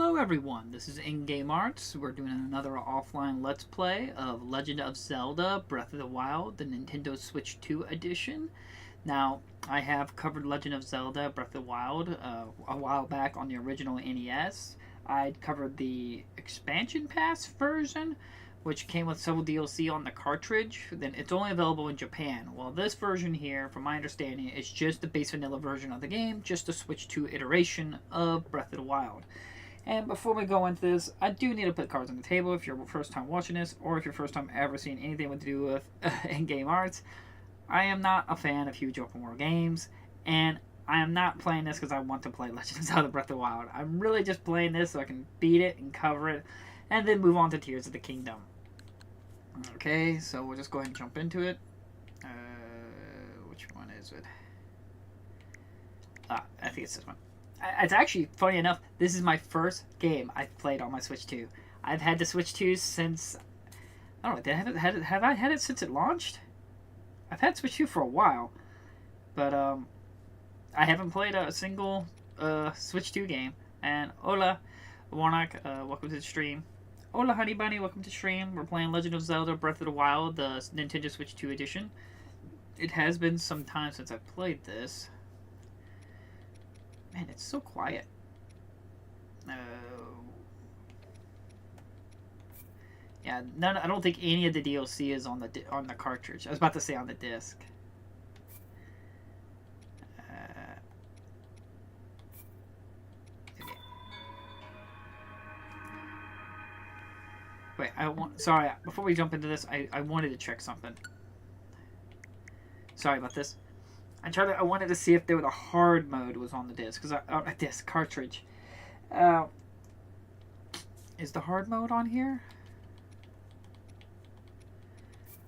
Hello everyone, this is In-Game Arts. We're doing another offline Let's Play of Legend of Zelda Breath of the Wild, the Nintendo Switch 2 edition. Now, I have covered Legend of Zelda Breath of the Wild a while back on the original NES. I'd covered the expansion pass version, which came with several DLC on the cartridge. Then it's only available in Japan. Well, this version here, from my understanding, is just the base vanilla version of the game, just a Switch 2 iteration of Breath of the Wild. And before we go into this, I do need to put cards on the table if you're first time watching this, or if you're first time ever seeing anything to do with in-game arts. I am not a fan of huge open world games, and I am not playing this because I want to play Legend of Zelda Breath of the Wild. I'm really just playing this so I can beat it and cover it, and then move on to Tears of the Kingdom. Okay, so we'll just go ahead and jump into it. Which one is it? I think it's this one. It's actually, funny enough, this is my first game I've played on my Switch 2. I've had the Switch 2 since... I don't know, have I had it since it launched? I've had Switch 2 for a while. But, I haven't played a single Switch 2 game. And, hola, Warnock, welcome to the stream. Hola, Honey Bunny, welcome to the stream. We're playing Legend of Zelda Breath of the Wild, the Nintendo Switch 2 edition. It has been some time since I've played this. Man, it's so quiet. Yeah, none. I don't think any of the DLC is on the cartridge. I was about to say on the disc. Wait, sorry, before we jump into this, I wanted to check something. Sorry about this. I wanted to see if the hard mode was on the disc, disc cartridge. Is the hard mode on here?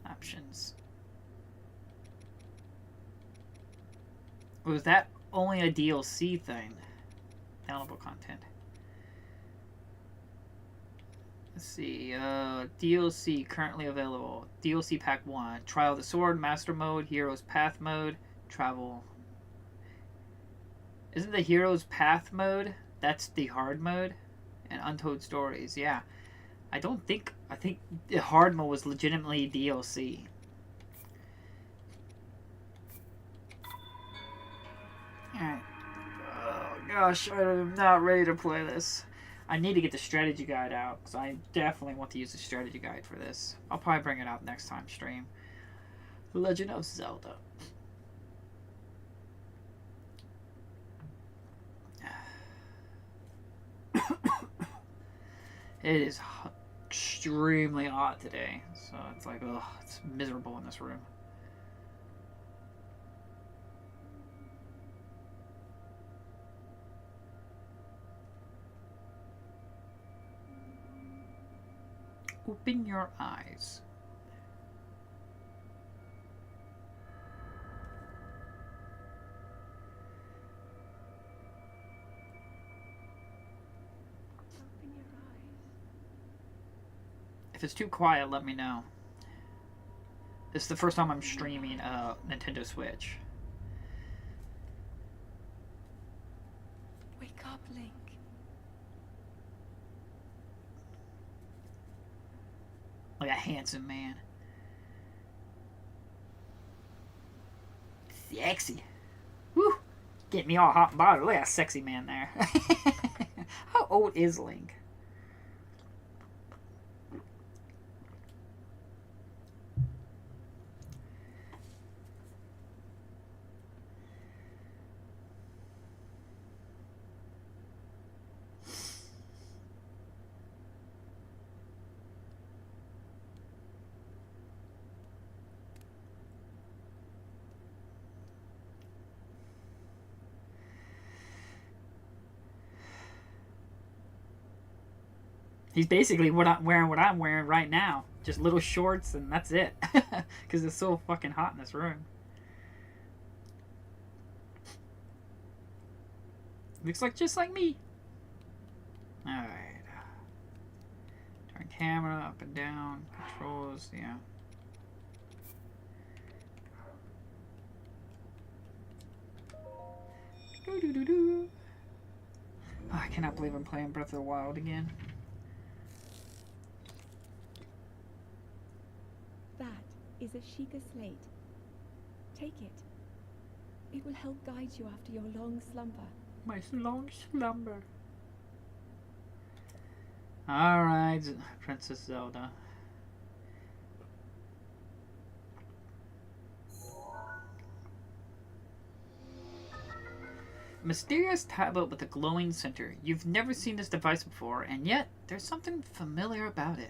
Options. Was that only a DLC thing? Downloadable content. Let's see. DLC currently available. DLC Pack 1. Trial of the Sword, Master Mode, Heroes Path Mode. Travel. Isn't the Hero's Path mode? That's the hard mode? And Untold Stories, yeah. I think the hard mode was legitimately DLC. Alright. Oh gosh, I'm not ready to play this. I need to get the strategy guide out, because I definitely want to use the strategy guide for this. I'll probably bring it out next time stream. Legend of Zelda. It is extremely hot today, so it's like, ugh, it's miserable in this room. Open your eyes. If it's too quiet, let me know. This is the first time I'm streaming Nintendo Switch. Wake up, Link. Like a handsome man. Sexy. Woo! Get me all hot and bothered. Look at that sexy man there. How old is Link? He's basically what I'm wearing right now. Just little shorts and that's it. Because it's so fucking hot in this room. Looks like just like me. Alright. Turn camera up and down. Controls, yeah. cannot believe I'm playing Breath of the Wild again. That is a Sheikah slate. Take it. It will help guide you after your long slumber. My long slumber. Alright, Princess Zelda. Mysterious tablet with a glowing center. You've never seen this device before, and yet there's something familiar about it.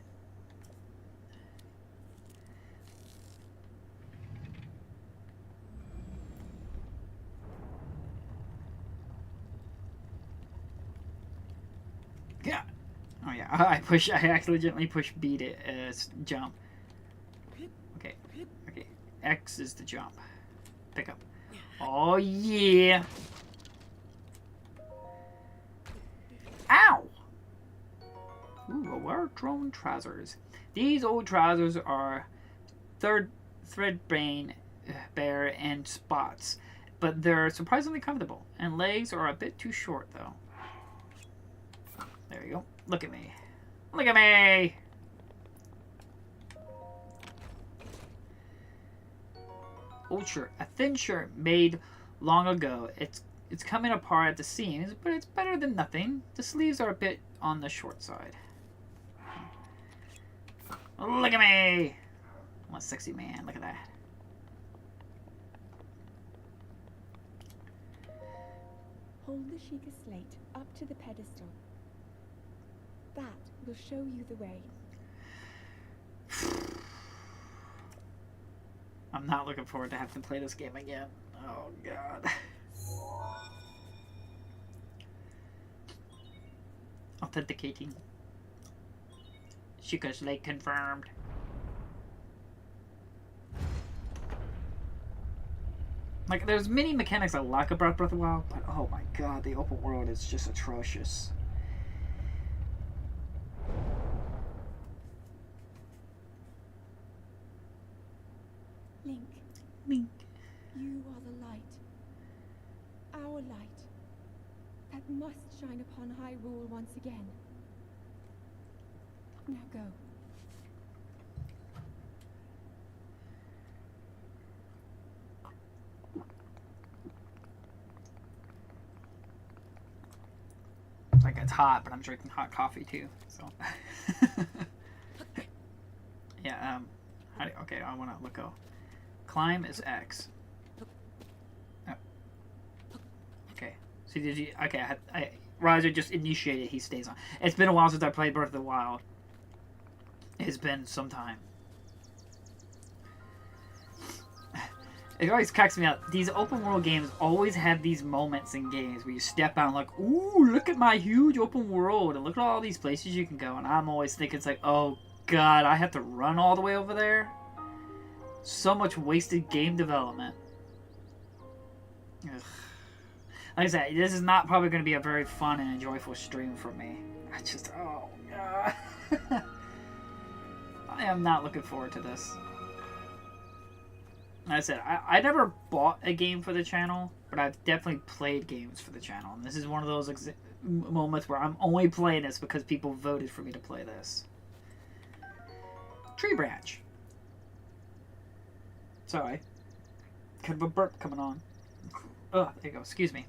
Yeah. Oh yeah. I accidentally pushed B to jump. Okay. Okay. X is the jump. Pick up. Oh yeah. Ow! Ooh, award-thrown trousers. These old trousers are threadbane, bare, and spots, but they're surprisingly comfortable. And legs are a bit too short, though. There you go. Look at me. Look at me! Old shirt. A thin shirt made long ago. It's coming apart at the seams, but it's better than nothing. The sleeves are a bit on the short side. Look at me! I'm a sexy man. Look at that. Hold the Sheikah slate up to the pedestal. That will show you the way. I'm not looking forward to having to play this game again. Oh, God. Authenticating. Sheikah slate confirmed. Like, there's many mechanics I like about Breath of the Wild, but oh my god, the open world is just atrocious. Link. Link. You are the light. Our light. That must shine upon Hyrule once again. Now go. Like, it's hot, but I'm drinking hot coffee too, so. Yeah, okay, I want to let go. Climb is X. Oh. Okay. So did you, okay, Riser just initiated, he stays on. It's been a while since I played Breath of the Wild. It's been some time. It always cracks me up. These open world games always have these moments in games where you step out and like, ooh, look at my huge open world and look at all these places you can go. And I'm always thinking, it's like, oh god, I have to run all the way over there? So much wasted game development. Ugh. Like I said, this is not probably going to be a very fun and enjoyable stream for me. I just, oh god. I am not looking forward to this. Like I said, I never bought a game for the channel, but I've definitely played games for the channel. And this is one of those moments where I'm only playing this because people voted for me to play this. Tree branch. Sorry. Kind of a burp coming on. Oh, there you go. Excuse me.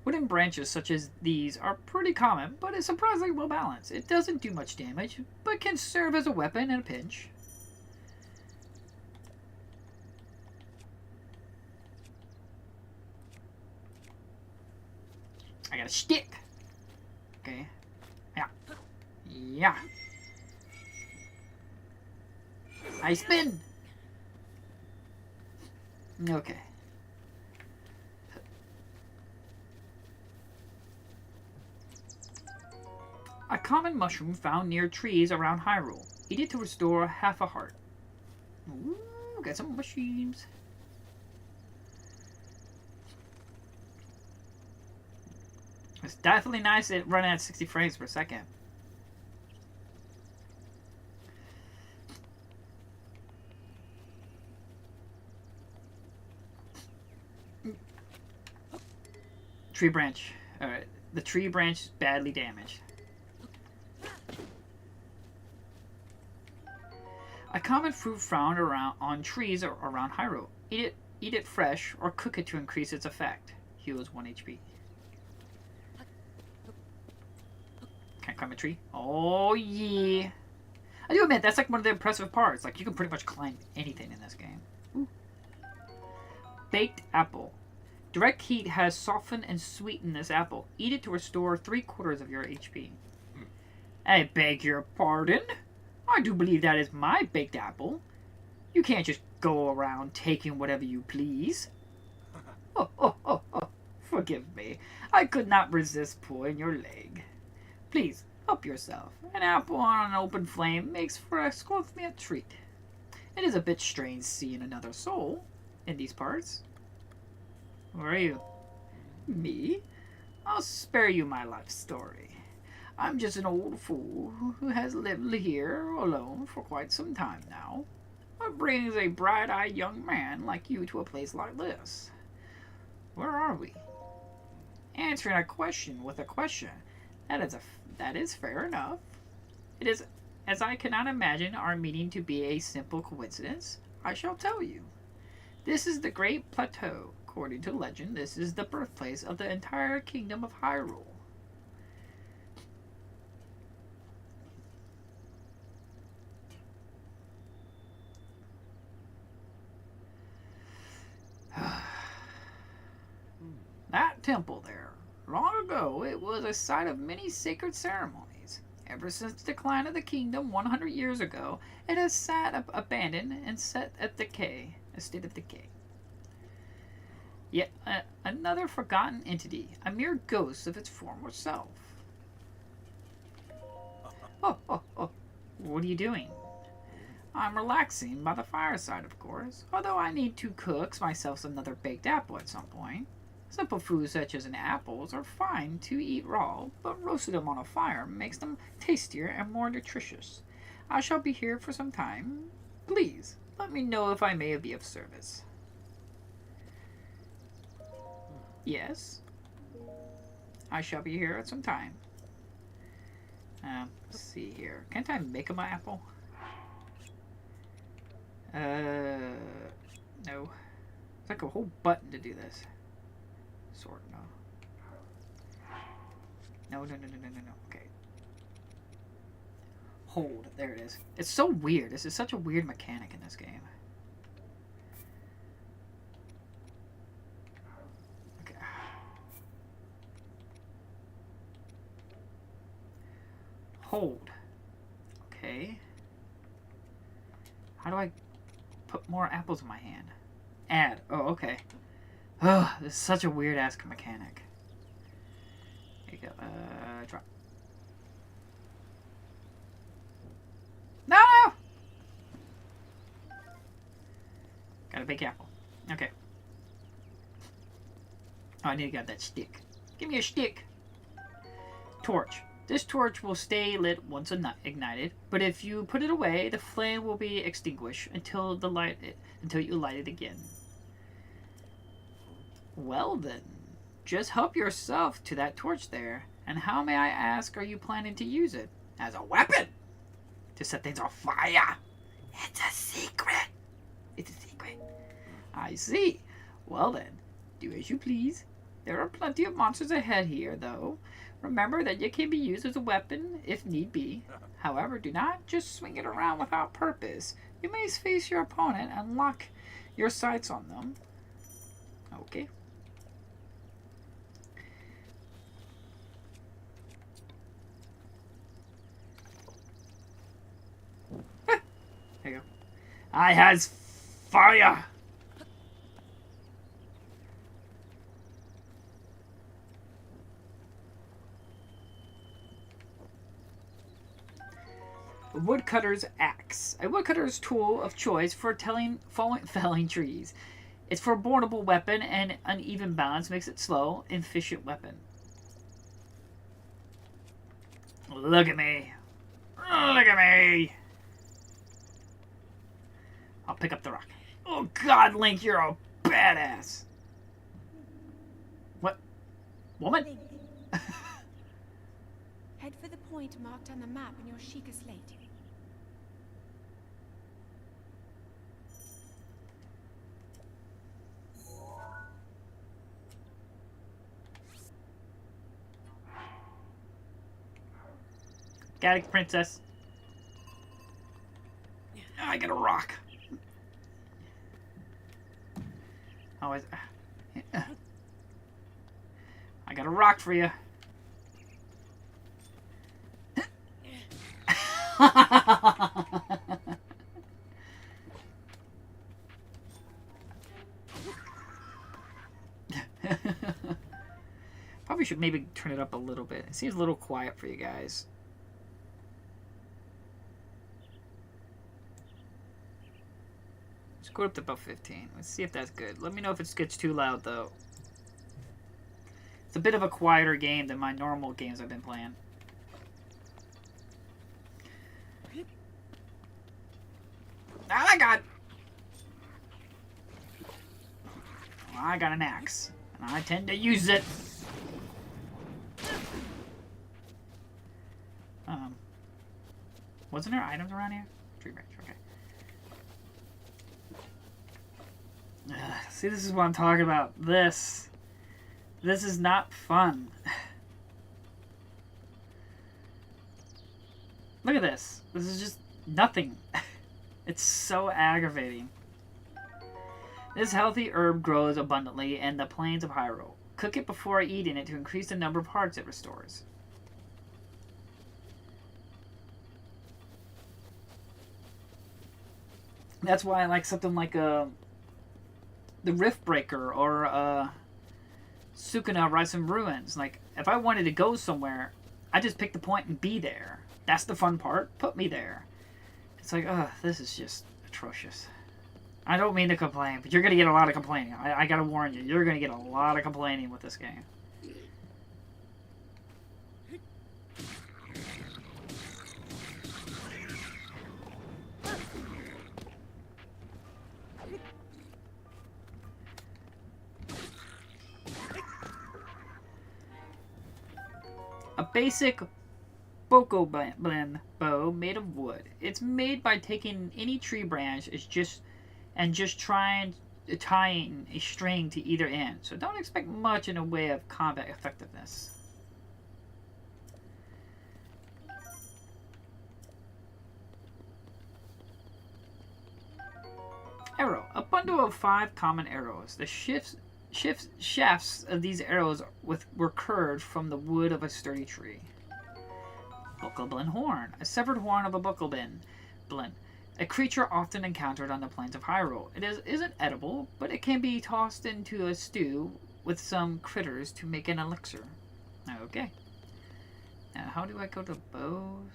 Wooden branches such as these are pretty common, but it's surprisingly well balanced. It doesn't do much damage, but can serve as a weapon in a pinch. I got a stick. Okay. Yeah. Yeah. I spin. Okay. A common mushroom found near trees around Hyrule. Eat it to restore half a heart. Ooh, got some mushrooms. It's definitely nice at running at 60 frames per second. Tree branch. Alright. The tree branch is badly damaged. A common fruit found on trees around Hyrule. Eat it fresh or cook it to increase its effect. Heals 1 HP. Can't climb a tree? Oh yeah. I do admit, that's like one of the impressive parts. Like, you can pretty much climb anything in this game. Ooh. Baked apple. Direct heat has softened and sweetened this apple. Eat it to restore 3/4 of your HP. I beg your pardon? I do believe that is my baked apple. You can't just go around taking whatever you please. Oh. Forgive me. I could not resist pulling your leg. Please, help yourself. An apple on an open flame makes for a scorpion treat. It is a bit strange seeing another soul in these parts. Where are you? Me? I'll spare you my life story. I'm just an old fool who has lived here alone for quite some time now. What brings a bright-eyed young man like you to a place like this? Where are we? Answering a question with a question. That is fair enough. It is, as I cannot imagine our meeting to be a simple coincidence, I shall tell you. This is the Great Plateau. According to legend, this is the birthplace of the entire kingdom of Hyrule. That temple there. Long ago, it was a site of many sacred ceremonies. Ever since the decline of the kingdom 100 years ago, it has sat abandoned and set at decay, a state of decay. Yet another forgotten entity, a mere ghost of its former self. Oh. What are you doing? I'm relaxing by the fireside, of course, although I need to cook myself another baked apple at some point. Simple foods such as apples are fine to eat raw, but roasting them on a fire makes them tastier and more nutritious. I shall be here for some time. Please, let me know if I may be of service. Yes. I shall be here at some time. Let's see here. Can't I make my apple? No. It's like a whole button to do this. Sort, no. No. Okay. Hold. There it is. It's so weird. This is such a weird mechanic in this game. Okay. Hold. Okay. How do I put more apples in my hand? Add. Oh, okay. Ugh, this is such a weird-ass mechanic. There you go. Drop. No! Gotta be careful. Okay. Oh, I need to get that stick. Give me a stick. Torch. This torch will stay lit once ignited, but if you put it away, the flame will be extinguished until you light it again. Well then, just help yourself to that torch there. And how, may I ask, are you planning to use it? As a weapon! To set things on fire! It's a secret! It's a secret. I see. Well then, do as you please. There are plenty of monsters ahead here, though. Remember that it can be used as a weapon if need be. However, do not just swing it around without purpose. You may face your opponent and lock your sights on them. Okay. There you go. I has fire! A woodcutter's axe. A woodcutter's tool of choice for felling trees. It's for a formidable weapon, and uneven balance makes it slow, efficient weapon. Look at me. Look at me. I'll pick up the rock. Oh God, Link, you're a badass. What? Woman? point marked on the map in your Sheikah slate. Got it, princess. I got a rock. Always. I got a rock for you. Probably should maybe turn it up a little bit. It seems a little quiet for you guys. Let's go up to about 15. Let's see if that's good. Let me know if it gets too loud, though. It's a bit of a quieter game than my normal games I've been playing. I got an axe, and I tend to use it. Wasn't there items around here? Tree branch, okay. See, this is what I'm talking about. This is not fun. Look at this. This is just nothing. It's so aggravating. This healthy herb grows abundantly in the plains of Hyrule. Cook it before eating it to increase the number of hearts it restores. That's why I like something like the Rift Breaker or Sukuna Rise from Ruins. Like, if I wanted to go somewhere, I just pick the point and be there. That's the fun part. Put me there. It's like, this is just atrocious. I don't mean to complain, but you're going to get a lot of complaining. I got to warn you. You're going to get a lot of complaining with this game. A basic Bokoblin bow made of wood. It's made by taking any tree branch and just tying a string to either end. So don't expect much in a way of combat effectiveness. Arrow. A bundle of 5 common arrows. The shafts of these arrows were curved from the wood of a sturdy tree. Bokoblin horn. A severed horn of a Bokoblin. A creature often encountered on the plains of Hyrule. It isn't edible, but it can be tossed into a stew with some critters to make an elixir. Okay. Now, how do I go to bows?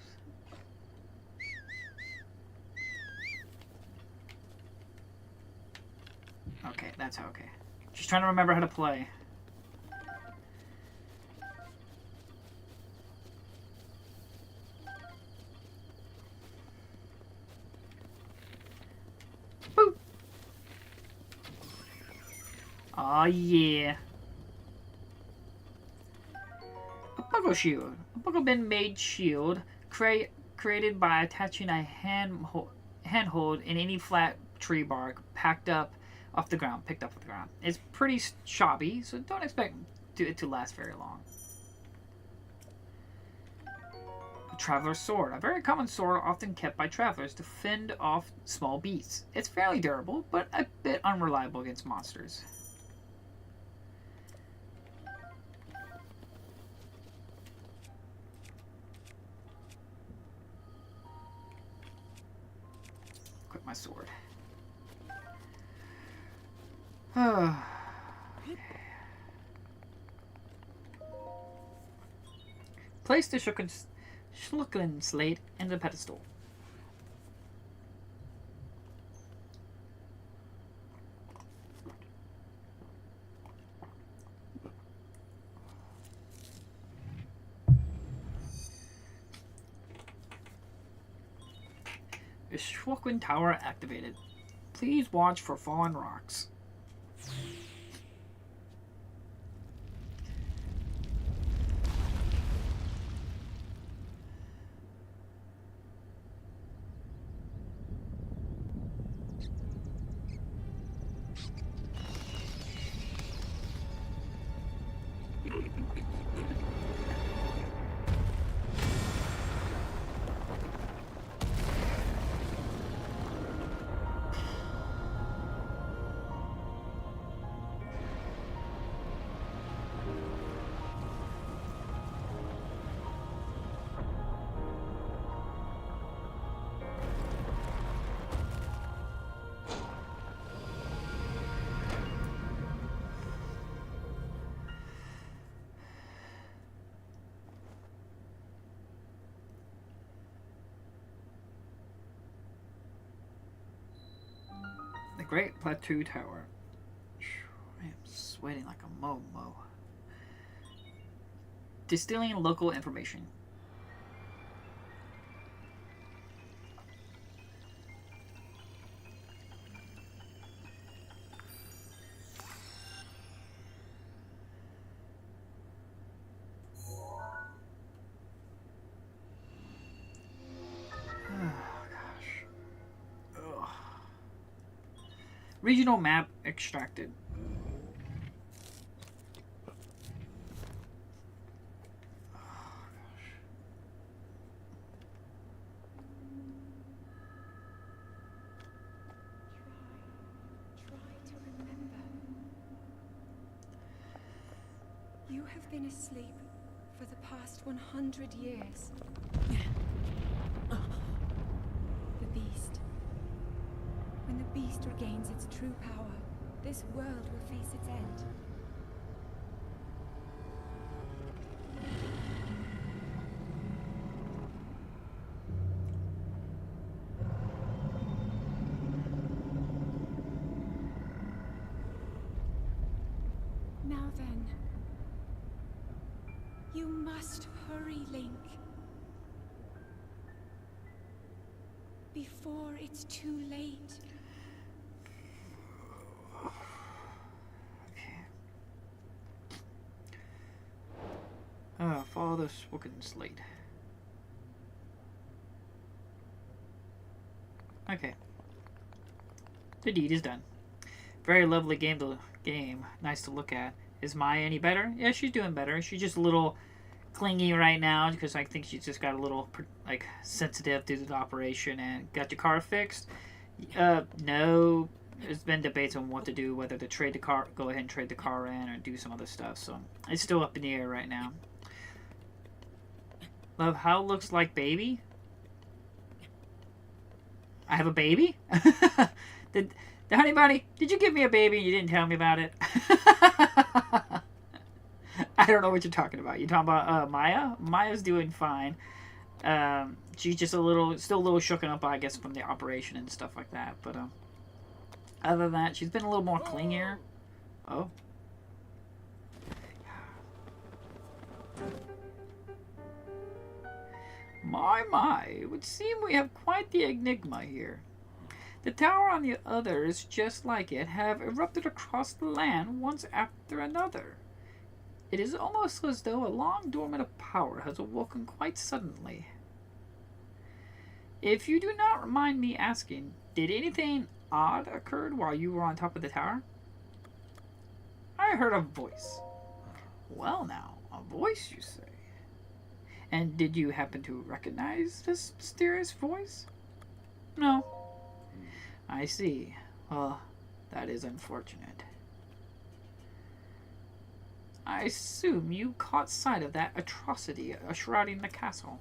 Okay, that's okay. Just trying to remember how to play. Boop! Oh yeah. A buckle shield. A buckle-bin made shield created by attaching a handhold in any flat tree bark picked up off the ground. It's pretty shabby, so don't expect it to last very long. A traveler's sword. A very common sword often kept by travelers to fend off small beasts. It's fairly durable, but a bit unreliable against monsters. Equip my sword. Place the Schlucken slate in the pedestal. The Schlucken Tower activated. Please watch for fallen rocks. Great Plateau Tower. I am sweating like a momo. Distilling local information. Regional map extracted. Try to remember. You have been asleep for the past 100 years. The beast. When the beast regains its true power, this world will face its end. Now then, you must hurry, Link. Before it's too late. Follow the spoken slate. Okay. The deed is done. Very lovely game. Nice to look at. Is Maya any better? Yeah, she's doing better. She's just a little clingy right now because I think she's just got a little like sensitive due to the operation. And got your car fixed? No. There's been debates on what to do, whether to trade the car, go ahead and trade the car in, or do some other stuff. So it's still up in the air right now. Love how it looks like baby. I have a baby? Did honey bunny, did you give me a baby and you didn't tell me about it? I don't know what you're talking about. You talking about Maya? Maya's doing fine. She's just still a little shooken up, I guess, from the operation and stuff like that. But other than that, she's been a little more clingier. Oh. My, it would seem we have quite the enigma here. The tower on the others, just like it, have erupted across the land once after another. It is almost as though a long dormant power has awoken quite suddenly. If you do not mind me asking, did anything odd occur while you were on top of the tower? I heard a voice. Well now, a voice you say? And did you happen to recognize this mysterious voice? No. I see. Well, that is unfortunate. I assume you caught sight of that atrocity shrouding the castle.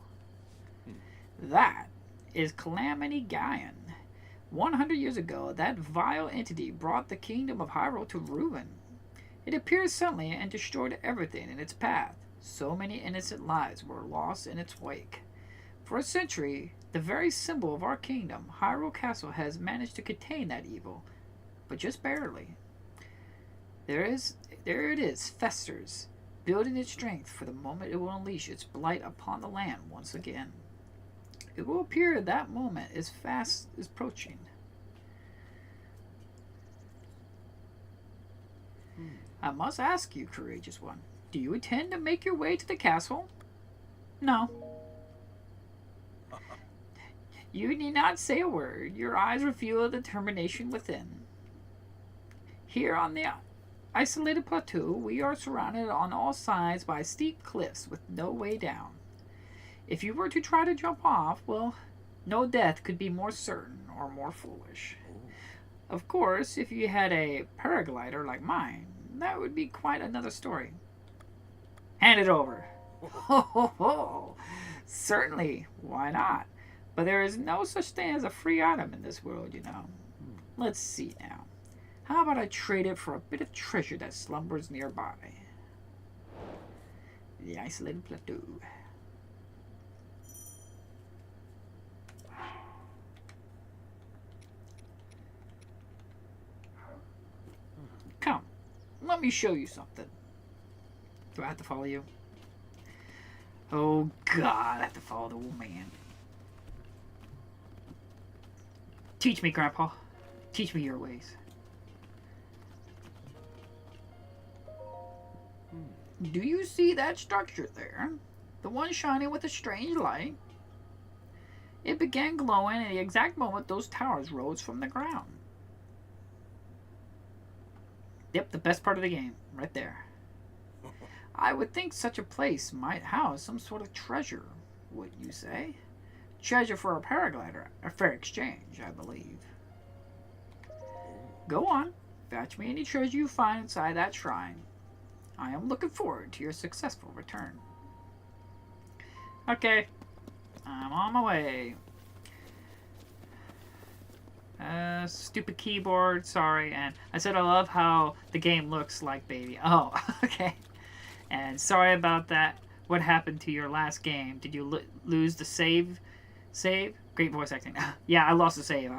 That is Calamity Gaia. 100 years ago, that vile entity brought the kingdom of Hyrule to ruin. It appeared suddenly and destroyed everything in its path. So many innocent lives were lost in its wake. For a century, the very symbol of our kingdom, Hyrule Castle, has managed to contain that evil, but just barely. There it is, festers, building its strength for the moment it will unleash its blight upon the land once again. It will appear that moment is fast approaching. I must ask you, courageous one, do you intend to make your way to the castle? No. You need not say a word. Your eyes reveal the determination within. Here on the isolated plateau, we are surrounded on all sides by steep cliffs with no way down. If you were to try to jump off, well, no death could be more certain or more foolish. Of course, if you had a paraglider like mine, that would be quite another story. Hand it over. Ho ho ho! Certainly, why not? But there is no such thing as a free item in this world, you know. Let's see now. How about I trade it for a bit of treasure that slumbers nearby? The isolated plateau. let me show you something. Do I have to follow you? Oh God, I have to follow the old man. Teach me, Grandpa. Teach me your ways. Do you see that structure there? The one shining with a strange light? It began glowing at the exact moment those towers rose from the ground. Yep, the best part of the game, right there. I would think such a place might house some sort of treasure, wouldn't you say? Treasure for a paraglider, a fair exchange, I believe. Go on, fetch me any treasure you find inside that shrine. I am looking forward to your successful return. Okay, I'm on my way. Stupid keyboard, sorry. And I said I love how the game looks like baby. Oh, okay. And sorry about that. What happened to your last game? Did you lose the save? Great voice acting. Yeah, I lost the save.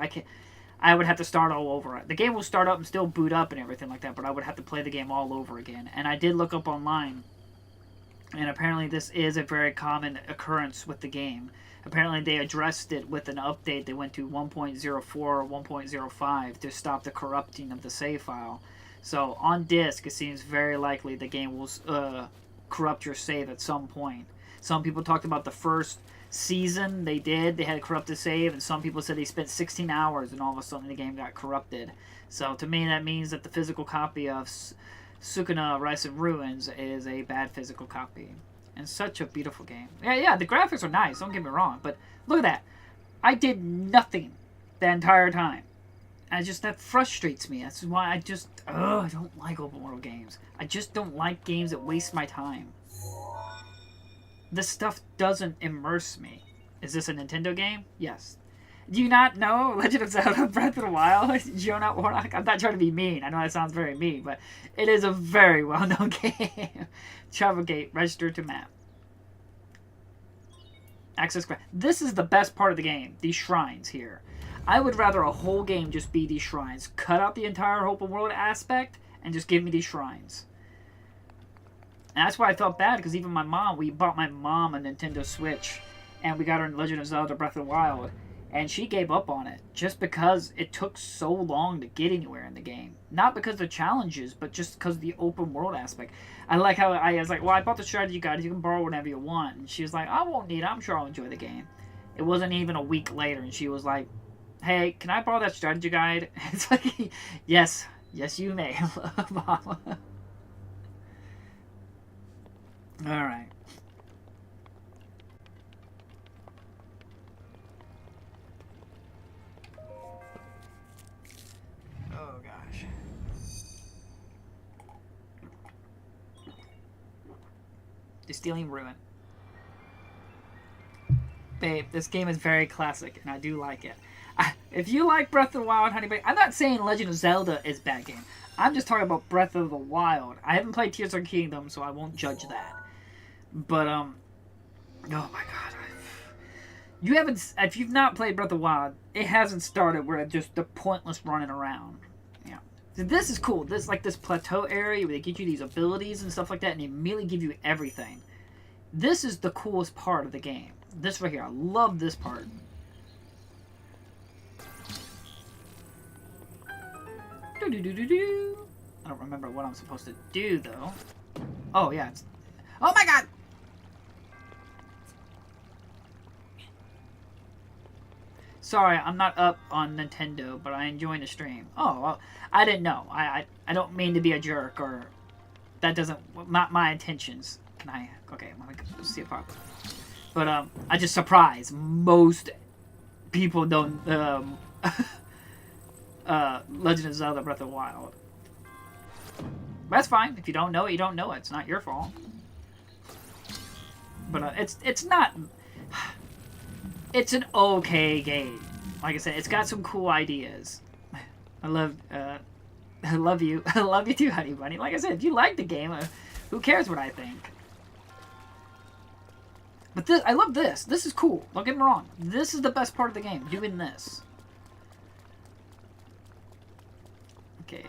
I would have to start all over. The game will start up and still boot up and everything like that, but I would have to play the game all over again. And I did look up online, and apparently this is a very common occurrence with the game. Apparently they addressed it with an update. They went to 1.04 or 1.05 to stop the corrupting of the save file. So on disk, it seems very likely the game will corrupt your save at some point. Some people talked about the first season they had a corrupted save, and some people said they spent 16 hours and all of a sudden the game got corrupted. So to me that means that the physical copy of Sukuna Rise of Ruins is a bad physical copy. And such a beautiful game. Yeah, the graphics are nice, don't get me wrong, but look at that. I did nothing the entire time. That frustrates me. That's why I don't like open world games. I just don't like games that waste my time. This stuff doesn't immerse me. Is this a Nintendo game? Yes. Do you not know Legend of Zelda Breath of the Wild? Jonah Warnock? I'm not trying to be mean. I know that sounds very mean, but it is a very well-known game. Travel gate, register to map. Access grant. This is the best part of the game. These shrines here. I would rather a whole game just be these shrines. Cut out the entire open world aspect and just give me these shrines. And that's why I felt bad, because even we bought my mom a Nintendo Switch, and we got her Legend of Zelda Breath of the Wild, and she gave up on it just because it took so long to get anywhere in the game. Not because of the challenges, but just because of the open world aspect. I like how I was like, well, I bought the strategy guide, you can borrow whatever you want. And she was like, I won't need it, I'm sure I'll enjoy the game. It wasn't even a week later, and she was like, hey, can I borrow that strategy guide? It's like, yes, you may, Mom. Alright. Oh gosh. The Stealing Ruin. Babe, this game is very classic, and I do like it. If you like Breath of the Wild, honey, I'm not saying Legend of Zelda is a bad game. I'm just talking about Breath of the Wild. I haven't played Tears of the Kingdom, so I won't judge that. But, oh my god. If you've not played Breath of the Wild, it hasn't started where it's just the pointless running around. Yeah. So this is cool. This plateau area where they give you these abilities and stuff like that, and they immediately give you everything. This is the coolest part of the game. This right here. I love this part. I don't remember what I'm supposed to do, though. Oh, yeah. Oh, my God! Sorry, I'm not up on Nintendo, but I enjoy the stream. Oh, well, I didn't know. I don't mean to be a jerk, or... That doesn't... Not my intentions. Can I... Okay, let me go see if I... But, I just surprised. Most people don't, Legend of Zelda Breath of the Wild. That's fine. If you don't know it, you don't know it. It's not your fault. But it's not... It's an okay game. Like I said, it's got some cool ideas. I love you. I love you too, honey bunny. Like I said, if you like the game, who cares what I think? But I love this. This is cool. Don't get me wrong. This is the best part of the game. Doing this. Okay,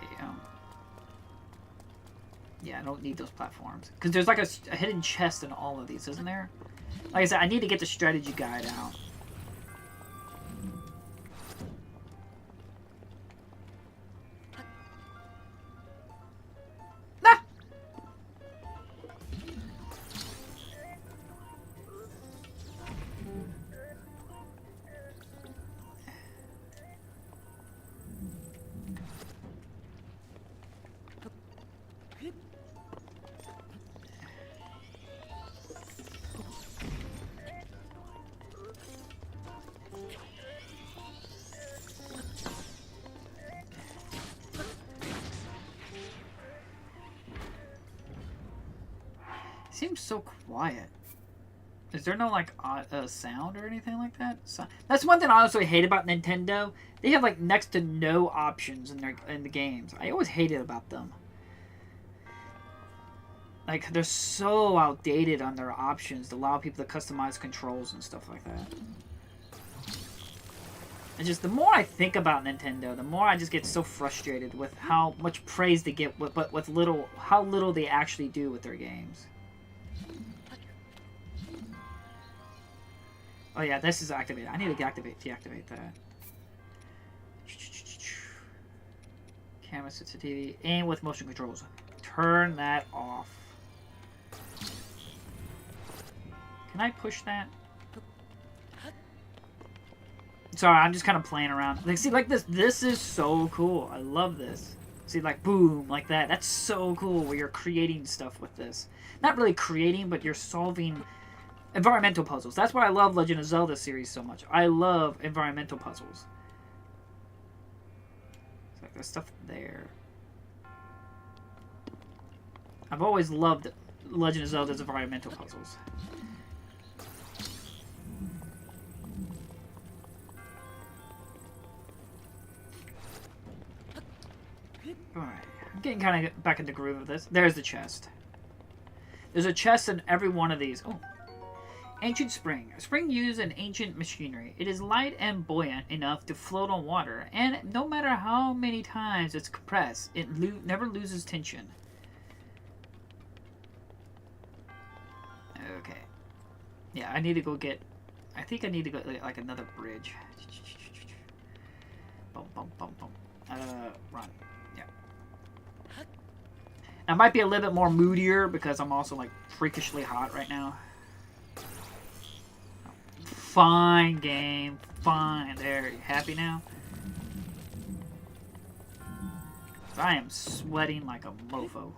Yeah, I don't need those platforms. Because there's like a hidden chest in all of these, isn't there? Like I said, I need to get the strategy guide out. Ah! Seems so quiet. Is there no like sound or anything like that? So, that's one thing I also hate about Nintendo. They have like next to no options in the games. I always hated about them. Like they're so outdated on their options to allow people to customize controls and stuff like that. And just the more I think about Nintendo, the more I just get so frustrated with how much praise they get, but with how little they actually do with their games. Oh yeah, this is activated. I need to deactivate that. Camera sensitivity. Aim with motion controls. Turn that off. Can I push that? Sorry, I'm just kind of playing around. Like, see, like this. This is so cool. I love this. See, like, boom, like that. That's so cool where you're creating stuff with this. Not really creating, but you're solving environmental puzzles. That's why I love Legend of Zelda series so much. I love environmental puzzles. It's like there's stuff there. I've always loved Legend of Zelda's environmental puzzles. Alright, I'm getting kind of back in the groove of this. There's the chest. There's a chest in every one of these. Oh. Ancient spring. A spring used in ancient machinery. It is light and buoyant enough to float on water, and no matter how many times it's compressed, it never loses tension. Okay. Yeah, I need to go get... I think I need to go like another bridge. Bum, bum, bum, bum. Run. Yeah. I might be a little bit more moodier because I'm also like freakishly hot right now. Fine, game. Fine. There. You happy now? I am sweating like a mofo.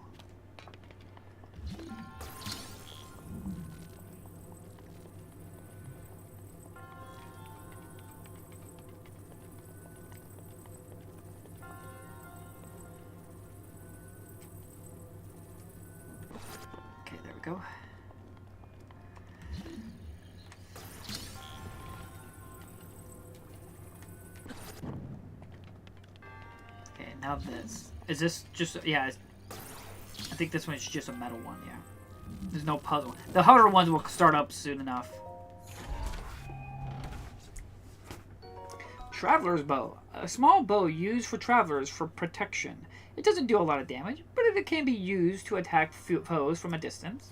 Okay, there we go. Now this. Is this just... Yeah, I think this one's just a metal one, yeah. There's no puzzle. The harder ones will start up soon enough. Traveler's Bow. A small bow used for travelers for protection. It doesn't do a lot of damage, but it can be used to attack foes from a distance.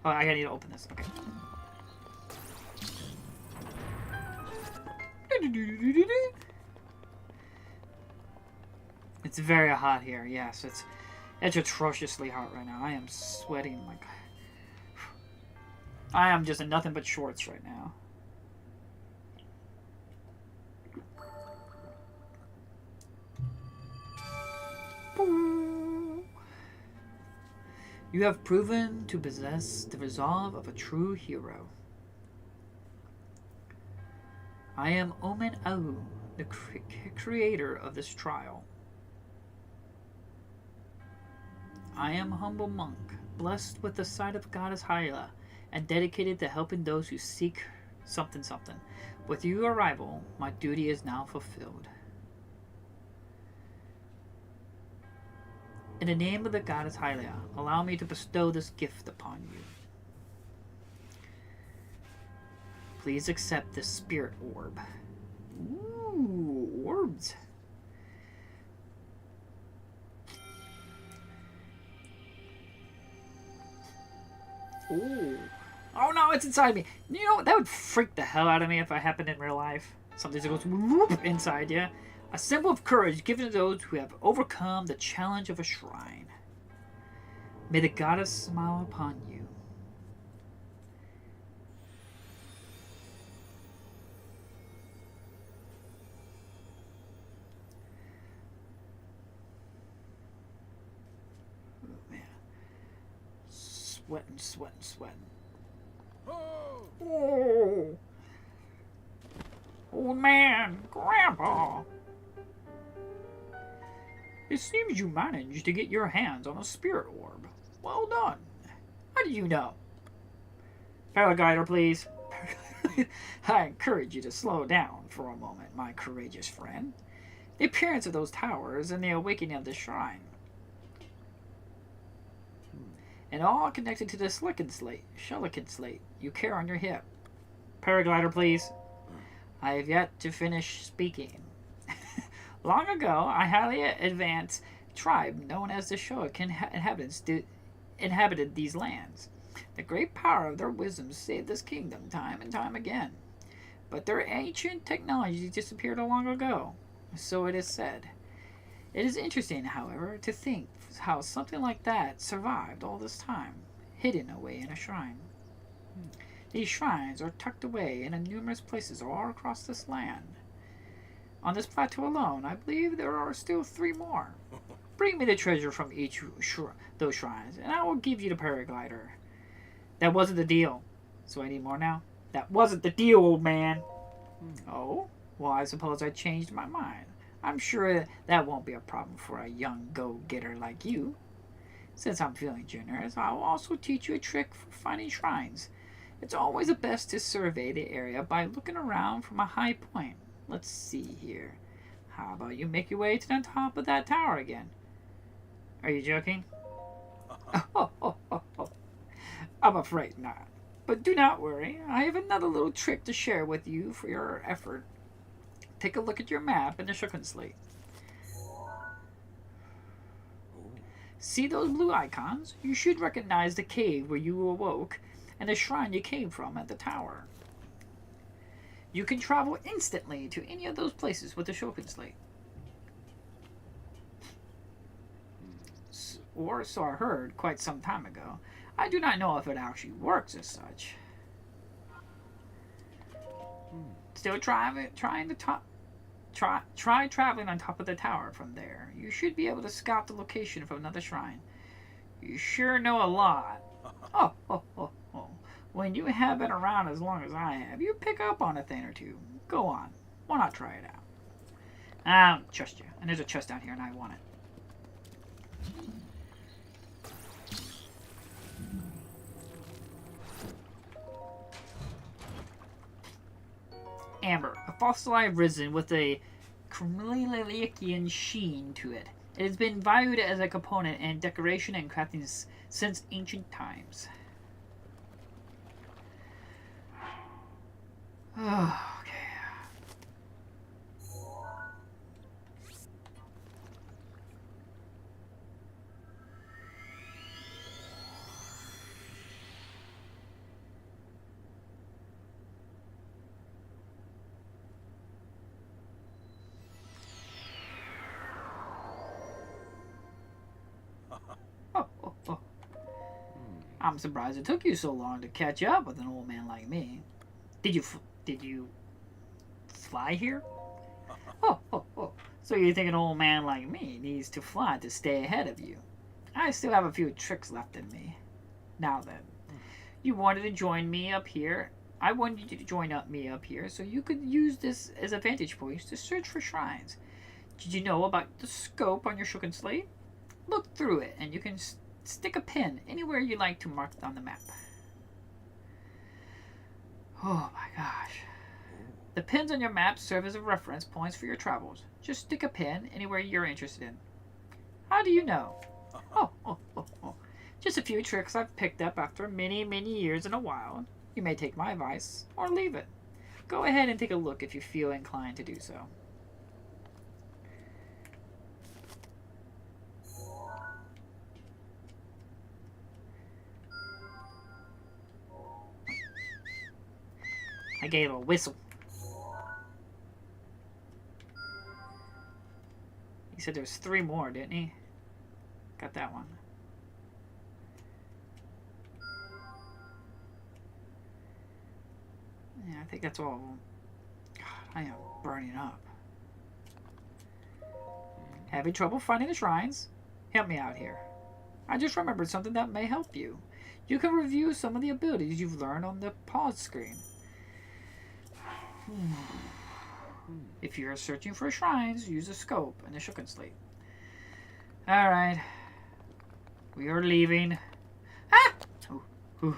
Oh, I need to open this. Okay. It's very hot here. Yes, it's atrociously hot right now. I am sweating like... I am just in nothing but shorts right now. You have proven to possess the resolve of a true hero. I am Omen Au, the creator of this trial. I am a humble monk, blessed with the sight of Goddess Hyla, and dedicated to helping those who seek something. With your arrival, my duty is now fulfilled. In the name of the goddess Hylia, allow me to bestow this gift upon you. Please accept this spirit orb. Ooh, orbs. Ooh. Oh no, it's inside me. You know what? That would freak the hell out of me if it happened in real life. Something that goes whoop inside you. A symbol of courage given to those who have overcome the challenge of a shrine. May the goddess smile upon you. Oh man. Sweating, sweating, sweating. Oh. Old man, Grandpa. It seems you managed to get your hands on a spirit orb. Well done. How did you know? Paraglider, please. I encourage you to slow down for a moment, my courageous friend. The appearance of those towers and the awakening of the shrine. And all connected to the shelican slate you carry on your hip. Paraglider, please. I have yet to finish speaking. Long ago, a highly advanced tribe known as the Shelican inhabited these lands. The great power of their wisdom saved this kingdom time and time again. But their ancient technology disappeared long ago, so it is said. It is interesting, however, to think how something like that survived all this time, hidden away in a shrine. These shrines are tucked away in numerous places all across this land. On this plateau alone, I believe there are still 3 more. Bring me the treasure from each those shrines, and I will give you the paraglider. That wasn't the deal. So I need more now? That wasn't the deal, old man. Oh? Well, I suppose I changed my mind. I'm sure that won't be a problem for a young go-getter like you. Since I'm feeling generous, I will also teach you a trick for finding shrines. It's always best to survey the area by looking around from a high point. Let's see here. How about you make your way to the top of that tower again? Are you joking? I'm afraid not. But do not worry. I have another little trick to share with you for your effort. Take a look at your map in the shelican slate. See those blue icons? You should recognize the cave where you awoke and the shrine you came from at the tower. You can travel instantly to any of those places with the shelican slate. Or so I heard quite some time ago. I do not know if it actually works as such. Still try traveling on top of the tower from there. You should be able to scout the location of another shrine. You sure know a lot. When you have been around as long as I have, you pick up on a thing or two. Go on. Why not try it out? I don't trust you. And there's a chest down here and I want it. Amber, a fossil I have risen with a Kremlinian sheen to it. It has been valued as a component in decoration and crafting since ancient times. Okay. I'm surprised it took you so long to catch up with an old man like me. Did you fly here? So you think an old man like me needs to fly to stay ahead of you? I still have a few tricks left in me. Now then, you wanted to join me up here. I wanted you to join me up here so you could use this as a vantage point to search for shrines. Did you know about the scope on your shelican slate? Look through it and you can stick a pin anywhere you like to mark on the map. Oh my gosh. The pins on your map serve as a reference points for your travels. Just stick a pin anywhere you're interested in. How do you know? Oh. Just a few tricks I've picked up after many, many years in a wild. You may take my advice, or leave it. Go ahead and take a look if you feel inclined to do so. I gave a whistle. He said there's 3 more, didn't he? Got that one. Yeah, I think that's all of them. God, I am burning up. Having trouble finding the shrines? Help me out here. I just remembered something that may help you. You can review some of the abilities you've learned on the pause screen. If you're searching for shrines, use a scope and a shulkin slate. Alright. We are leaving. Ah! Ooh.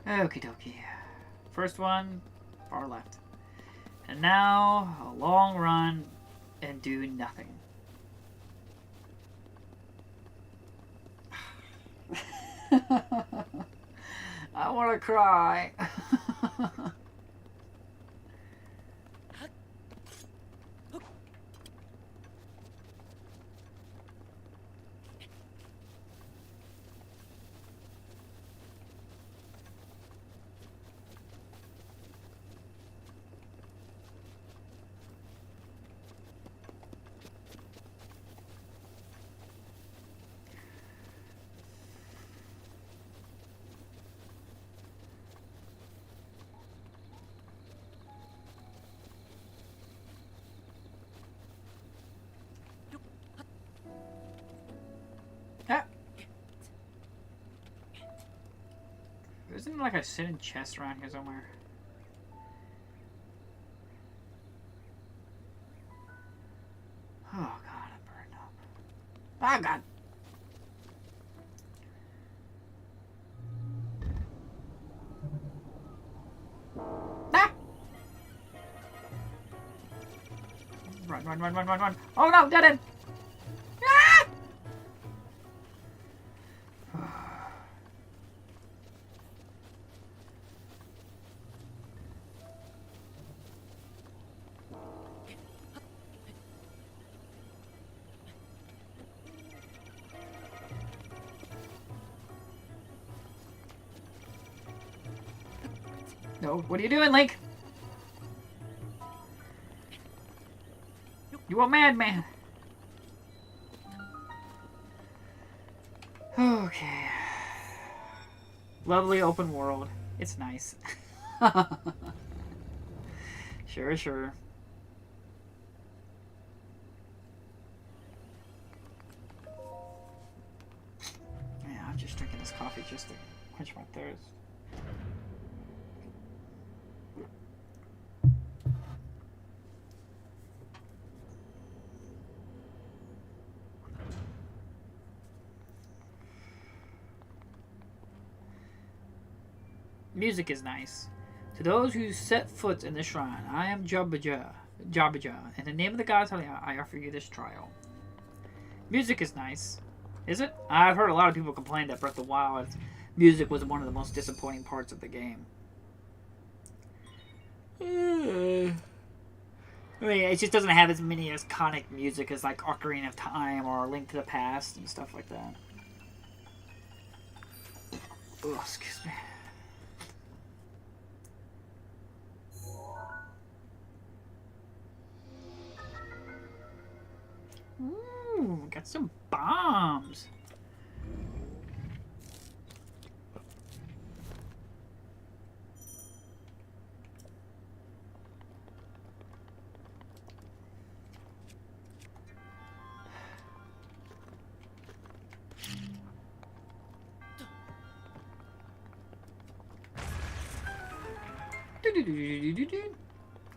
Okie dokie. First one, far left. And now, a long run and do nothing. I want to cry. Isn't there like a sitting chest around here somewhere? Oh god, I'm burned up. Oh god! Ah! Run. Oh no, dead end! Ah! No, what are you doing, Link? You a madman. Okay. Lovely open world. It's nice. Sure. Yeah, I'm just drinking this coffee just to quench my thirst. Music is nice. To those who set foot in the shrine, I am Jabbaja. In the name of the gods, I offer you this trial. Music is nice. Is it? I've heard a lot of people complain that Breath of the Wild's music was one of the most disappointing parts of the game. I mean, it just doesn't have as many iconic music as like Ocarina of Time or Link to the Past and stuff like that. Oh, excuse me. Ooh, got some bombs.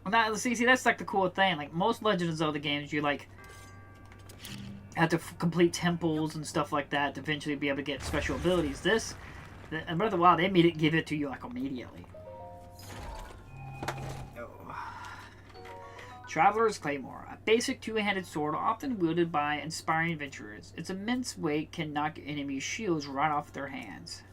Well, see, that's like the cool thing. Like most Legend of Zelda games, you like have to complete temples and stuff like that to eventually be able to get special abilities. This, and Breath of the Wild, they made it give it to you like immediately. Traveler's Claymore, a basic two-handed sword often wielded by inspiring adventurers. Its immense weight can knock enemies' shields right off their hands.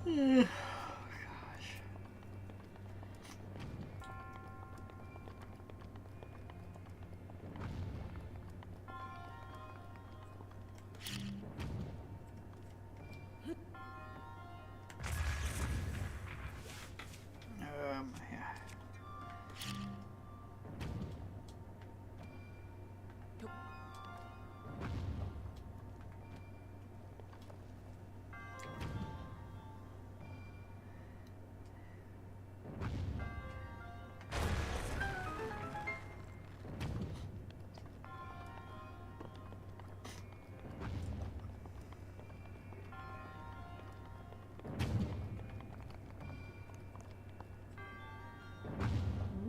Yeah.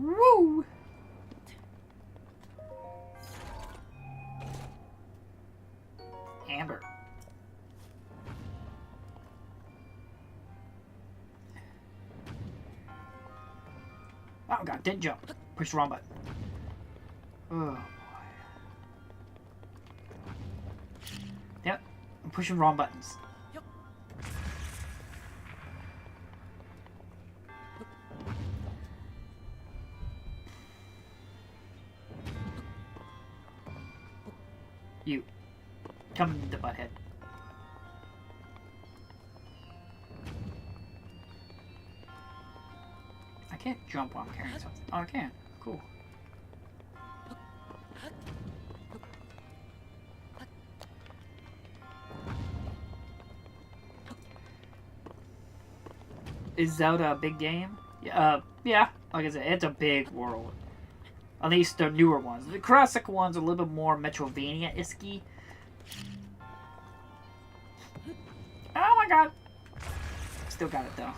Woo! Amber. Oh god, didn't jump. Push the wrong button. Oh boy. Yep, I'm pushing wrong buttons. You. Come to butthead. I can't jump while I'm carrying something. Oh, I can. Cool. Is Zelda a big game? Yeah. Like I said, it's a big world. At least the newer ones. The classic ones are a little bit more Metroidvania-esque. Oh my god! Still got it though.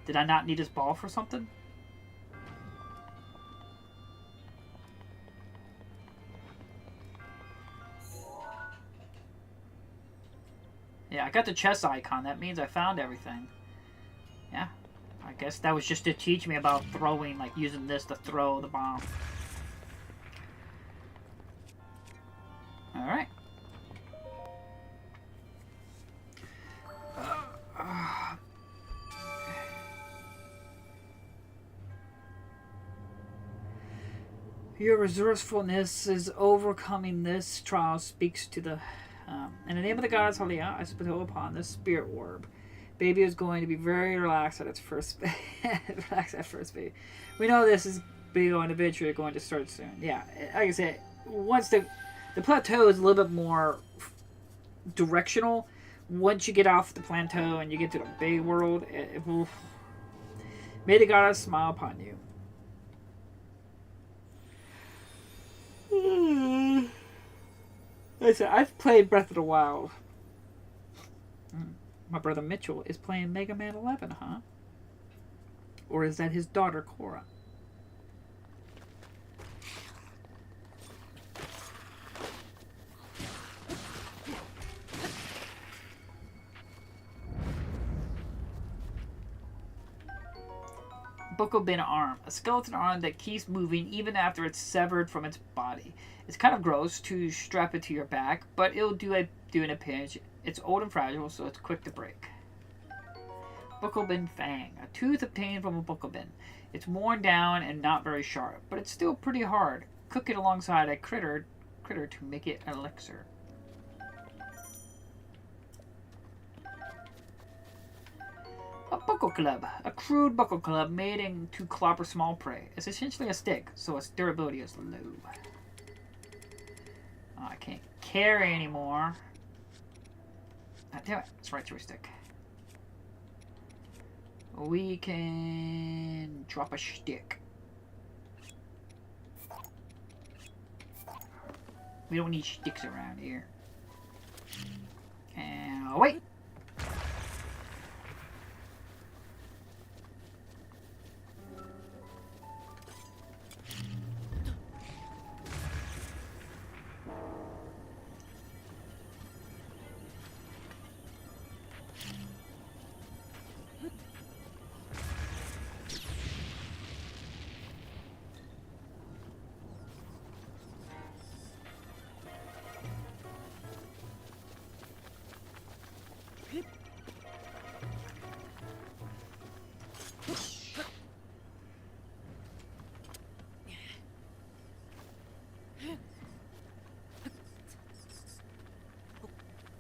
Did I not need this ball for something? Yeah, I got the chest icon. That means I found everything. Yeah. I guess that was just to teach me about throwing, like using this to throw the bomb. Alright. Your resourcefulness is overcoming this trial speaks to the... in the name of the goddess Halia, I bestow upon this spirit orb. Baby is going to be very relaxed at its first... relaxed at first, baby. We know this is big on adventure going to start soon. Yeah, like I said, once the plateau is a little bit more directional. Once you get off the plateau and you get to the big world, it will... May the goddess smile upon you. Listen, I've played Breath of the Wild. My brother Mitchell is playing Mega Man 11, huh? Or is that his daughter Cora? Bokobin arm, a skeleton arm that keeps moving even after it's severed from its body. It's kind of gross to strap it to your back, but it'll do in a pinch. It's old and fragile, so it's quick to break. Bokobin fang, a tooth obtained from a bokobin. It's worn down and not very sharp, but it's still pretty hard. Cook it alongside a critter to make it an elixir. A buckle club. A crude buckle club made to clobber small prey. It's essentially a stick, so its durability is low. Oh, I carry anymore. Damn it, it's right joystick. We can drop a stick. We don't need sticks around here. And wait.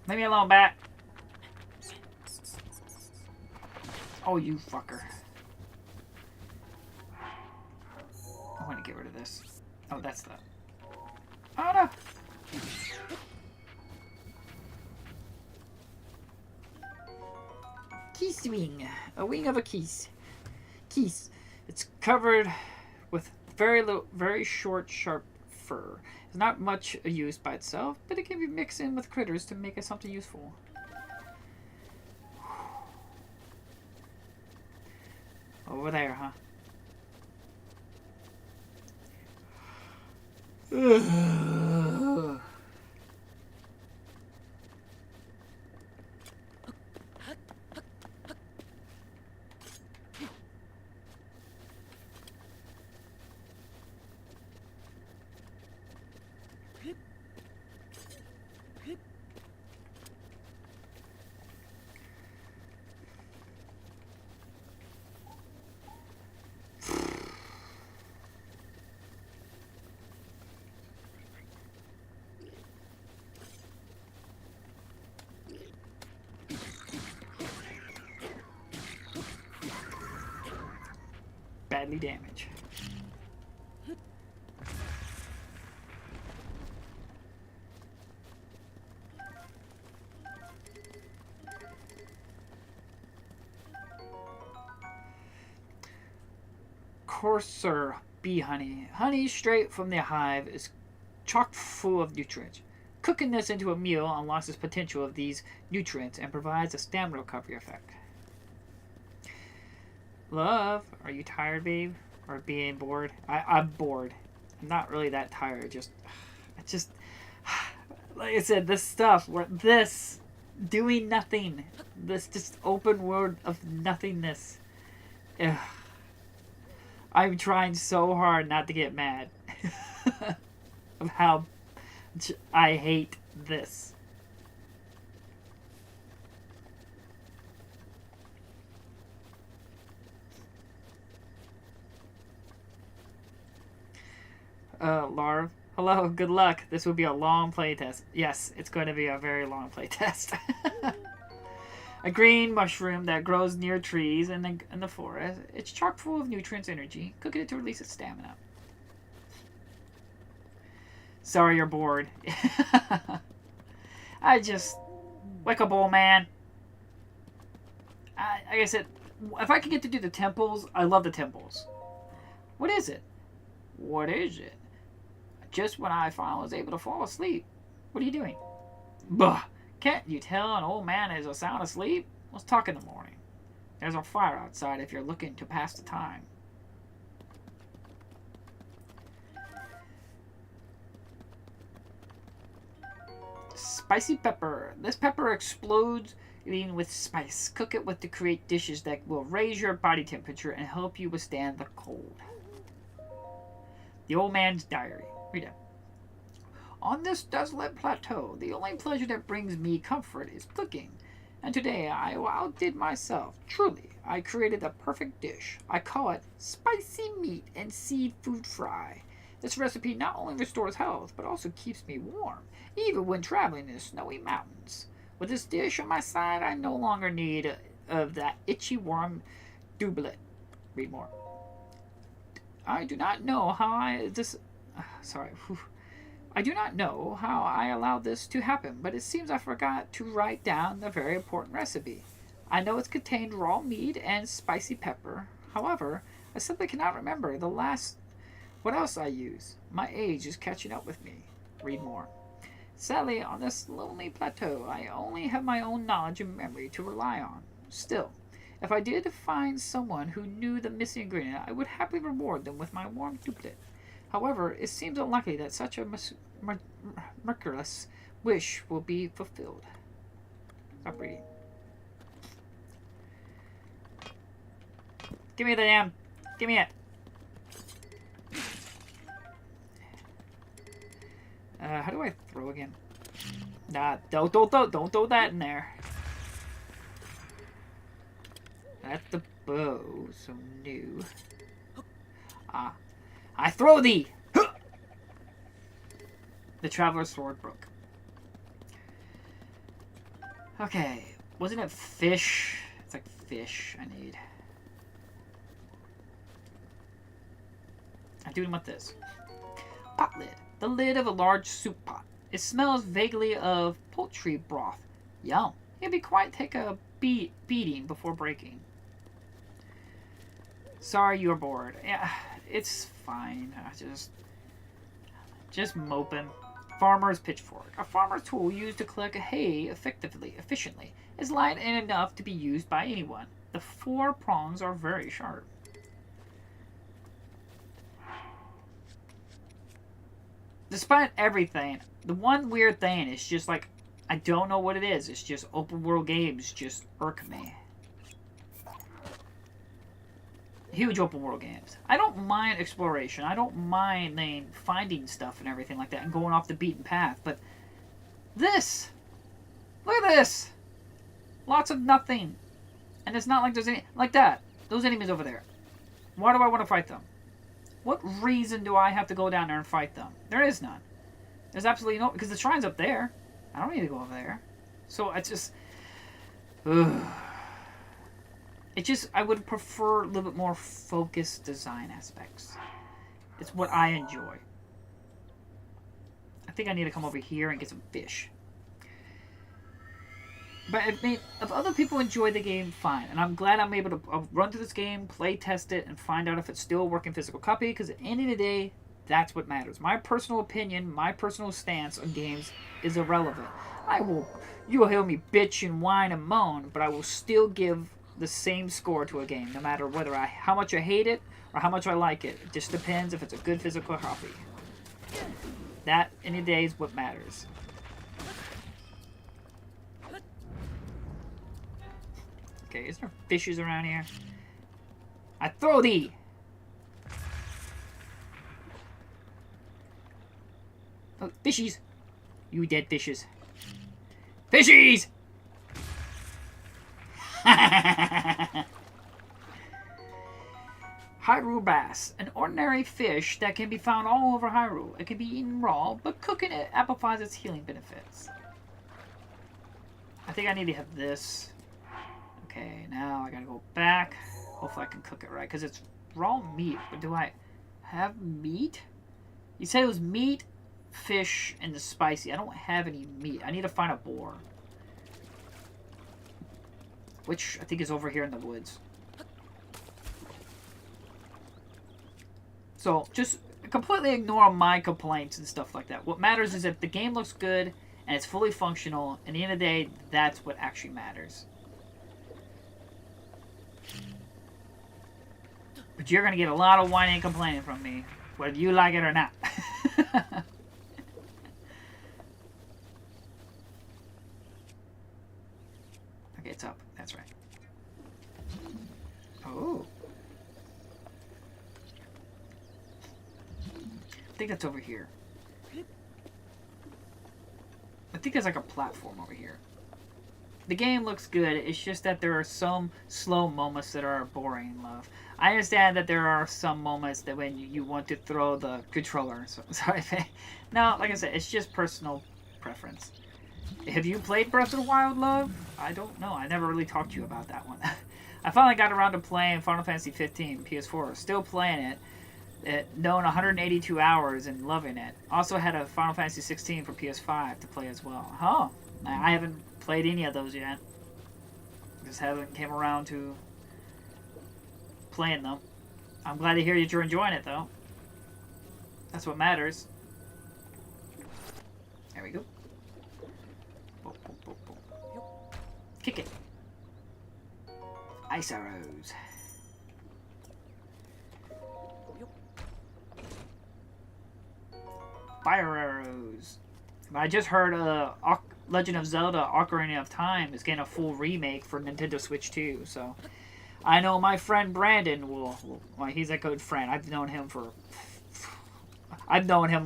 Leave me alone, bat. Oh, you fucker. I want to get rid of this. Oh, that's the... Oh, no. Keys wing. A wing of a keys. Keys. It's covered with very short, sharp fur. It's not much use by itself, but it can be mixed in with critters to make it something useful. Over there, huh? Ugh. Badly damaged. Coarser bee honey. Honey straight from the hive is chock full of nutrients. Cooking this into a meal unlocks the potential of these nutrients and provides a stamina recovery effect. Love, are you tired, babe? Or being bored? I'm bored. I'm not really that tired. Like I said, this stuff, doing nothing. This just open world of nothingness. Ugh. I'm trying so hard not to get mad of how much I hate this. Larv. Hello, good luck. This will be a long playtest. Yes, it's going to be a very long playtest. A green mushroom that grows near trees in the forest. It's chock full of nutrients and energy. Cooking it to release its stamina. Sorry you're bored. I just... Wake up, old man. Like I said, if I could get to do the temples, I love the temples. What is it? What is it? Just when I finally was able to fall asleep. What are you doing? Bah! Can't you tell an old man is sound asleep? Let's talk in the morning. There's a fire outside if you're looking to pass the time. Spicy pepper. This pepper explodes with spice. Cook it to create dishes that will raise your body temperature and help you withstand the cold. The Old Man's Diary. Read it. On this desolate plateau, the only pleasure that brings me comfort is cooking. And today I outdid myself. Truly, I created the perfect dish. I call it spicy meat and seafood fry. This recipe not only restores health, but also keeps me warm, even when traveling in the snowy mountains. With this dish on my side, I no longer need of that itchy warm doublet. Read more. I do not know how sorry. I do not know how I allowed this to happen, but it seems I forgot to write down the very important recipe. I know it contained raw meat and spicy pepper. However, I simply cannot remember the last what else I use. My age is catching up with me. Read more. Sadly, on this lonely plateau, I only have my own knowledge and memory to rely on. Still, if I did find someone who knew the missing ingredient, I would happily reward them with my warm duplicate. However, it seems unlikely that such a miraculous wish will be fulfilled. Stop reading. Give me the damn. Give me it. How do I throw again? Nah, don't throw that in there. That's the bow, so new. Ah, I throw thee. The traveler's sword broke. Okay, wasn't it fish? It's like fish I need. I do want this. Pot lid. The lid of a large soup pot. It smells vaguely of poultry broth. Yum. It'd be quite take a beating before breaking. Sorry you're bored. Yeah, it's fine. Just moping. Farmer's pitchfork. A farmer's tool used to collect hay efficiently. Is light and enough to be used by anyone. The 4 prongs are very sharp. Despite everything, the one weird thing is just like, I don't know what it is. It's just open world games just irk me. Huge open world games. I don't mind exploration. I don't mind finding stuff and everything like that and going off the beaten path. But this, look at this. Lots of nothing. And it's not like there's any, like that. Those enemies over there. Why do I want to fight them? What reason do I have to go down there and fight them? There is none. There's absolutely no... Because the shrine's up there. I don't need to go over there. So it's just... Ugh. It just... I would prefer a little bit more focused design aspects. It's what I enjoy. I think I need to come over here and get some fish. But if other people enjoy the game, fine. And I'm glad I'm able to run through this game, play test it, and find out if it's still a working physical copy. Because at the end of the day, that's what matters. My personal opinion, my personal stance on games is irrelevant. You'll hear me bitch and whine and moan, but I will still give the same score to a game, no matter how much I hate it or how much I like it. It just depends if it's a good physical copy. That, in the day, is what matters. Okay, is there fishes around here? I throw thee! Oh, fishies! You dead fishes. Fishies! Hyrule bass, an ordinary fish that can be found all over Hyrule. It can be eaten raw, but cooking it amplifies its healing benefits. I think I need to have this. Okay, now I gotta go back. Hopefully I can cook it right, because it's raw meat. But do I have meat? You said it was meat, fish, and the spicy. I don't have any meat. I need to find a boar. Which I think is over here in the woods. So, just completely ignore my complaints and stuff like that. What matters is if the game looks good and it's fully functional. At the end of the day, that's what actually matters. But you're going to get a lot of whining and complaining from me, whether you like it or not. Okay, it's up. That's right. Oh. I think that's over here. I think there's like a platform over here. The game looks good. It's just that there are some slow moments that are boring, love. I understand that there are some moments that when you want to throw the controller. So, sorry. No, like I said, it's just personal preference. Have you played Breath of the Wild, love? I don't know. I never really talked to you about that one. I finally got around to playing Final Fantasy 15 PS4. Still playing it. known 182 hours and loving it. Also had a Final Fantasy 16 for PS5 to play as well. Oh, I haven't played any of those yet. Just haven't came around to playing them. I'm glad to hear that you're enjoying it though. That's what matters. There we go. Boop, boop, boop, boop. Kick it. Ice arrows. Fire arrows. I just heard Legend of Zelda Ocarina of Time is getting a full remake for Nintendo Switch 2, so I know my friend Brandon will well, he's a good friend. I've known him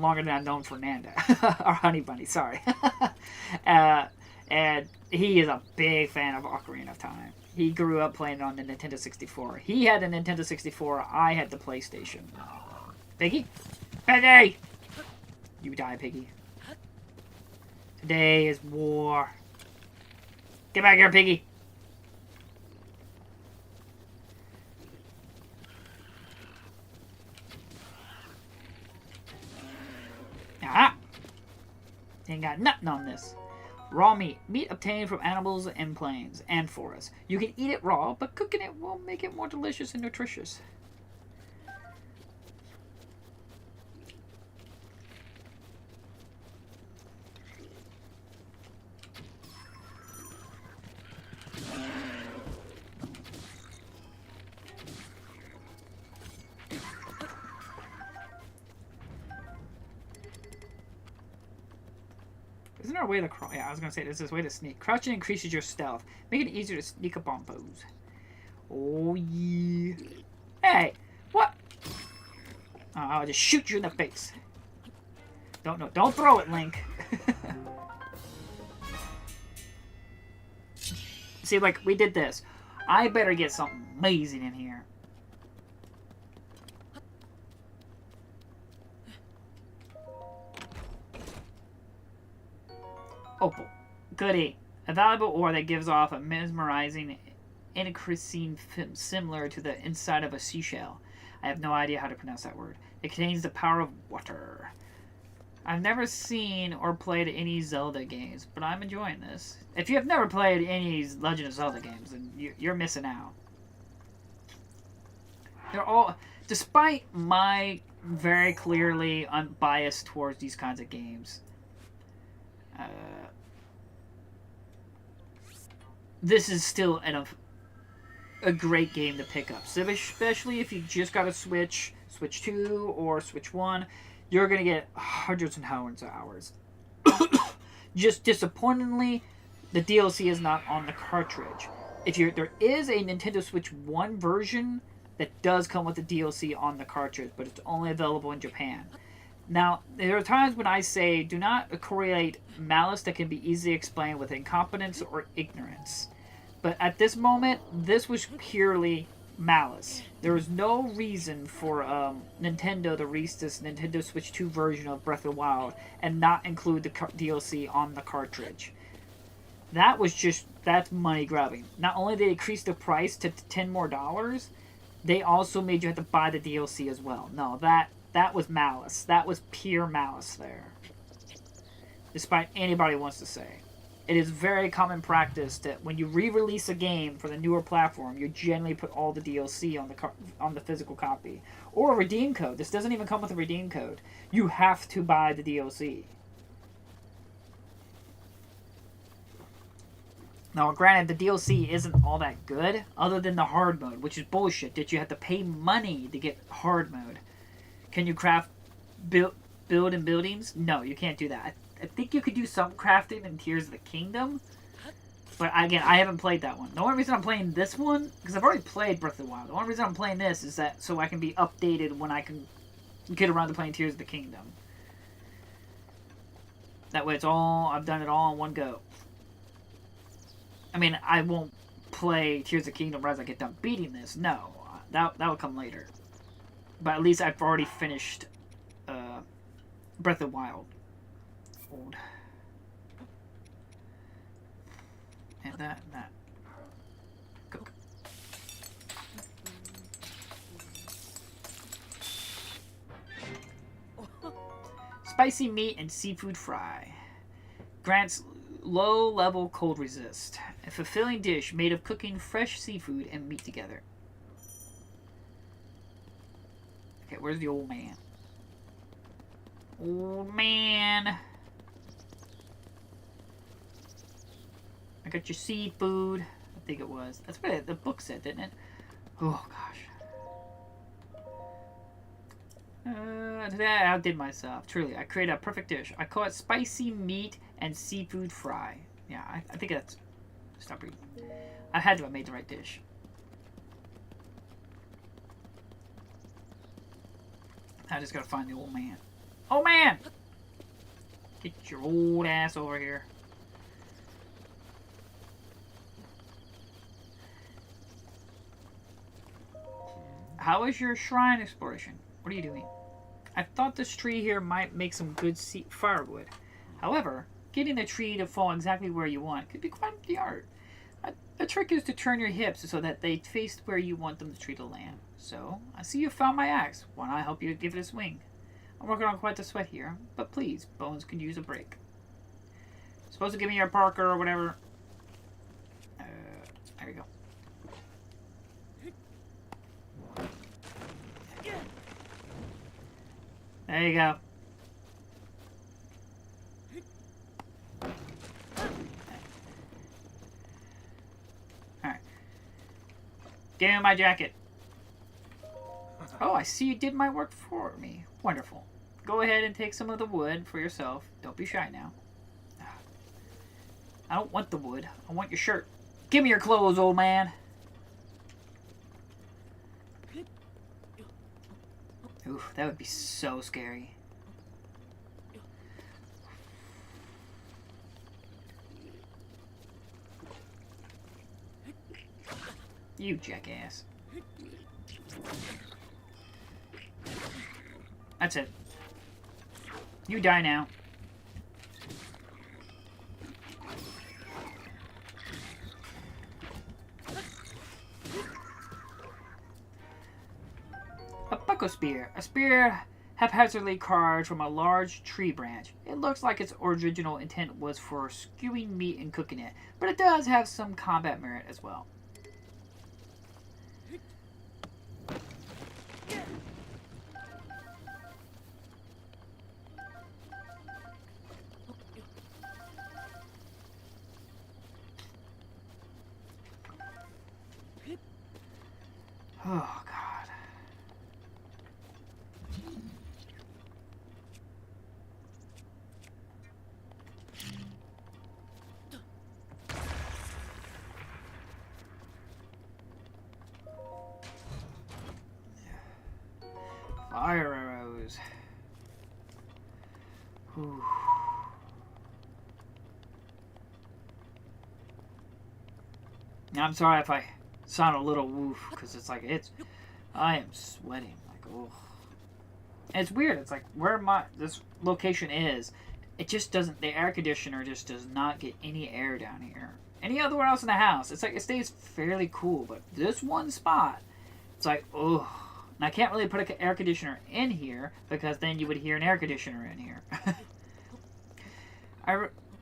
longer than I've known Fernanda. Or Honey Bunny, sorry. And he is a big fan of Ocarina of Time. He grew up playing it on the Nintendo 64. He had the Nintendo 64, I had the PlayStation. Piggy? Piggy! You die, Piggy. Today is war. Get back here, Piggy. Ah! Ain't got nothing on this. Raw meat. Meat obtained from animals and plains and forests. You can eat it raw, but cooking it will make it more delicious and nutritious. Isn't there a way to crawl? Yeah, I was gonna say there's this way to sneak. Crouching increases your stealth. Make it easier to sneak up on foes. Oh yeah. Hey, what? Oh, I'll just shoot you in the face. Don't throw it, Link. See, like we did this. I better get something amazing in here. Opal. Goody. A valuable ore that gives off a mesmerizing, increasing film similar to the inside of a seashell. I have no idea how to pronounce that word. It contains the power of water. I've never seen or played any Zelda games, but I'm enjoying this. If you have never played any Legend of Zelda games, then you're missing out. They're all, despite my very clearly unbiased towards these kinds of games, this is still a great game to pick up, especially if you just got a Switch 2 or Switch 1. You're gonna get hundreds and hundreds of hours. Just disappointingly, the DLC is not on the cartridge. There is a Nintendo Switch 1 version that does come with the DLC on the cartridge, but it's only available in Japan. Now, there are times when I say, do not correlate malice that can be easily explained with incompetence or ignorance. But at this moment, this was purely malice. There was no reason for Nintendo to release this Nintendo Switch 2 version of Breath of the Wild and not include the DLC on the cartridge. That's money grabbing. Not only did they increase the price to $10 more, they also made you have to buy the DLC as well. No, that was malice. That was pure malice there. Despite anybody wants to say. It is very common practice that when you re-release a game for the newer platform, you generally put all the DLC on the physical copy. Or a redeem code. This doesn't even come with a redeem code. You have to buy the DLC. Now, granted, the DLC isn't all that good, other than the hard mode, which is bullshit, that you have to pay money to get hard mode. Can you craft build in buildings? No, you can't do that. I think you could do some crafting in Tears of the Kingdom, but again, I haven't played that one. The only reason I'm playing this one, because I've already played Breath of the Wild, the only reason I'm playing this is that so I can be updated when I can get around to playing Tears of the Kingdom. That way I've done it all in one go. I mean, I won't play Tears of the Kingdom right as I get done beating this, no. That will come later. But at least I've already finished Breath of the Wild. Old. And that. Cook. Spicy meat and seafood fry. Grants low-level cold resist. A fulfilling dish made of cooking fresh seafood and meat together. Okay, where's the old man? Old man. I got your seafood. I think it was. That's what the book said, didn't it? Oh, gosh. Today I outdid myself. Truly, I created a perfect dish. I call it spicy meat and seafood fry. Yeah, I think that's... Stop reading. I had to have made the right dish. I just gotta find the old man. Old man! Get your old ass over here. How is your shrine exploration? What are you doing? I thought this tree here might make some good firewood. However, getting the tree to fall exactly where you want could be quite the art. The trick is to turn your hips so that they face where you want the tree to land. So, I see you found my axe. Why not help you give it a swing? I'm working on quite the sweat here, but please, bones could use a break. Supposed to give me your Parker or whatever. There we go. There you go. Alright. Give me my jacket. Oh, I see you did my work for me. Wonderful. Go ahead and take some of the wood for yourself. Don't be shy now. I don't want the wood. I want your shirt. Give me your clothes, old man. Oof, that would be so scary. You jackass. That's it. You die now. A bucko spear. A spear haphazardly carved from a large tree branch. It looks like its original intent was for skewing meat and cooking it, but it does have some combat merit as well. Oh, God. Fire arrows. Whew. I'm sorry if I sound a little woof, because it's like, I am sweating, like, oh. And it's weird, it's like, where this location is, it just doesn't, the air conditioner just does not get any air down here. Anywhere else in the house, it's like, it stays fairly cool, but this one spot, it's like, oh. And I can't really put an air conditioner in here, because then you would hear an air conditioner in here.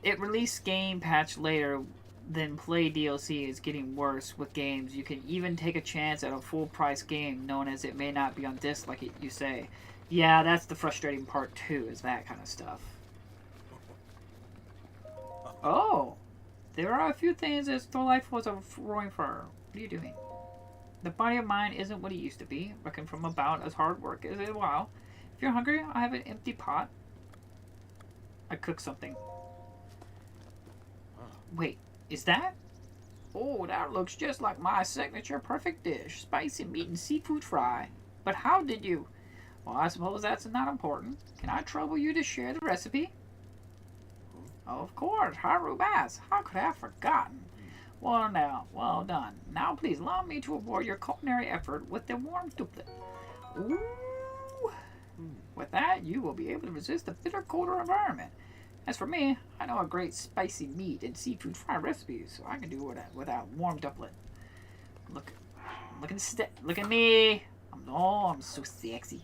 It released game patch later. Then play DLC is getting worse with games. You can even take a chance at a full price game known as it may not be on disc like you say. Yeah, that's the frustrating part too, is that kind of stuff. Oh, there are a few things as though life was a roaring fire. What are you doing? The body of mine isn't what it used to be, reckon from about as hard work as a while. If you're hungry, I have an empty pot. I cooked something. Wait. Is that? Oh, that looks just like my signature perfect dish. Spicy meat and seafood fry. But how did you... Well, I suppose that's not important. Can I trouble you to share the recipe? Of course, Haru Bass. How could I have forgotten? Well, now, well done. Now, please allow me to award your culinary effort with the warm duplet. Ooh. With that, you will be able to resist the bitter colder environment. As for me, I know a great spicy meat and seafood fry recipe, so I can do it without warm doublet. Look at me. I'm so sexy.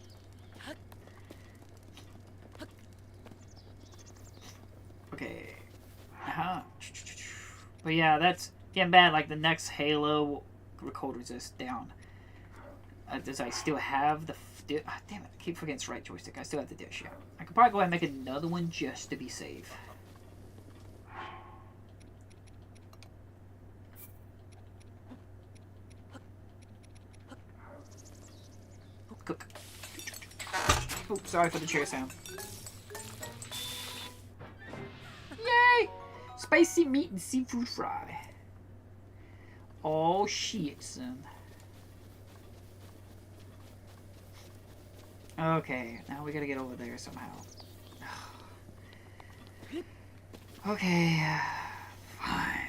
Okay. But yeah, that's getting bad. Like the next Halo cold resist down. Does I still have the... damn it, I keep forgetting it's right joystick. I still have the dish, yeah. I could probably go ahead and make another one just to be safe. Cook. Oops, sorry for the chair sound. Yay! Spicy meat and seafood fry. Oh shit, son. Okay, now we gotta get over there somehow. Okay, fine.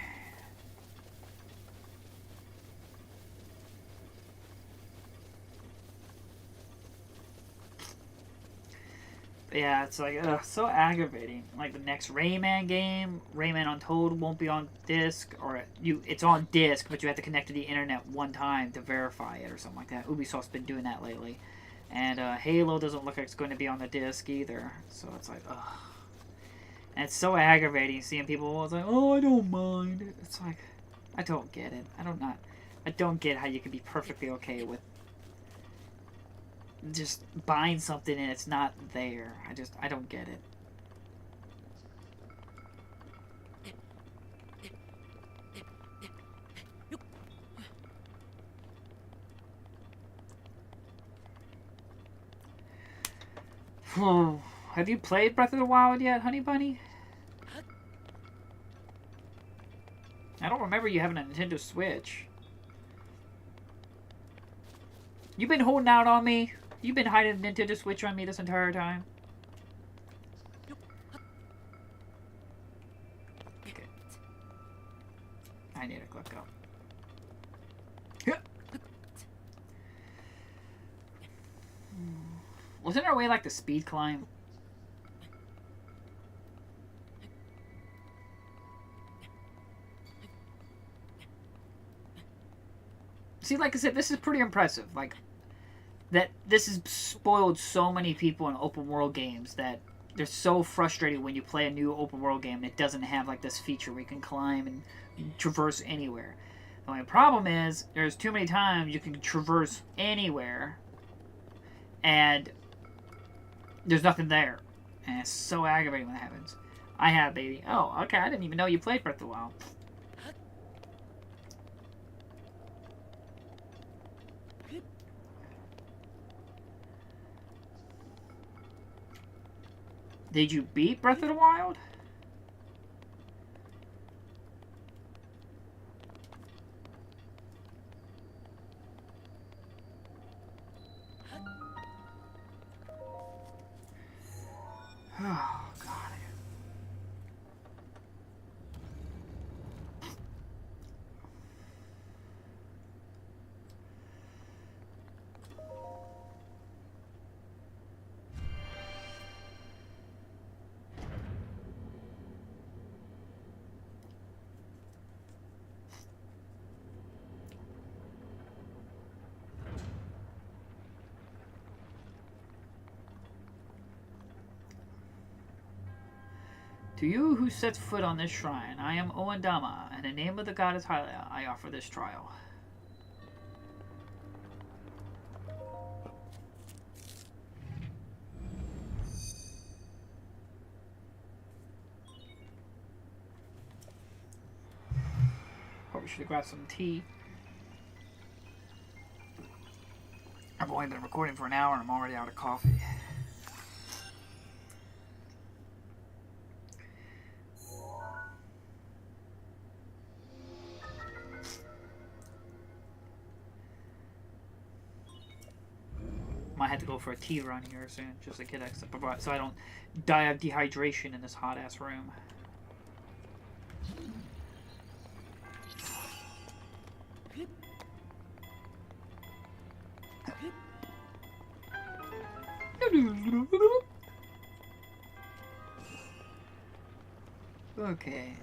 Yeah, it's like, so aggravating. Like the next Rayman game, Rayman Untold won't be on disc, or it's on disc, but you have to connect to the internet one time to verify it or something like that. Ubisoft's been doing that lately. And Halo doesn't look like it's going to be on the disc either. So it's like, ugh. And it's so aggravating seeing people, it's like, oh, I don't mind. It's like, I don't get it. I don't get how you can be perfectly okay with just buying something and it's not there. I don't get it. Have you played Breath of the Wild yet, Honey Bunny? I don't remember you having a Nintendo Switch. You've been holding out on me? You've been hiding a Nintendo Switch on me this entire time? Okay. I need to click up. Wasn't there a way like the speed climb? See, like I said, this is pretty impressive. Like, that this has spoiled so many people in open world games that they're so frustrated when you play a new open world game and it doesn't have like this feature where you can climb and traverse anywhere. The only problem is there's too many times you can traverse anywhere and there's nothing there. And it's so aggravating when that happens. I have, baby. Oh, okay, I didn't even know you played Breath of the Wild. Did you beat Breath of the Wild? Oh, God. To you who sets foot on this shrine, I am Oendama, and in the name of the goddess Hylia, I offer this trial. Probably should have grabbed some tea. I've only been recording for an hour and I'm already out of coffee. Might have to go for a tea run here soon, just to get extra, so I don't die of dehydration in this hot ass room. Okay.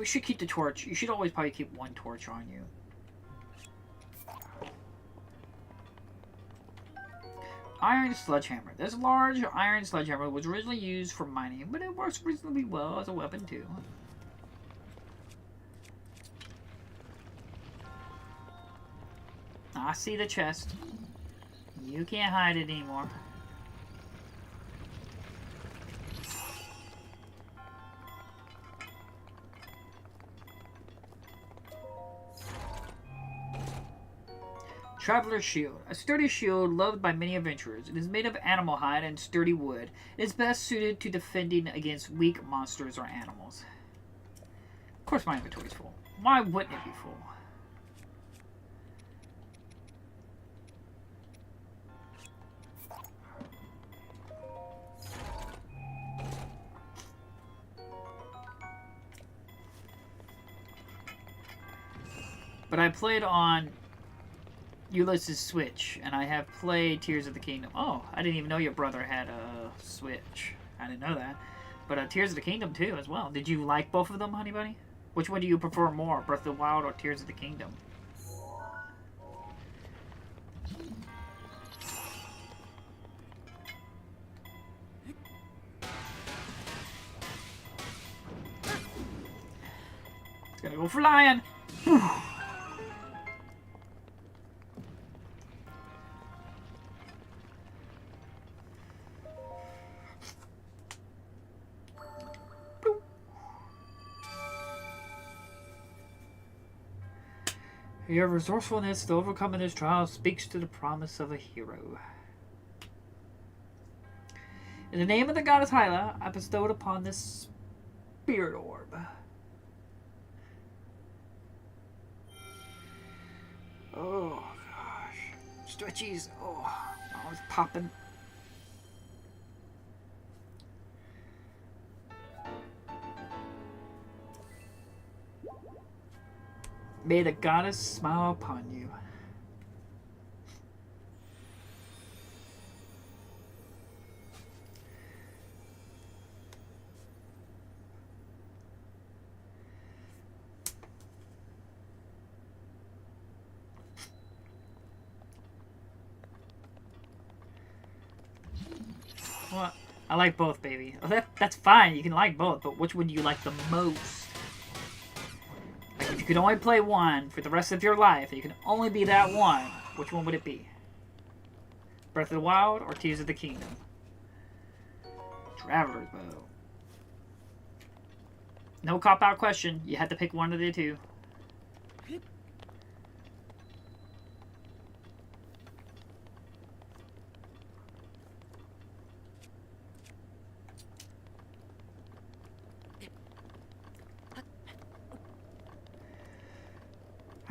we should keep the torch. You should always probably keep one torch on you. Iron sledgehammer. This large iron sledgehammer was originally used for mining, but it works reasonably well as a weapon too. I see the chest. You can't hide it anymore. Traveler's Shield. A sturdy shield loved by many adventurers. It is made of animal hide and sturdy wood. It is best suited to defending against weak monsters or animals. Of course my inventory is full. Why wouldn't it be full? But I played on Ulysses Switch, and I have played Tears of the Kingdom. Oh, I didn't even know your brother had a Switch. I didn't know that. But Tears of the Kingdom too, as well. Did you like both of them, Honey Bunny? Which one do you prefer more, Breath of the Wild or Tears of the Kingdom? It's gonna go flying! Your resourcefulness to overcome this trial speaks to the promise of a hero. In the name of the goddess Hyla, I bestowed upon this spirit orb. Oh gosh. Stretchies. Oh, I was popping. May the goddess smile upon you. Well, I like both, baby. Oh, that's fine. You can like both, but which one do you like the most? Like, if you could only play one for the rest of your life, you can only be that one, which one would it be? Breath of the Wild or Tears of the Kingdom? Traveler's Bow. No cop-out question. You had to pick one of the two.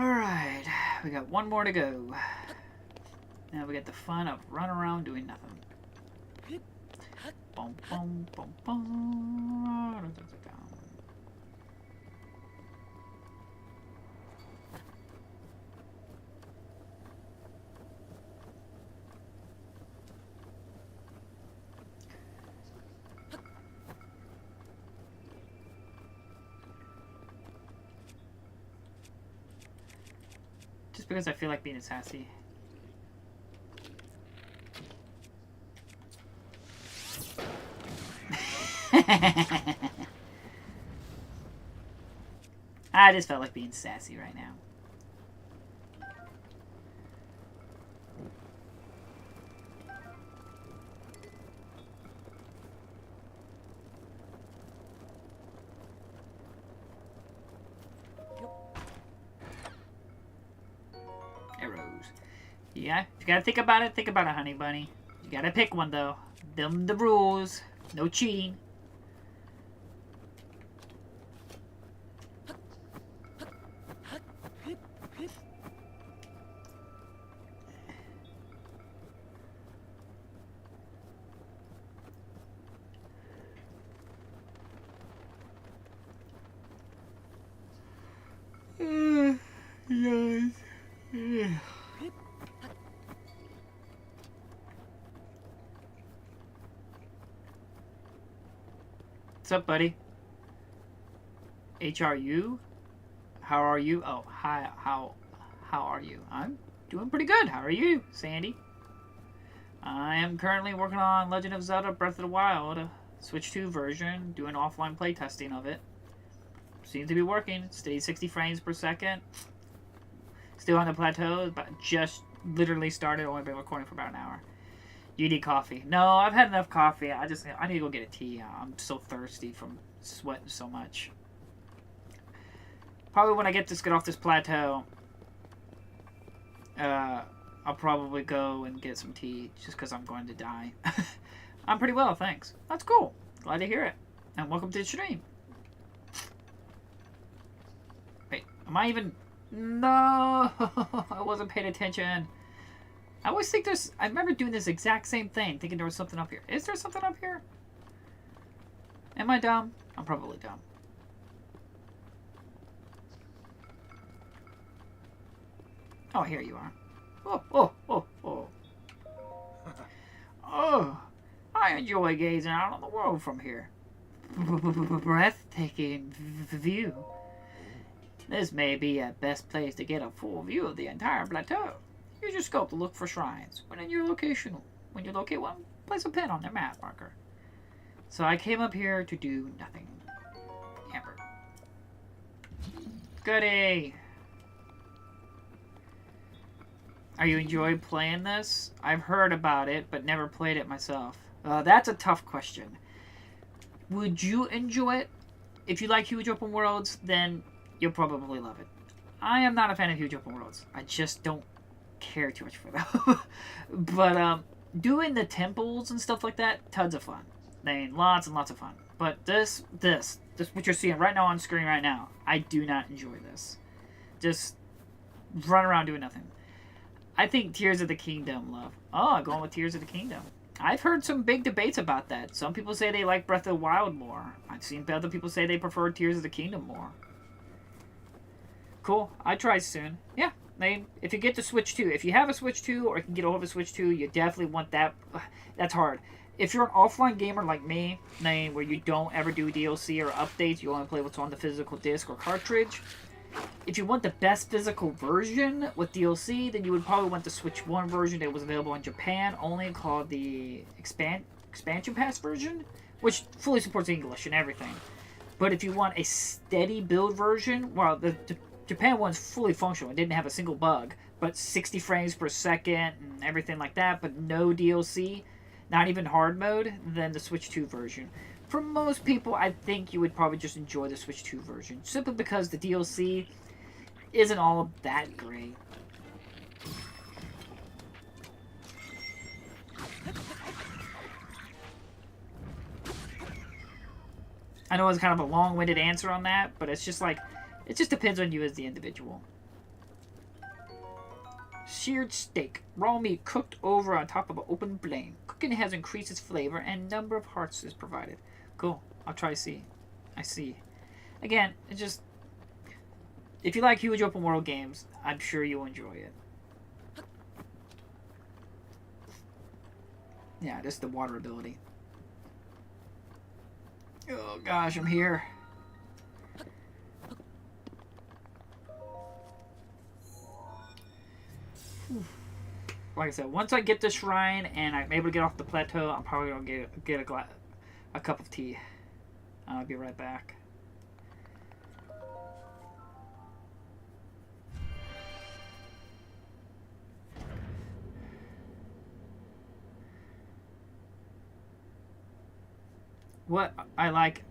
Alright, we got one more to go. Now we got the fun of running around doing nothing. Boom, boom, boom, boom. Just because I feel like being sassy. I just felt like being sassy right now. Arrows. Yeah, if you gotta think about it, Honey Bunny. You gotta pick one, though. Them the rules. No cheating. Yes. What's up, buddy? HRU? How are you? Oh, hi. How are you? I'm doing pretty good. How are you, Sandy? I am currently working on Legend of Zelda Breath of the Wild, Switch 2 version, doing offline playtesting of it. Seems to be working. Steady 60 frames per second. Still on the plateau, but just literally started. Only been recording for about an hour. You need coffee? No, I've had enough coffee. I need to go get a tea. I'm so thirsty from sweating so much. Probably when I get off this plateau, I'll probably go and get some tea just because I'm going to die. I'm pretty well, thanks. That's cool. Glad to hear it. And welcome to the stream. Wait, am I even... No! I wasn't paying attention. I always think there's... I remember doing this exact same thing, thinking there was something up here. Is there something up here? Am I dumb? I'm probably dumb. Oh, here you are. Oh. Oh, I enjoy gazing out on the world from here. Breathtaking view. This may be a best place to get a full view of the entire plateau. Use your scope to look for shrines. When you locate one, place a pin on their map marker. So I came up here to do nothing. Amber. Goody! Are you enjoying playing this? I've heard about it, but never played it myself. That's a tough question. Would you enjoy it? If you like huge open worlds, then you'll probably love it. I am not a fan of huge open worlds. I just don't care too much for them. But doing the temples and stuff like that, tons of fun. I mean, lots and lots of fun. But this what you're seeing right now on screen right now, I do not enjoy this. Just run around doing nothing. I think Tears of the Kingdom, love. Oh, going with Tears of the Kingdom. I've heard some big debates about that. Some people say they like Breath of the Wild more. I've seen other people say they prefer Tears of the Kingdom more. Cool. I try soon. Yeah. I mean, if you get the Switch 2, if you have a Switch 2 or you can get a hold of a Switch 2, you definitely want that. That's hard. If you're an offline gamer like me, where you don't ever do DLC or updates, you only play what's on the physical disc or cartridge, if you want the best physical version with DLC, then you would probably want the Switch 1 version that was available in Japan, only called the Expansion Pass version, which fully supports English and everything. But if you want a steady build version, well, the Japan one's fully functional. It didn't have a single bug, but 60 frames per second and everything like that, but no DLC, not even hard mode, then the Switch 2 version. For most people, I think you would probably just enjoy the Switch 2 version, simply because the DLC isn't all that great. I know it's kind of a long-winded answer on that, but it's just like, it just depends on you as the individual. Seared steak. Raw meat cooked over on top of an open flame. Cooking has increased its flavor and number of hearts is provided. Cool. I'll try to see. I see. Again, it's just... If you like huge open world games, I'm sure you'll enjoy it. Yeah, just the water ability. Oh gosh, I'm here. Like I said, once I get the shrine and I'm able to get off the plateau, I'm probably going to get a cup of tea. I'll be right back. What I like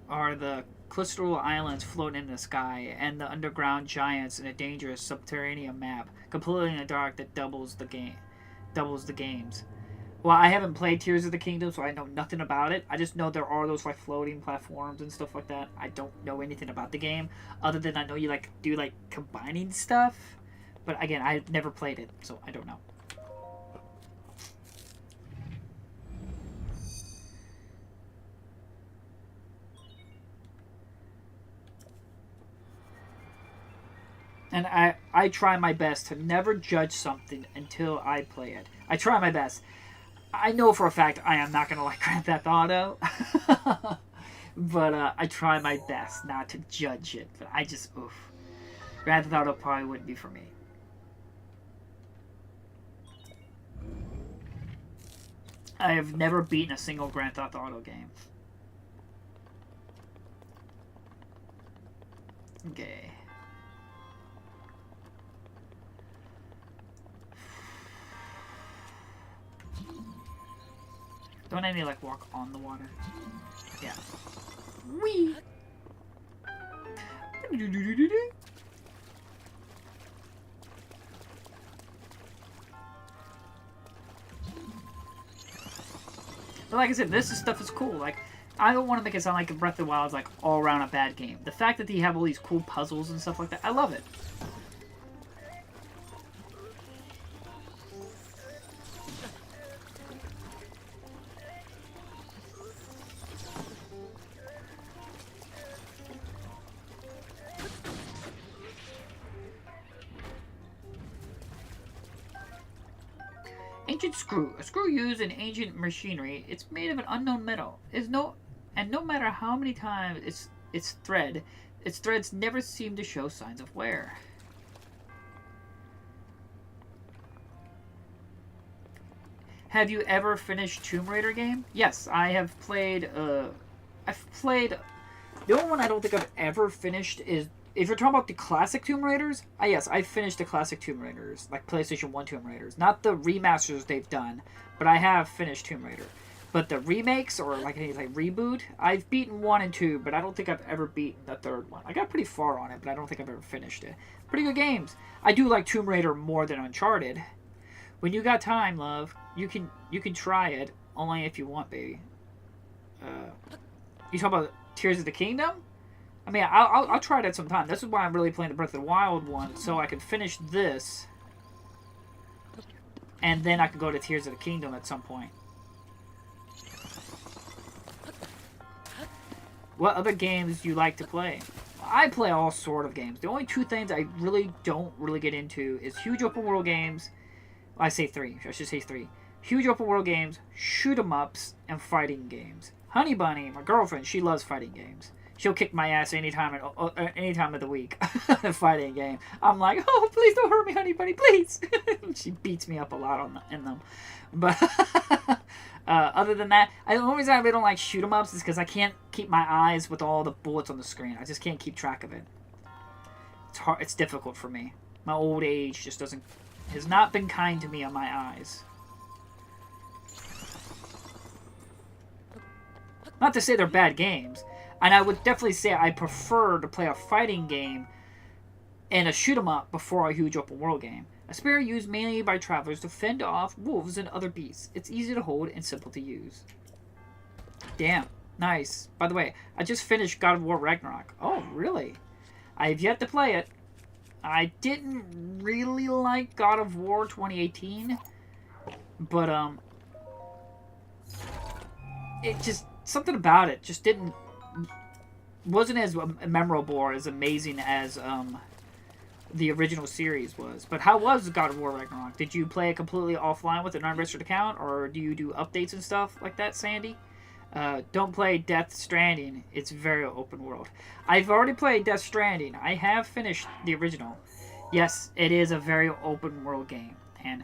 are the crystal islands floating in the sky and the underground giants in a dangerous subterranean map, completely in the dark, that doubles the games. Well, I haven't played Tears of the Kingdom, so I know nothing about it. I just know there are those like floating platforms and stuff like that. I don't know anything about the game, other than I know you like do like combining stuff. But again, I've never played it, so I don't know. And I try my best to never judge something until I play it. I try my best. I know for a fact I am not going to like Grand Theft Auto. But I try my best not to judge it. But I just, oof. Grand Theft Auto probably wouldn't be for me. I have never beaten a single Grand Theft Auto game. Okay. Don't I need to like walk on the water? Yeah. Wee. But like I said, this stuff is cool. Like, I don't want to make it sound like Breath of the Wild is like all around a bad game. The fact that you have all these cool puzzles and stuff like that, I love it. Ancient screw. A screw used in ancient machinery. It's made of an unknown metal. And no matter how many times its threads never seem to show signs of wear. Have you ever finished Tomb Raider game? Yes, I have played. I've played. The only one I don't think I've ever finished is, if you're talking about the classic Tomb Raiders, yes, I finished the classic Tomb Raiders, like PlayStation 1 Tomb Raiders. Not the remasters they've done, but I have finished Tomb Raider. But the remakes, or like any like reboot, I've beaten 1 and 2, but I don't think I've ever beaten the third one. I got pretty far on it, but I don't think I've ever finished it. Pretty good games. I do like Tomb Raider more than Uncharted. When you got time, love, you can try it, only if you want, baby. You talk about Tears of the Kingdom? I mean, I'll try that sometime. This is why I'm really playing the Breath of the Wild one, so I can finish this, and then I can go to Tears of the Kingdom at some point. What other games do you like to play? I play all sort of games. The only 2 things I really don't get into is huge open world games. I say 3. I should say 3. Huge open world games, shoot 'em ups, and fighting games. Honey Bunny, my girlfriend, she loves fighting games. She'll kick my ass any time of the week. A fighting game. I'm like, oh, please don't hurt me, Honey Bunny, please. She beats me up a lot in them. But other than that, the only reason I really don't like shoot 'em ups is because I can't keep my eyes with all the bullets on the screen. I just can't keep track of it. It's hard. It's difficult for me. My old age just has not been kind to me on my eyes. Not to say they're bad games. And I would definitely say I prefer to play a fighting game and a shoot 'em up before a huge open world game. A spear used mainly by travelers to fend off wolves and other beasts. It's easy to hold and simple to use. Damn. Nice. By the way, I just finished God of War Ragnarok. Oh, really? I have yet to play it. I didn't really like God of War 2018. But, it just, something about it just wasn't as memorable or as amazing as, the original series was. But how was God of War Ragnarok? Did you play it completely offline with an unregistered account, or do you do updates and stuff like that, Sandy? Don't play Death Stranding. It's very open world. I've already played Death Stranding. I have finished the original. Yes, it is a very open world game. And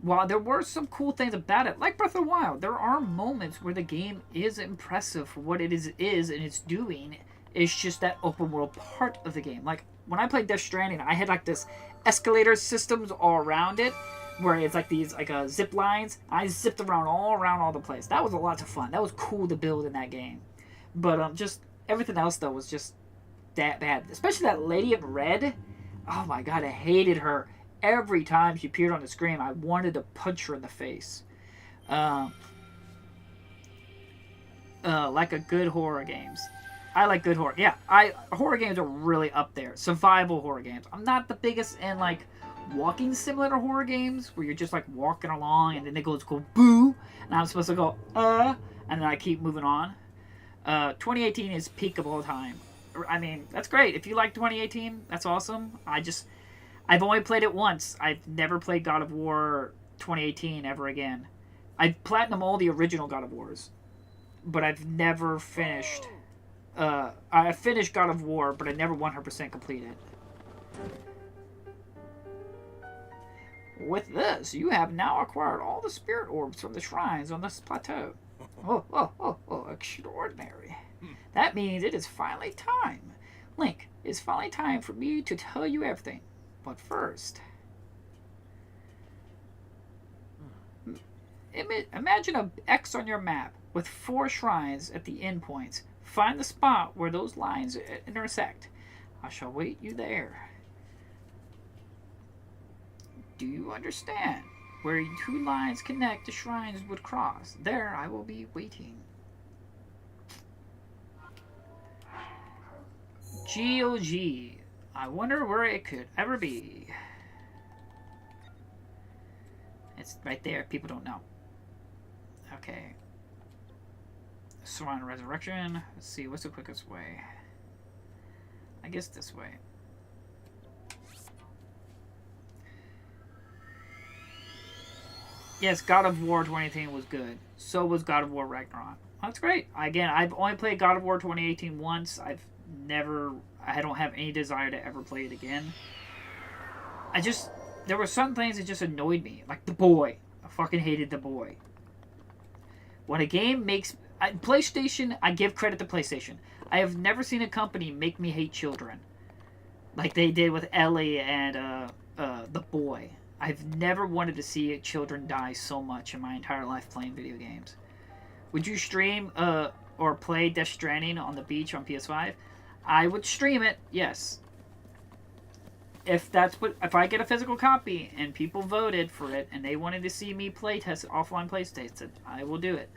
while there were some cool things about it, like Breath of the Wild, there are moments where the game is impressive for what it is and it's doing. It's just that open world part of the game. Like, when I played Death Stranding, I had like this escalator systems all around it, where it's like these zip lines. I zipped around all the place. That was a lot of fun. That was cool to build in that game. But just everything else though was just that bad. Especially that lady in red. Oh my god, I hated her. Every time she appeared on the screen, I wanted to punch her in the face. Like a good horror games. I like good horror. Yeah, horror games are really up there. Survival horror games. I'm not the biggest in like walking simulator horror games where you're just like walking along and then they go boo, and I'm supposed to go and then I keep moving on. 2018 is peak of all time. I mean, that's great. If you like 2018, that's awesome. I've only played it once. I've never played God of War 2018 ever again. I've platinum all the original God of Wars, but I've never finished I finished God of War, but I never 100% completed. With this, you have now acquired all the spirit orbs from the shrines on this plateau. Oh, extraordinary. That means it is finally time. Link, it's finally time for me to tell you everything. But first, imagine a X on your map with 4 shrines at the endpoints. Find the spot where those lines intersect. I shall wait you there. Do you understand? Where 2 lines connect, the shrines would cross. There I will be waiting. GOG. I wonder where it could ever be. It's right there. People don't know. Okay. Swan Resurrection. Let's see. What's the quickest way? I guess this way. Yes, God of War 2018 was good. So was God of War Ragnarok. That's great. Again, I've only played God of War 2018 once. I don't have any desire to ever play it again. There were some things that just annoyed me. Like the boy. I fucking hated the boy. When a game makes... PlayStation, I give credit to PlayStation. I have never seen a company make me hate children. Like they did with Ellie and the boy. I've never wanted to see children die so much in my entire life playing video games. Would you stream or play Death Stranding on the beach on PS5? I would stream it, yes. If I get a physical copy and people voted for it and they wanted to see me playtest offline PlayStation, I will do it.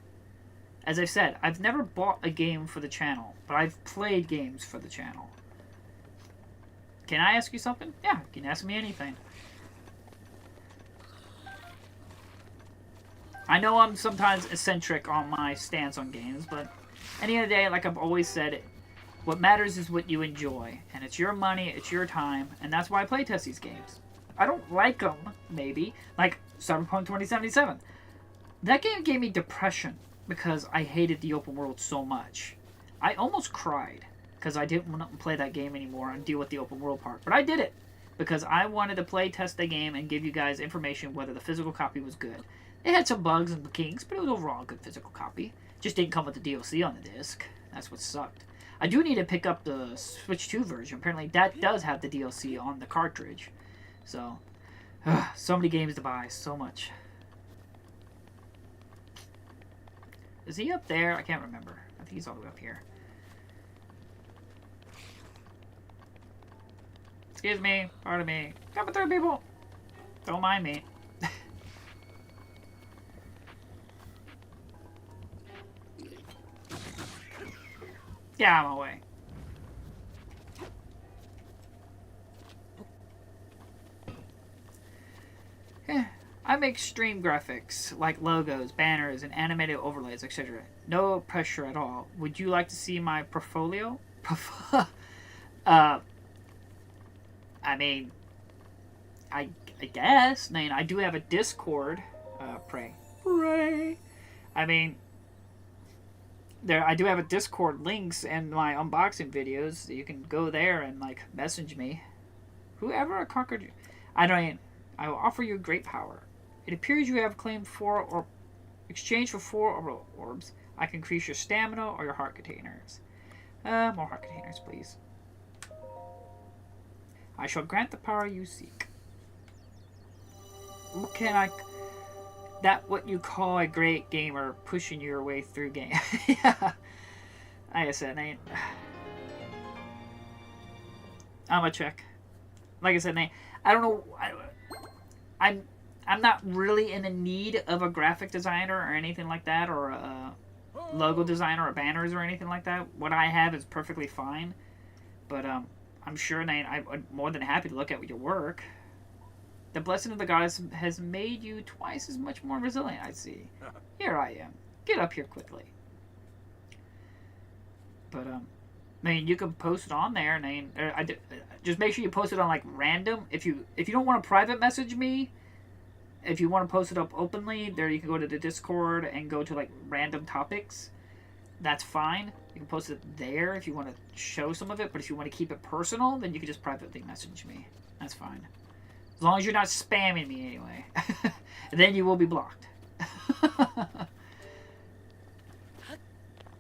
As I've said, I've never bought a game for the channel, but I've played games for the channel. Can I ask you something? Yeah, you can ask me anything. I know I'm sometimes eccentric on my stance on games, but at the end of the day, like I've always said, what matters is what you enjoy. And it's your money, it's your time, and that's why I playtest these games. I don't like them, maybe. Like Cyberpunk 2077. That game gave me depression because I hated the open world so much. I almost cried because I didn't want to play that game anymore and deal with the open world part. But I did it because I wanted to play test the game and give you guys information whether the physical copy was good. It had some bugs and kinks, but it was overall a good physical copy. Just didn't come with the DLC on the disc. That's what sucked. I do need to pick up the Switch 2 version. Apparently that does have the DLC on the cartridge. So, so many games to buy. So much. Is he up there? I can't remember. I think he's all the way up here. Excuse me. Pardon me. Coming through, people. Don't mind me. Yeah, I'm away. I make stream graphics, like logos, banners, and animated overlays, etc. No pressure at all. Would you like to see my portfolio? I mean, I guess. I mean, I do have a Discord. Pray. I mean, I do have a Discord links and my unboxing videos. So you can go there and like message me. Whoever conquered, I will offer you great power. It appears you have claimed 4 or exchange for 4 orbs. I can increase your stamina or your heart containers. More heart containers, please. I shall grant the power you seek. What can I? That what you call a great gamer pushing your way through game. Yeah. Like I said, I'm a check. Like I said, I don't know. I'm not really in the need of a graphic designer or anything like that, or a logo designer or banners or anything like that. What I have is perfectly fine. But I'm sure, I'm more than happy to look at your work. The blessing of the goddess has made you twice as much more resilient, I see. Here I am. Get up here quickly. But, I mean, you can post it on there, and just make sure you post it on, like, random. If you don't want to private message me, if you want to post it up openly, there you can go to the Discord and go to, like, random topics. that's fine. You can post it there if you want to show some of it, but if you want to keep it personal, then you can just privately message me. That's fine. As long as you're not spamming me anyway. Then you will be blocked.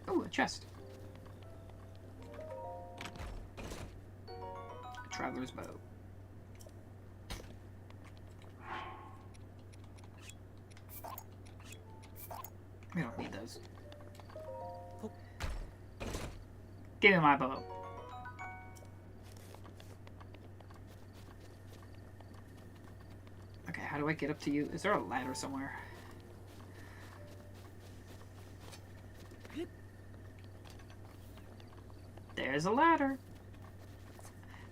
Oh, a chest. A traveler's bow. We don't need those. Give me my bow. Okay, how do I get up to you? Is there a ladder somewhere? There's a ladder.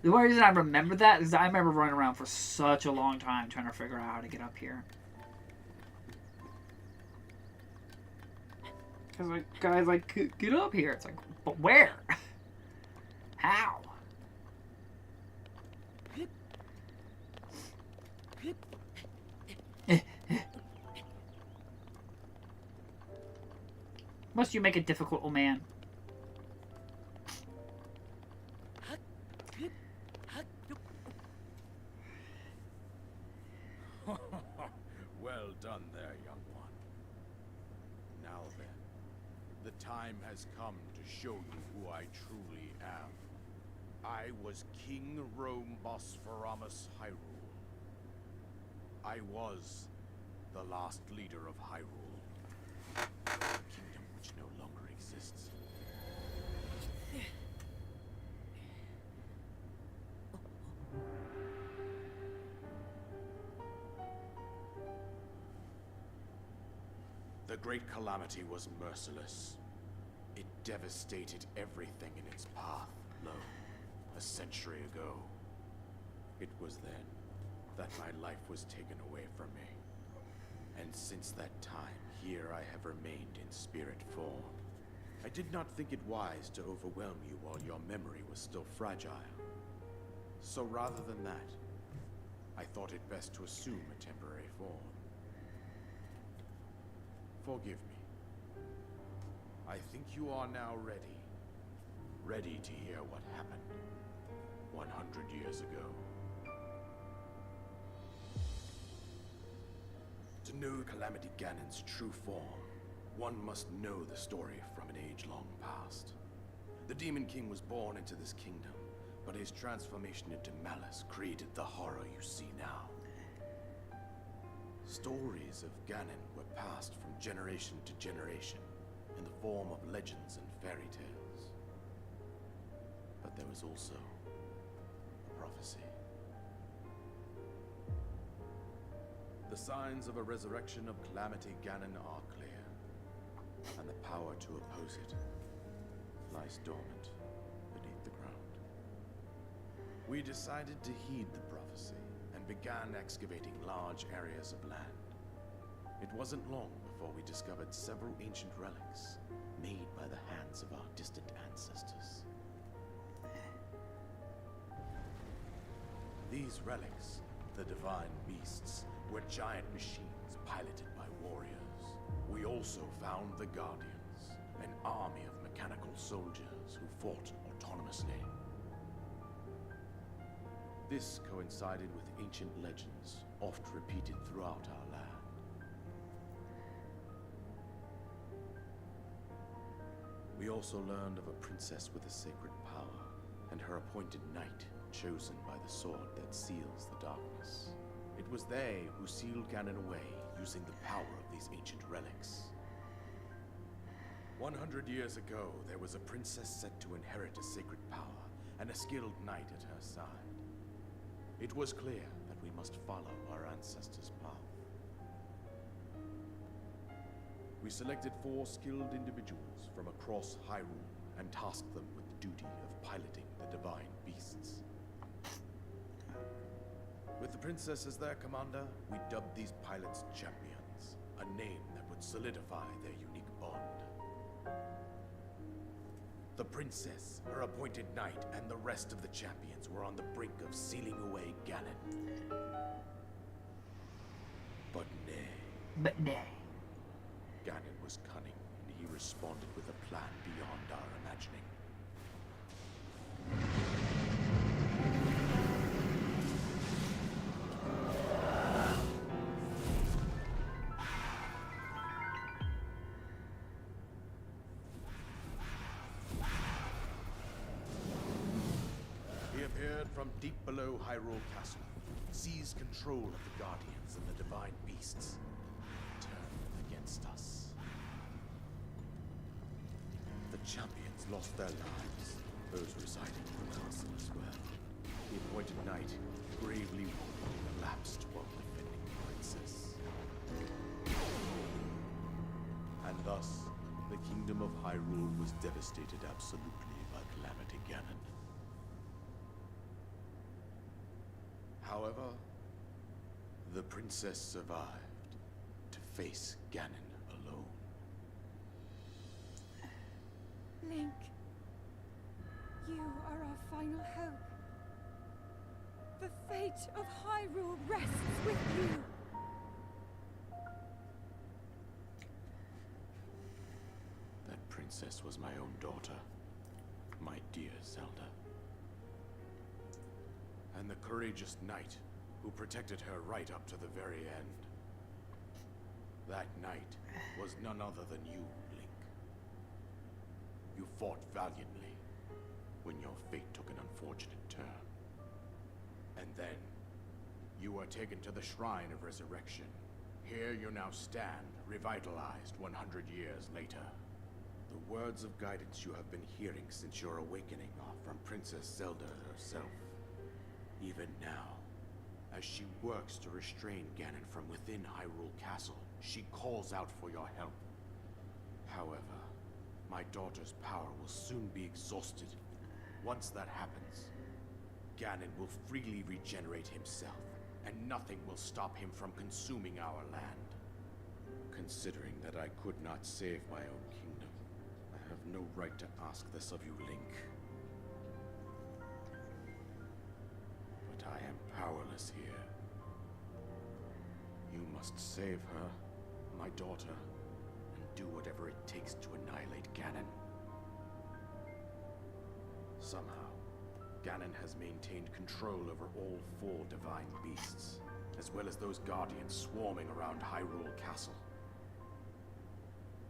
The only reason I remember that is I remember running around for such a long time trying to figure out how to get up here. Because, like, guys, like, get up here. It's like, but where? How? Must you make it difficult, oh man? Well done there, young one. Now then, the time has come to show you who I truly am. I was King Rome Bosphoramus Hyrule. I was the last leader of Hyrule, a kingdom which no longer exists. The Great Calamity was merciless. It devastated everything in its path, lo, a century ago. It was then that my life was taken away from me. And since that time, here I have remained in spirit form. I did not think it wise to overwhelm you while your memory was still fragile. So rather than that, I thought it best to assume a temporary form. Forgive me. I think you are now ready. Ready to hear what happened 100 years ago. To know Calamity Ganon's true form, one must know the story from an age long past. The Demon King was born into this kingdom, but his transformation into malice created the horror you see now. Stories of Ganon were passed from generation to generation in the form of legends and fairy tales. But there was also a prophecy. The signs of a resurrection of Calamity Ganon are clear, and the power to oppose it lies dormant beneath the ground. We decided to heed the prophecy and began excavating large areas of land. It wasn't long before we discovered several ancient relics made by the hands of our distant ancestors. These relics, the divine beasts, were giant machines piloted by warriors. We also found the Guardians, an army of mechanical soldiers who fought autonomously. This coincided with ancient legends, oft repeated throughout our land. We also learned of a princess with a sacred power, and her appointed knight, chosen by the sword that seals the darkness. It was they who sealed Ganon away, using the power of these ancient relics. 100 years ago, there was a princess set to inherit a sacred power, and a skilled knight at her side. It was clear that we must follow our ancestors' path. We selected 4 skilled individuals from across Hyrule and tasked them with the duty of piloting the divine beasts. With the princess as their commander, we dubbed these pilots champions, a name that would solidify their unique bond. The princess, her appointed knight, and the rest of the champions were on the brink of sealing away Ganon. But nay. But nay. Ganon was cunning, and he responded with a plan beyond our imagining. He appeared from deep below Hyrule Castle, seized control of the Guardians and the Divine Beasts, turned against us. The champions lost their lives, those residing in the castle as well. The appointed knight bravely collapsed while defending the princess. And thus, the kingdom of Hyrule was devastated absolutely by Calamity Ganon. However, the princess survived to face Ganon alone. Link, you are our final hope. The fate of Hyrule rests with you. That princess was my own daughter, my dear Zelda. And the courageous knight who protected her right up to the very end. That knight was none other than you, Link. You fought valiantly when your fate took an unfortunate turn. And then, you were taken to the Shrine of Resurrection. Here you now stand, revitalized 100 years later. The words of guidance you have been hearing since your awakening are from Princess Zelda herself. Even now, as she works to restrain Ganon from within Hyrule Castle, she calls out for your help. However, my daughter's power will soon be exhausted. Once that happens, Ganon will freely regenerate himself, and nothing will stop him from consuming our land. Considering that I could not save my own kingdom, I have no right to ask this of you, Link. I am powerless here. You must save her, my daughter, and do whatever it takes to annihilate Ganon. Somehow, Ganon has maintained control over all 4 divine beasts, as well as those guardians swarming around Hyrule Castle.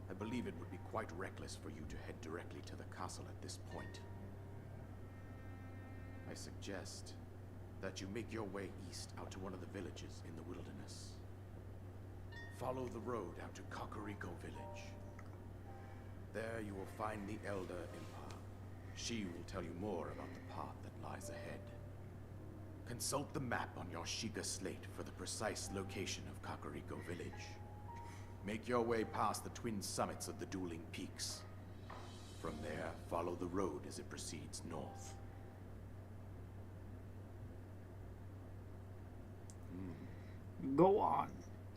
I believe it would be quite reckless for you to head directly to the castle at this point. I suggest that you make your way east out to one of the villages in the wilderness. Follow the road out to Kakariko Village. There you will find the Elder Impa. She will tell you more about the path that lies ahead. Consult the map on your Sheikah slate for the precise location of Kakariko Village. Make your way past the twin summits of the dueling peaks. From there, follow the road as it proceeds north. Go on.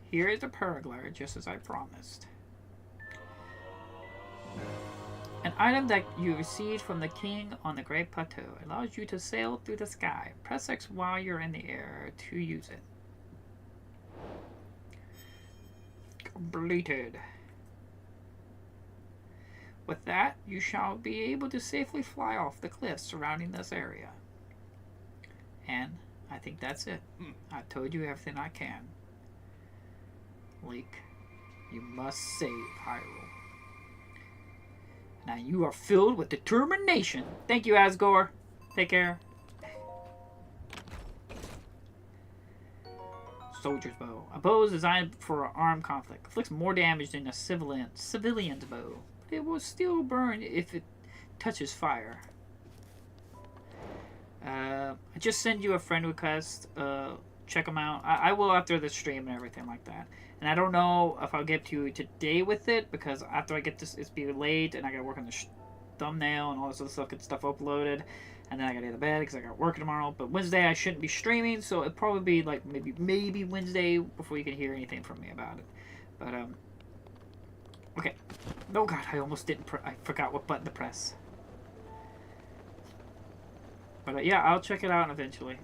Here is the paraglider, just as I promised. An item that you received from the king on the Great Plateau allows you to sail through the sky. Press X while you're in the air to use it. Completed. With that, you shall be able to safely fly off the cliffs surrounding this area. And I think that's it. I've told you everything I can. Link, you must save Hyrule. Now you are filled with determination. Thank you, Asgore. Take care. Soldier's bow. A bow is designed for armed conflict. Inflicts more damage than a civilian's bow. But it will still burn if it touches fire. I just send you a friend request. Check them out. I will after the stream and everything like that. And I don't know if I'll get to you today with it, because after I get this, it's be late and I gotta work on the thumbnail and all this other stuff, get stuff uploaded, and then I gotta get to bed because I got work tomorrow. But Wednesday I shouldn't be streaming, so it'll probably be like maybe Wednesday before you can hear anything from me about it. But okay. Oh god, I almost didn't. I forgot what button to press. But yeah, I'll check it out eventually.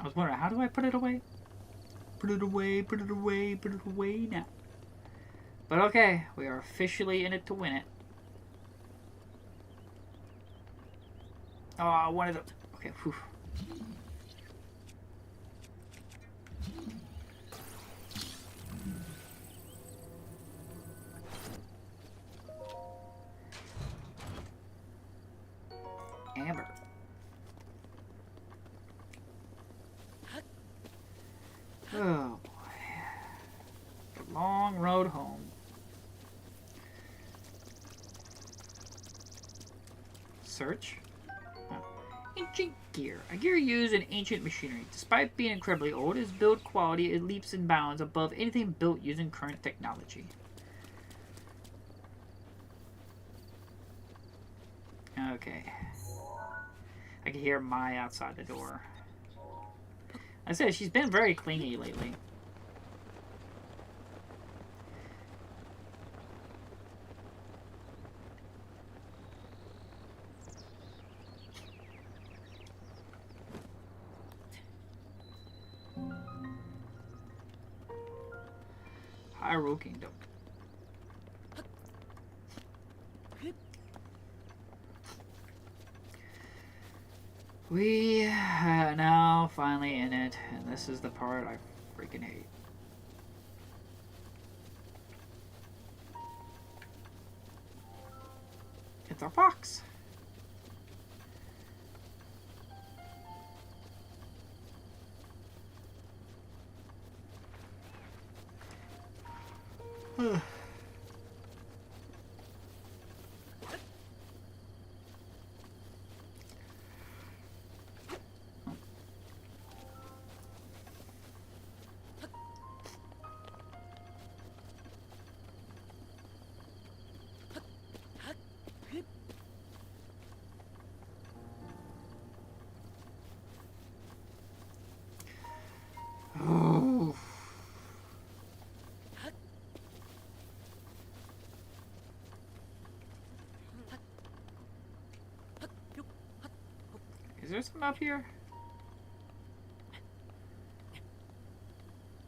I was wondering, how do I put it away? Put it away, put it away, put it away now. But okay, we are officially in it to win it. Oh, one of the... Okay, whew. Amber. Oh boy. The long road home. Search. Oh. Ancient gear. A gear used in ancient machinery. Despite being incredibly old, its build quality it leaps and bounds above anything built using current technology. Okay. I can hear Mai outside the door. I said she's been very clingy lately. Hyrule Kingdom. We are now finally in it, and this is the part I freaking hate. It's our fox. Oh. Is there something up here?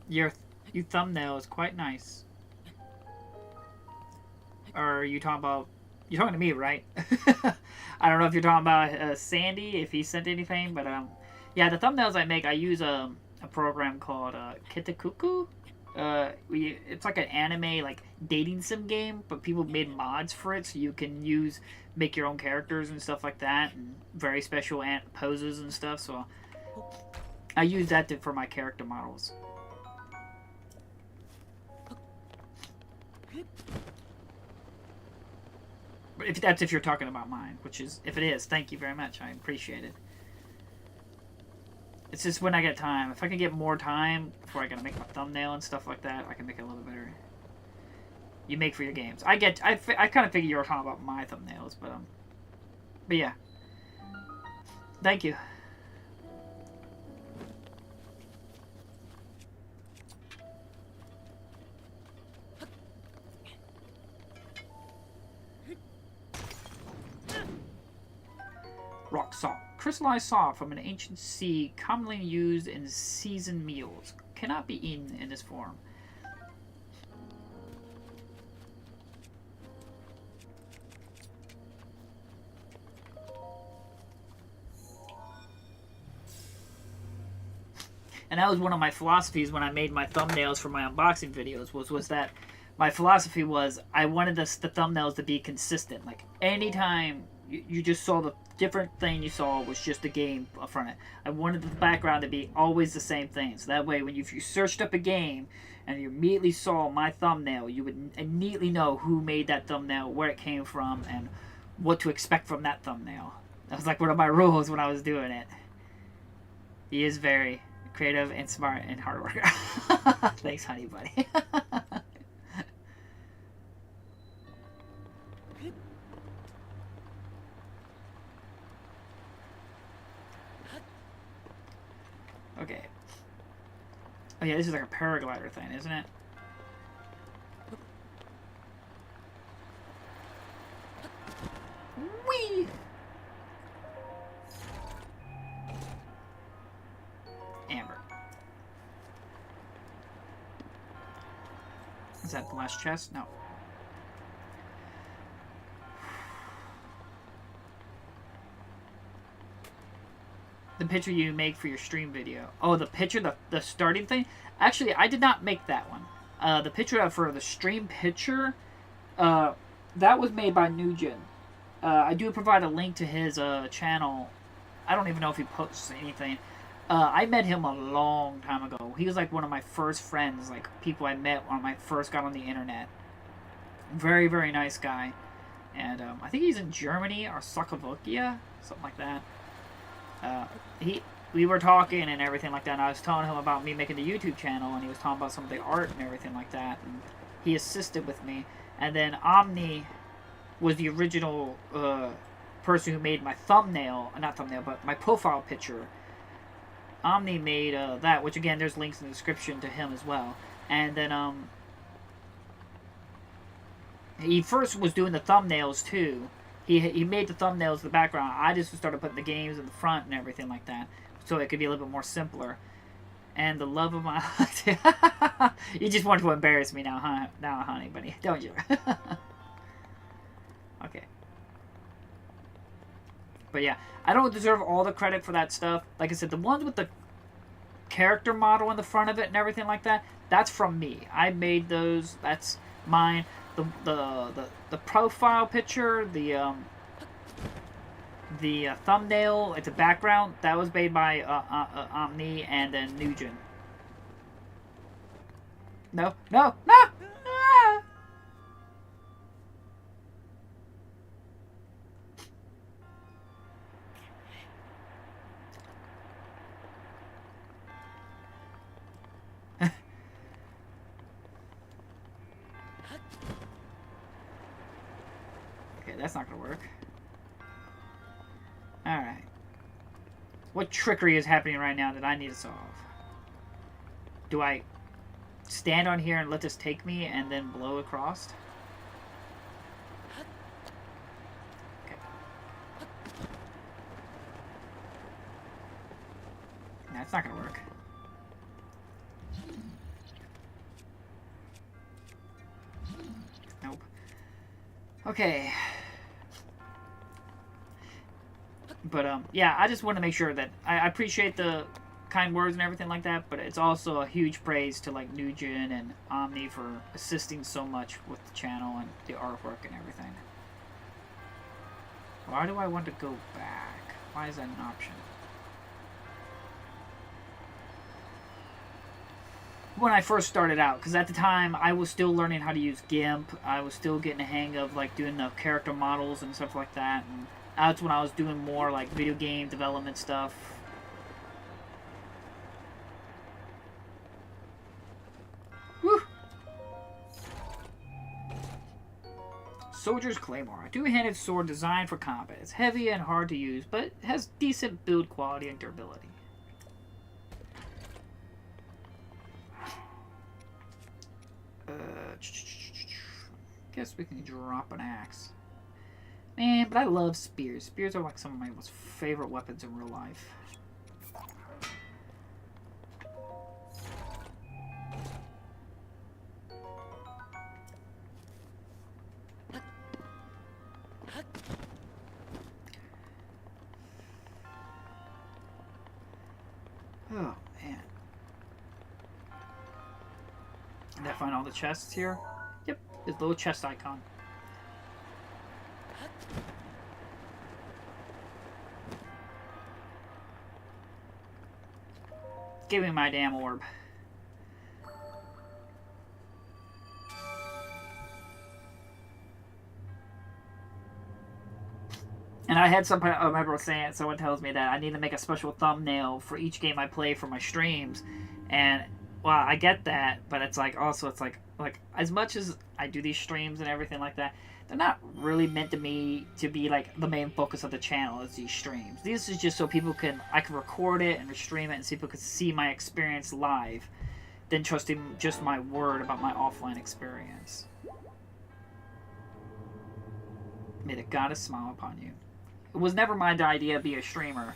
Your thumbnail is quite nice. Or are you talking about... You're talking to me, right? I don't know if you're talking about Sandy, if he sent anything, but yeah, the thumbnails I make, I use a program called Kitakuku. It's like an anime like dating sim game, but people made mods for it, so you can make your own characters and stuff like that, and very special poses and stuff. So I use that for my character models. But if you're talking about mine, which is, if it is, thank you very much. I appreciate it. It's just when I get time. If I can get more time before I gotta make my thumbnail and stuff like that, I can make it a little better. You make for your games. I kind of figure you were talking about my thumbnails, but yeah. Thank you. Rock salt. Crystallized salt from an ancient sea commonly used in seasoned meals. Cannot be eaten in this form. And that was one of my philosophies when I made my thumbnails for my unboxing videos, was that my philosophy was I wanted the thumbnails to be consistent. Like anytime you just saw the different thing you saw was just the game up front. I wanted the background to be always the same thing. So that way when if you searched up a game and you immediately saw my thumbnail, you would immediately know who made that thumbnail, where it came from, and what to expect from that thumbnail. That was like one of my rules when I was doing it. He is very creative and smart and hard worker. Thanks, honey buddy. Okay. Oh yeah, this is like a paraglider thing, isn't it? Whee! Is that the last chest? No. The picture you make for your stream video. Oh, the picture, the starting thing? Actually, I did not make that one. The picture for the stream picture, that was made by Nugent. I do provide a link to his channel. I don't even know if he posts anything. I met him a long time ago. He was like one of my first friends, like people I met when I first got on the internet. Very, very nice guy. And I think he's in Germany or Slovakia, something like that. We were talking and everything like that, and I was telling him about me making the YouTube channel, and he was talking about some of the art and everything like that, and he assisted with me. And then Omni was the original person who made my thumbnail, not thumbnail, but my profile picture. Omni made that, which again, there's links in the description to him as well. And then he first was doing the thumbnails too. He made the thumbnails, the background. I just started putting the games in the front and everything like that, so it could be a little bit more simpler. And the love of my life. You just want to embarrass me now, huh? Now, honey, buddy, don't you? Okay. But yeah, I don't deserve all the credit for that stuff. Like I said, the ones with the character model in the front of it and everything like that, that's from me. I made those. That's mine. The profile picture, the thumbnail, like the background, that was made by Omni and then Nugent. No, no, no! Ah! Okay, that's not gonna work. Alright. What trickery is happening right now that I need to solve? Do I stand on here and let this take me and then blow across? Okay. That's not gonna work. Nope. Okay. But, yeah, I just want to make sure that I appreciate the kind words and everything like that, but it's also a huge praise to, like, Nugent and Omni for assisting so much with the channel and the artwork and everything. Why do I want to go back? Why is that an option? When I first started out, because at the time I was still learning how to use GIMP. I was still getting a hang of, like, doing the character models and stuff like that, and that's when I was doing more, like, video game development stuff. Woo! Soldier's Claymore. A two-handed sword designed for combat. It's heavy and hard to use, but has decent build quality and durability. Guess we can drop an axe. Man, but I love spears. Spears are like some of my most favorite weapons in real life. Oh, man. Did I find all the chests here? Yep, this little chest icon. Give me my damn orb. And I had I remember saying, someone tells me that I need to make a special thumbnail for each game I play for my streams. And, well, I get that, but it's like, also, it's like as much as I do these streams and everything like that, they're not really meant to be like the main focus of the channel is these streams. This is just so I can record it and stream it and so people can see my experience live, than trusting just my word about my offline experience. May the goddess smile upon you. It was never my idea to be a streamer.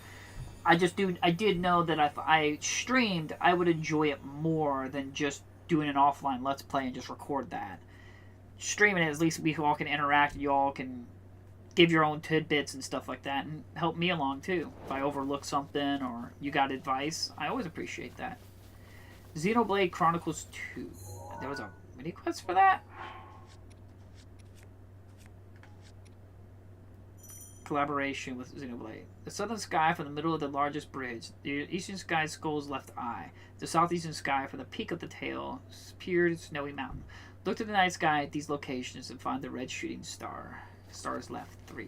I did know that if I streamed, I would enjoy it more than just doing an offline Let's Play and just record that. Streaming it, at least we all can interact and you all can give your own tidbits and stuff like that and help me along too. If I overlook something or you got advice, I always appreciate that. Xenoblade Chronicles 2. There was a mini quest for that? Collaboration with Xenoblade. The southern sky for the middle of the largest bridge. The eastern sky skull's left eye. The southeastern sky for the peak of the tail. Pure snowy mountain. Look to the night sky at these locations and find the red shooting star. Stars left 3.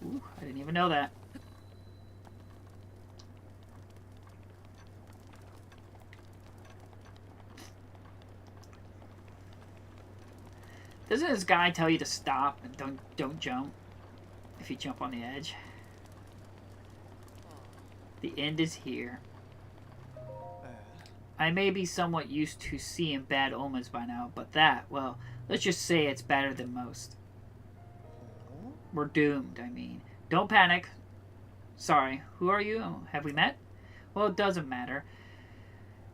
Ooh, I didn't even know that. Doesn't this guy tell you to stop and don't jump if you jump on the edge? The end is here. I may be somewhat used to seeing bad omens by now, but that, well, let's just say it's better than most. We're doomed, I mean. Don't panic. Sorry, who are you? Have we met? Well, it doesn't matter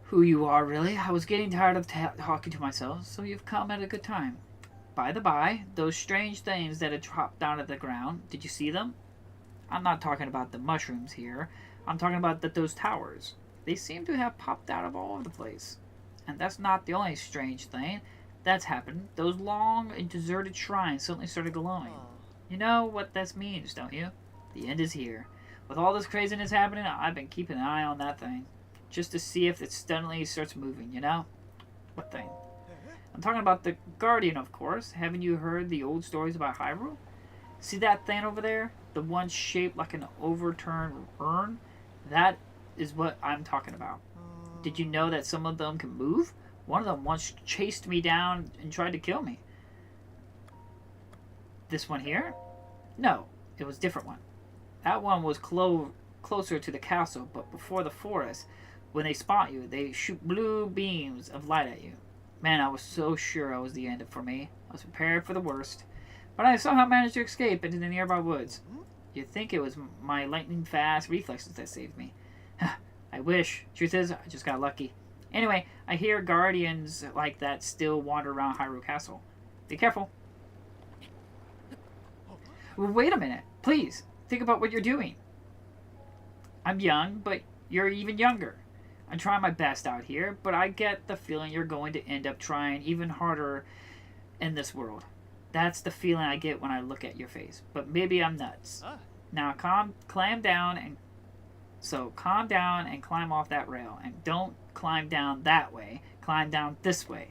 who you are, really. I was getting tired of talking to myself, so you've come at a good time. By the by, those strange things that had dropped down at the ground, did you see them? I'm not talking about the mushrooms here. I'm talking about those towers. They seem to have popped out of all over the place. And that's not the only strange thing that's happened. Those long and deserted shrines suddenly started glowing. You know what this means, don't you? The end is here. With all this craziness happening, I've been keeping an eye on that thing. Just to see if it suddenly starts moving, you know? What thing? I'm talking about the Guardian, of course. Haven't you heard the old stories about Hyrule? See that thing over there? The one shaped like an overturned urn? That is what I'm talking about. Did you know that some of them can move? One of them once chased me down and tried to kill me. This one here? No, it was a different one. That one was closer to the castle, but before the forest. When they spot you, they shoot blue beams of light at you. Man, I was so sure it was the end for me. I was prepared for the worst. But I somehow managed to escape into the nearby woods. You'd think it was my lightning-fast reflexes that saved me. I wish. Truth is, I just got lucky. Anyway, I hear guardians like that still wander around Hyrule Castle. Be careful. Wait a minute. Please, think about what you're doing. I'm young, but you're even younger. I'm trying my best out here, but I get the feeling you're going to end up trying even harder in this world. That's the feeling I get when I look at your face. But maybe I'm nuts. Now calm down and climb off that rail. And don't climb down that way. Climb down this way.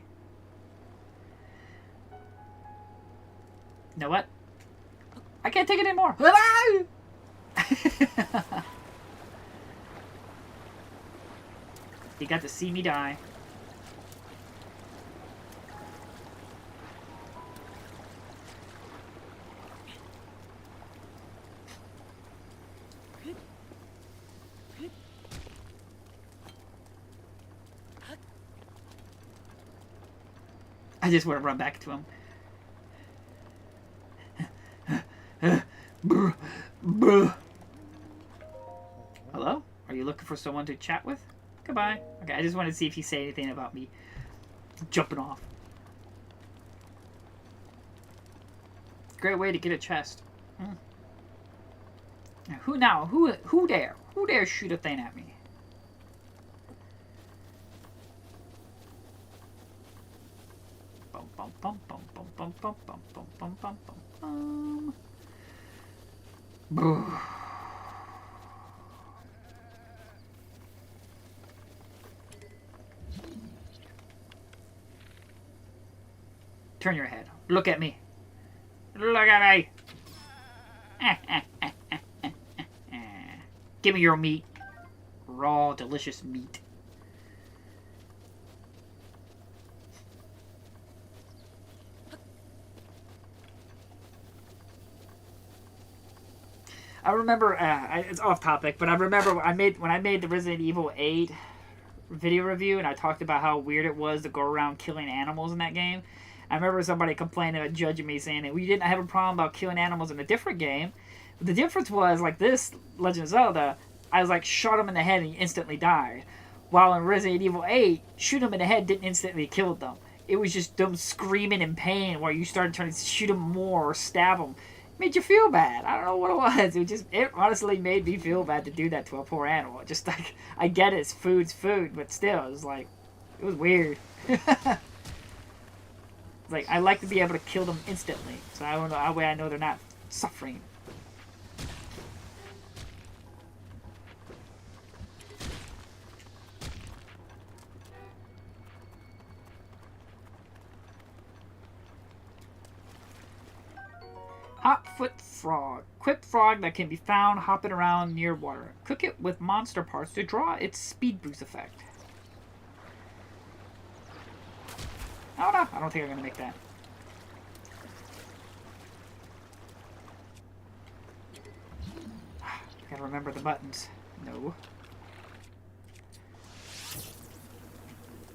You know what? I can't take it anymore. You got to see me die. I just want to run back to him. Hello? Are you looking for someone to chat with? Goodbye. Okay, I just wanted to see if you say anything about me jumping off. Great way to get a chest. Who now? Who dare? Who dare shoot a thing at me? Bum bum bum bum bum bum bum bum bum bum bum bum bum. Turn your head. Look at me. Look at me. Give me your meat. Raw, delicious meat. I remember, it's off topic, but I remember when I made the Resident Evil 8 video review and I talked about how weird it was to go around killing animals in that game. I remember somebody complaining about judging me saying that we didn't have a problem about killing animals in a different game. But the difference was, like this Legend of Zelda, I was like shot him in the head and he instantly died. While in Resident Evil 8, shoot them in the head didn't instantly kill them. It was just them screaming in pain while you started trying to shoot them more or stab them. It made you feel bad. I don't know what it was. It honestly made me feel bad to do that to a poor animal. Just like, I get it, food's food, but still, it was like, it was weird. Like, I like to be able to kill them instantly, so I don't know, that way I know they're not suffering. Hotfoot frog. Quick frog that can be found hopping around near water. Cook it with monster parts to draw its speed boost effect. Oh no, I don't think I'm gonna make that. Gotta remember the buttons. No.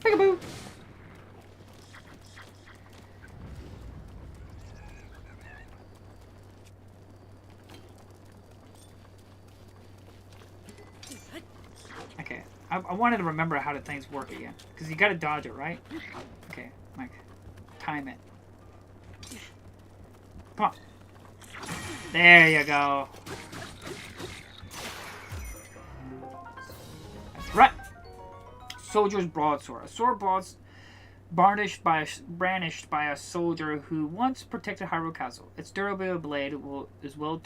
Peekaboo! Okay, I wanted to remember how the things work again. Because you gotta dodge it, right? Okay, Mike. Time it. Come on. There you go. That's right. Soldier's broadsword. A sword brandished by a soldier who once protected Hyrule Castle. Its durable blade is well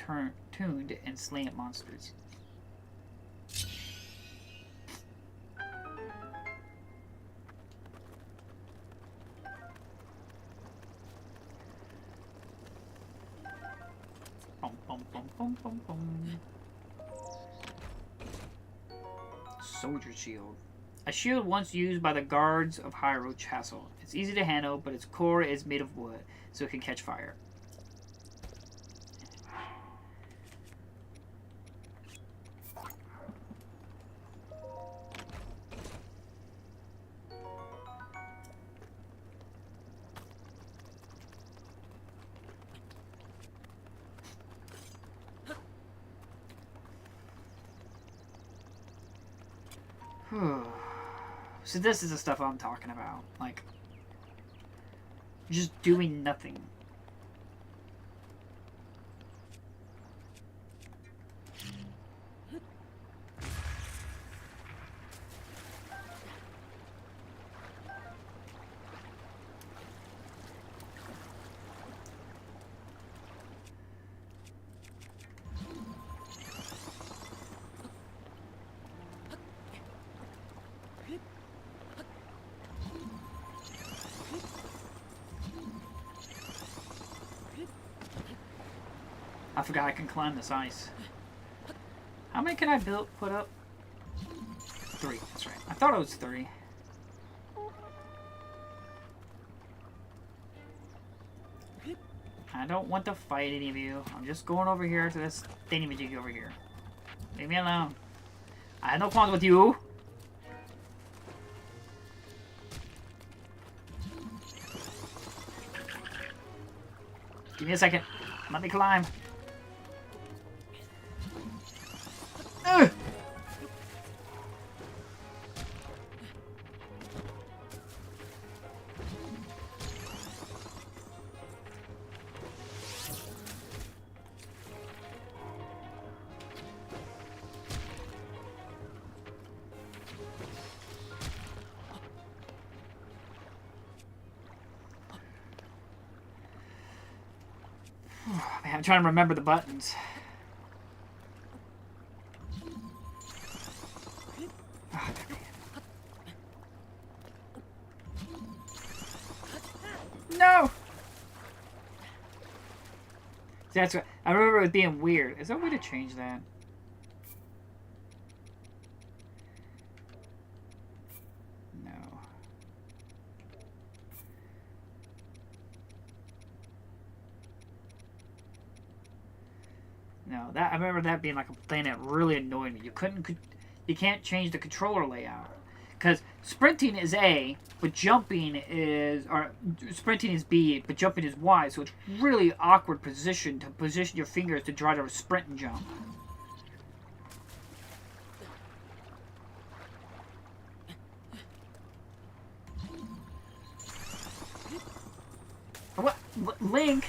tuned and slaying at monsters. Bum, bum, bum, bum, bum, bum. Soldier shield. A shield once used by the guards of Hyrule Castle. It's easy to handle, but its core is made of wood, so it can catch fire. So this is the stuff I'm talking about. Like, just doing nothing. I forgot I can climb this ice. How many can I put up? 3, that's right. I thought it was 3. I don't want to fight any of you. I'm just going over here to this thingamajig over here. Leave me alone. I have no problems with you. Give me a second. Let me climb. Ugh. Man, I'm trying to remember the buttons. No! See, that's what I remember it being weird. Is there a way to change that? No. No, that I remember that being like a thing that really annoyed me. You can't change the controller layout. Because sprinting is A, but jumping is, or sprinting is B, but jumping is Y, so it's really awkward position to position your fingers to try to sprint and jump. Link.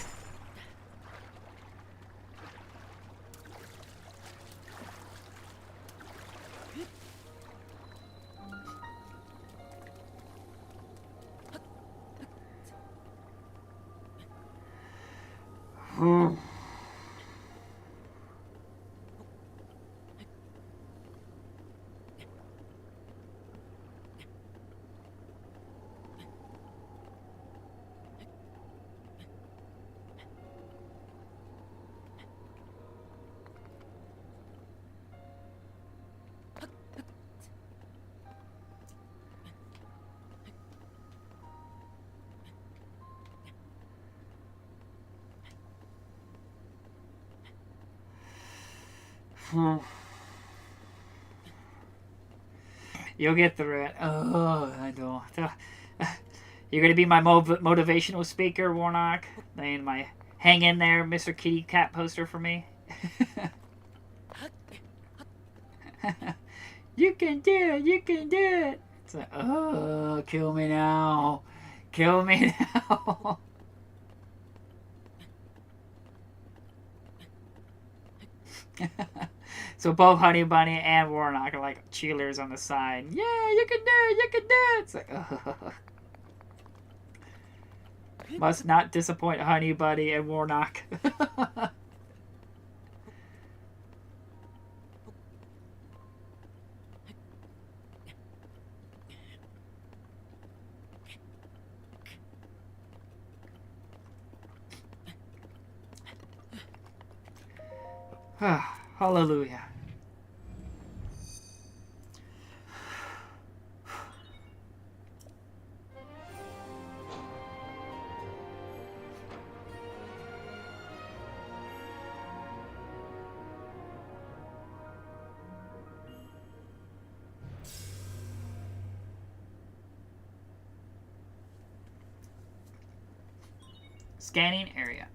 You'll get through it. Oh, I don't. You're gonna be my motivational speaker, Warnock. Laying my hang in there, Mr. Kitty Cat poster for me. You can do it. You can do it. It's like, oh, kill me now. Kill me now. So both Honey Bunny and Warnock are like cheerleaders on the side. Yeah, you can do it. You can do it. It's like, must not disappoint Honey Bunny and Warnock. Hallelujah. Scanning area.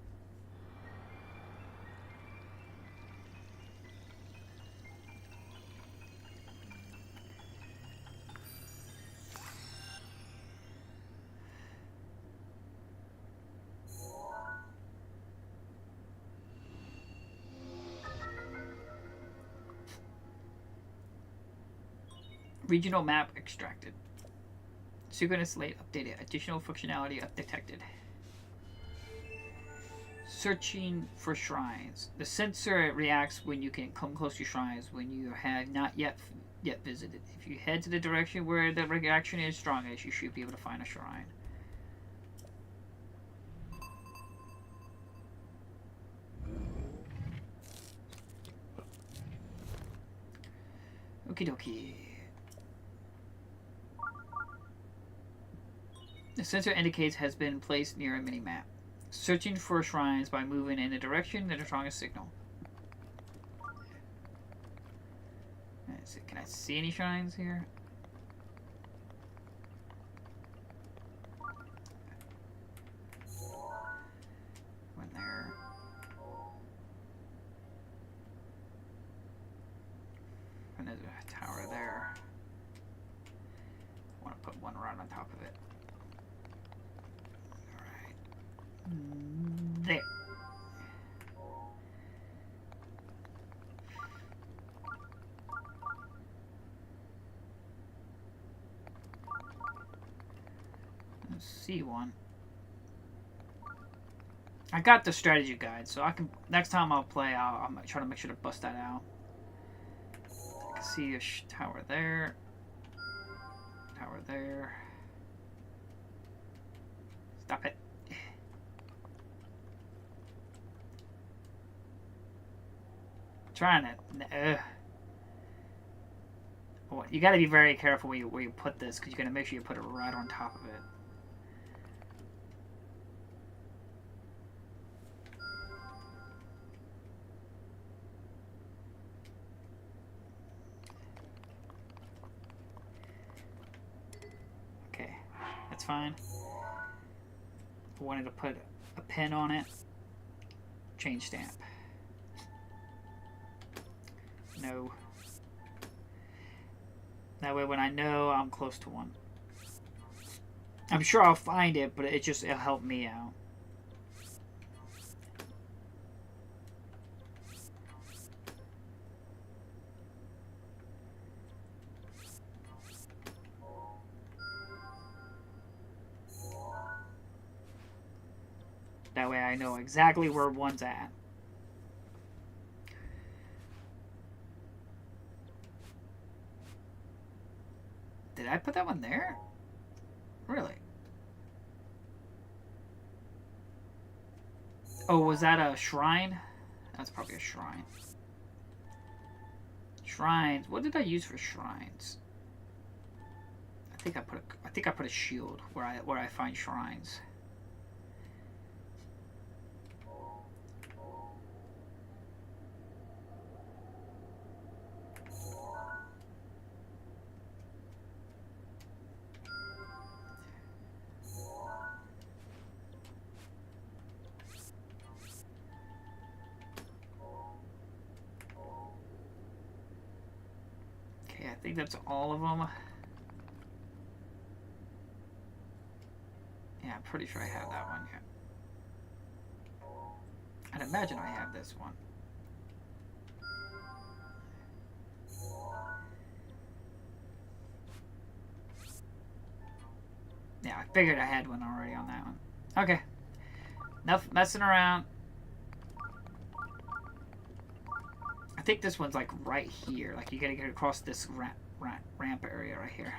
Regional map extracted. Synchronous slate updated. Additional functionality detected. Searching for shrines. The sensor reacts when you can come close to shrines when you have not yet visited. If you head to the direction where the reaction is strongest, you should be able to find a shrine. Okie dokie. The sensor indicates has been placed near a mini-map. Searching for shrines by moving in the direction of the strongest signal. Can I see any shrines here? One there. And there's a tower there. I want to put one right on top of it. There. Let's see one. I got the strategy guide, so I can next time I'll play. I'll try to make sure to bust that out. I can see a tower there. Tower there. Stop it. Trying to. Oh, you got to be very careful where you put this, because you got to make sure you put it right on top of it. Okay, that's fine. I wanted to put a pin on it. Change stamp. No. That way when I know, I'm close to one. I'm sure I'll find it, but it'll help me out. That way I know exactly where one's at. Did I put that one there? Really? Oh, was that a shrine? That's probably a shrine. Shrines. What did I use for shrines? I think I put a shield where I find shrines. Okay, I think that's all of them. Yeah, I'm pretty sure I have that one yet. I'd imagine I have this one. Yeah, I figured I had one already on that one. Okay. Enough messing around. I think this one's like right here. Like you gotta get across this ramp area right here.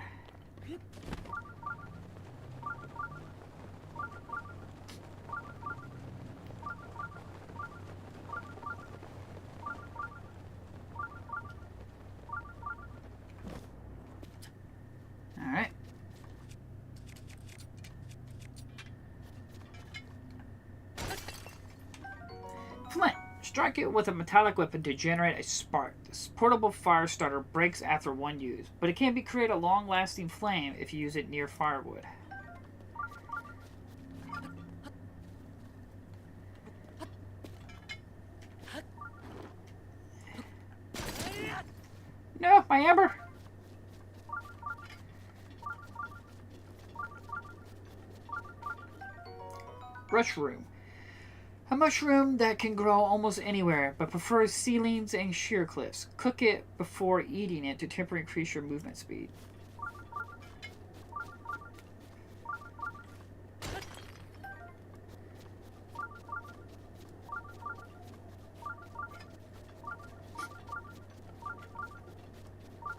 Alright. Flint. Strike it with a metallic weapon to generate a spark. This portable fire starter breaks after one use, but it can be create a long-lasting flame if you use it near firewood. No, my amber! Mushroom. A mushroom that can grow almost anywhere, but prefers ceilings and sheer cliffs. Cook it before eating it to temporarily increase your movement speed.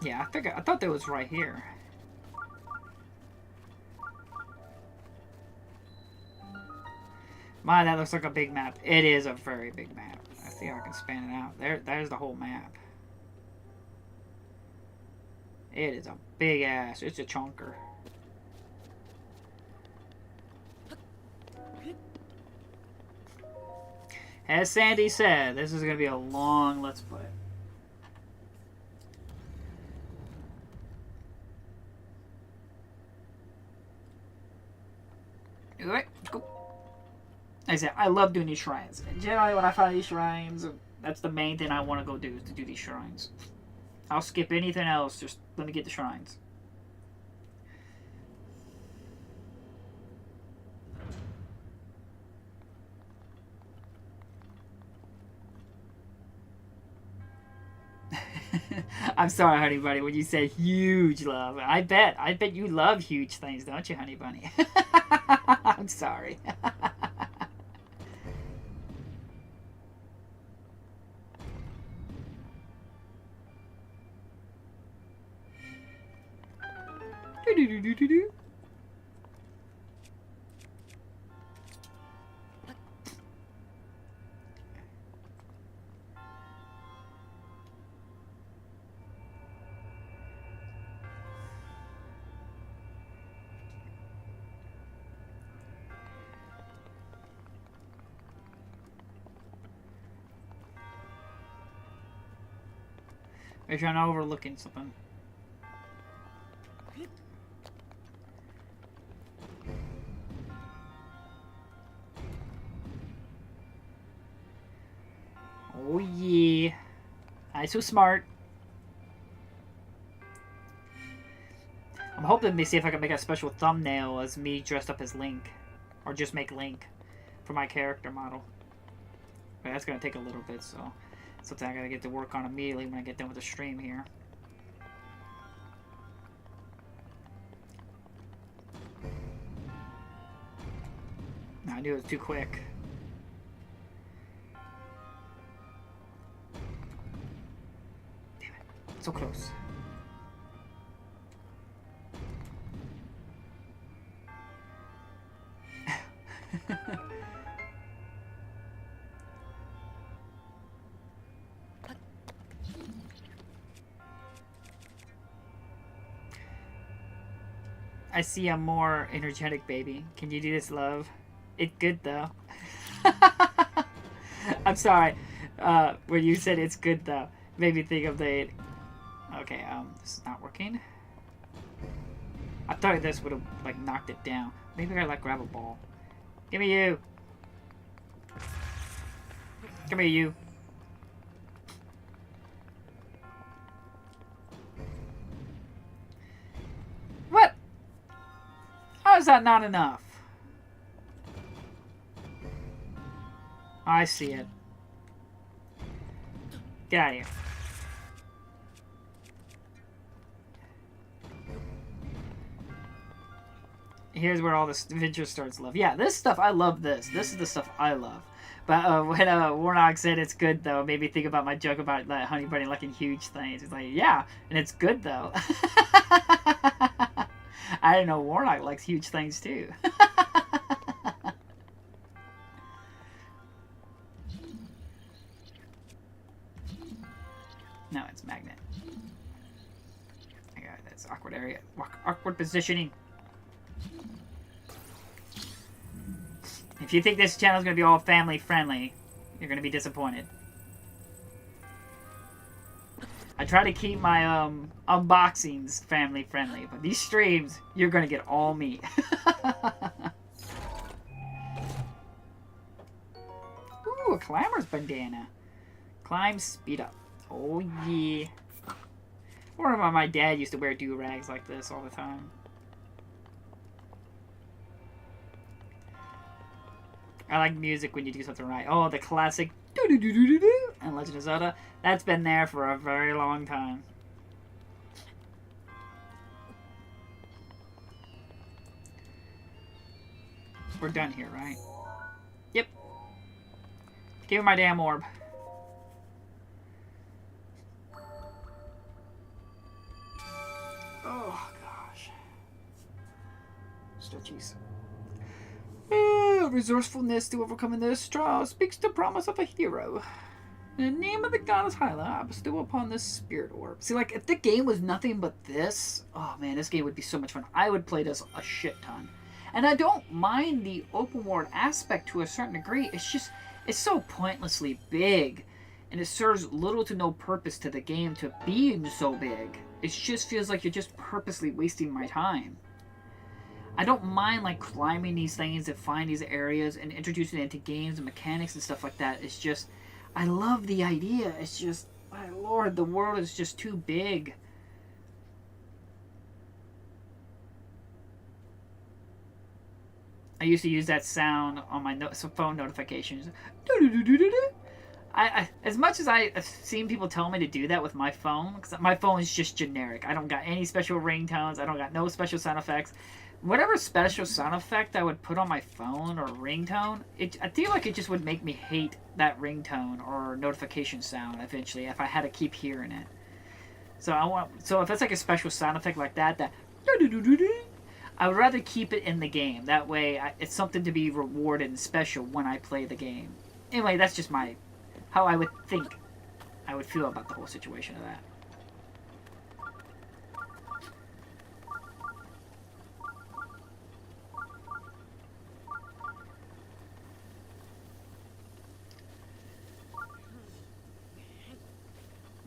Yeah, I thought that was right here. My, that looks like a big map. It is a very big map. I think I can span it out. There's the whole map. It is a big ass. It's a chunker. As Sandy said, this is going to be a long Let's Play. Alright, go. Like I said, I love doing these shrines. And generally, when I find these shrines, that's the main thing I want to go do, is to do these shrines. I'll skip anything else, just let me get the shrines. I'm sorry, honey bunny, when you said huge love. I bet you love huge things, don't you, honey bunny? I'm sorry. Do-do-do-do-do-do. Make sure I'm not overlooking something. Oh yeah. I'm so smart. I'm hoping to see if I can make a special thumbnail as me dressed up as Link. Or just make Link for my character model. But that's going to take a little bit, so something I got to get to work on immediately when I get done with the stream here. I knew it was too quick. so close. I see a more energetic baby. Can you do this, love? It's good though. I'm sorry. When you said it's good though, made me think of the. Okay, this is not working. I thought this would have like knocked it down. Maybe I gotta like grab a ball. Give me you. Come here, you. What? How is that not enough? I see it. Get out of here. Here's where all this adventure starts, love. Yeah, this stuff, I love this. This is the stuff I love. But when Warnock said it's good, though, it made me think about my joke about that honey bunny liking huge things. It's like, yeah, and it's good, though. I didn't know Warnock likes huge things, too. No, it's magnet. I got it. That's awkward area. Awkward positioning. If you think this channel is going to be all family friendly, you're going to be disappointed. I try to keep my unboxings family friendly, but these streams, you're going to get all me. Ooh, a climber's bandana. Climb speed up. Oh yeah. Or my dad used to wear do-rags like this all the time. I like music when you do something right. Oh, the classic do-do-do-do-do-do and Legend of Zelda. That's been there for a very long time. We're done here, right? Yep. Give me my damn orb. Oh, gosh. Stretchies. Resourcefulness to overcome this trial speaks the promise of a hero. In the name of the goddess Hyla, I bestow upon this spirit orb. See, like, if the game was nothing but this, oh man, this game would be so much fun. I would play this a shit ton. And I don't mind the open world aspect to a certain degree. It's just, it's so pointlessly big. And it serves little to no purpose to the game to being so big. It just feels like you're just purposely wasting my time. I don't mind like climbing these things and find these areas and introducing it into games and mechanics and stuff like that. It's just, I love the idea. It's just, my lord, the world is just too big. I used to use that sound on my phone notifications. As much as I've seen people tell me to do that with my phone, because my phone is just generic. I don't got any special ringtones. I don't got no special sound effects. Whatever special sound effect I would put on my phone or ringtone, I feel like it just would make me hate that ringtone or notification sound eventually if I had to keep hearing it. So if it's like a special sound effect like that I would rather keep it in the game. That way, it's something to be rewarded and special when I play the game. Anyway, that's just how I would think I would feel about the whole situation of that.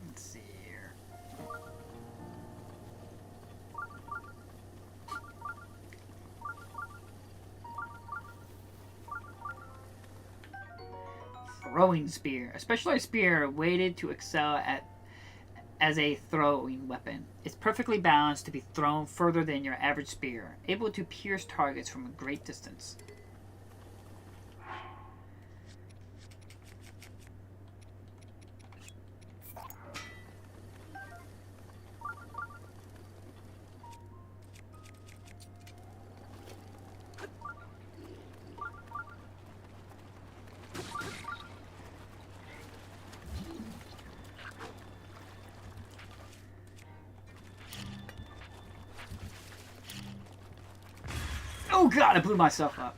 Let's see here. Throwing spear. A specialized spear weighted to excel as a throwing weapon. It's perfectly balanced to be thrown further than your average spear, able to pierce targets from a great distance. god, I blew myself up.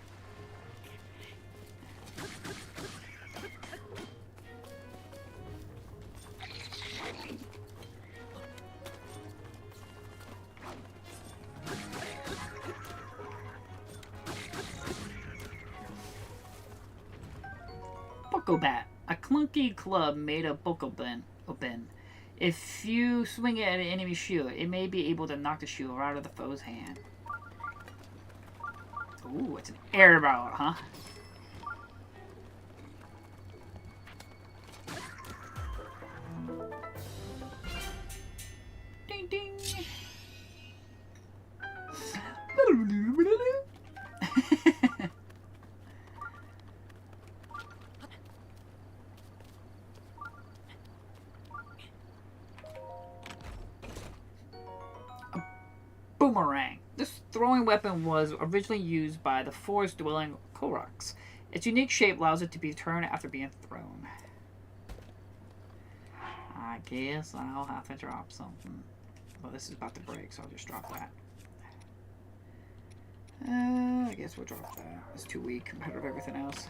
Bokobat, a clunky club made of Bokoben. If you swing it at an enemy shield, it may be able to knock the shield out of the foe's hand. Ooh, it's an air barrel, huh? Ding ding. Boomerang. This throwing weapon was originally used by the forest-dwelling Koroks. Its unique shape allows it to be turned after being thrown. I guess I'll have to drop something. Well, this is about to break, so I'll just drop that. I guess we'll drop that. It's too weak compared to everything else.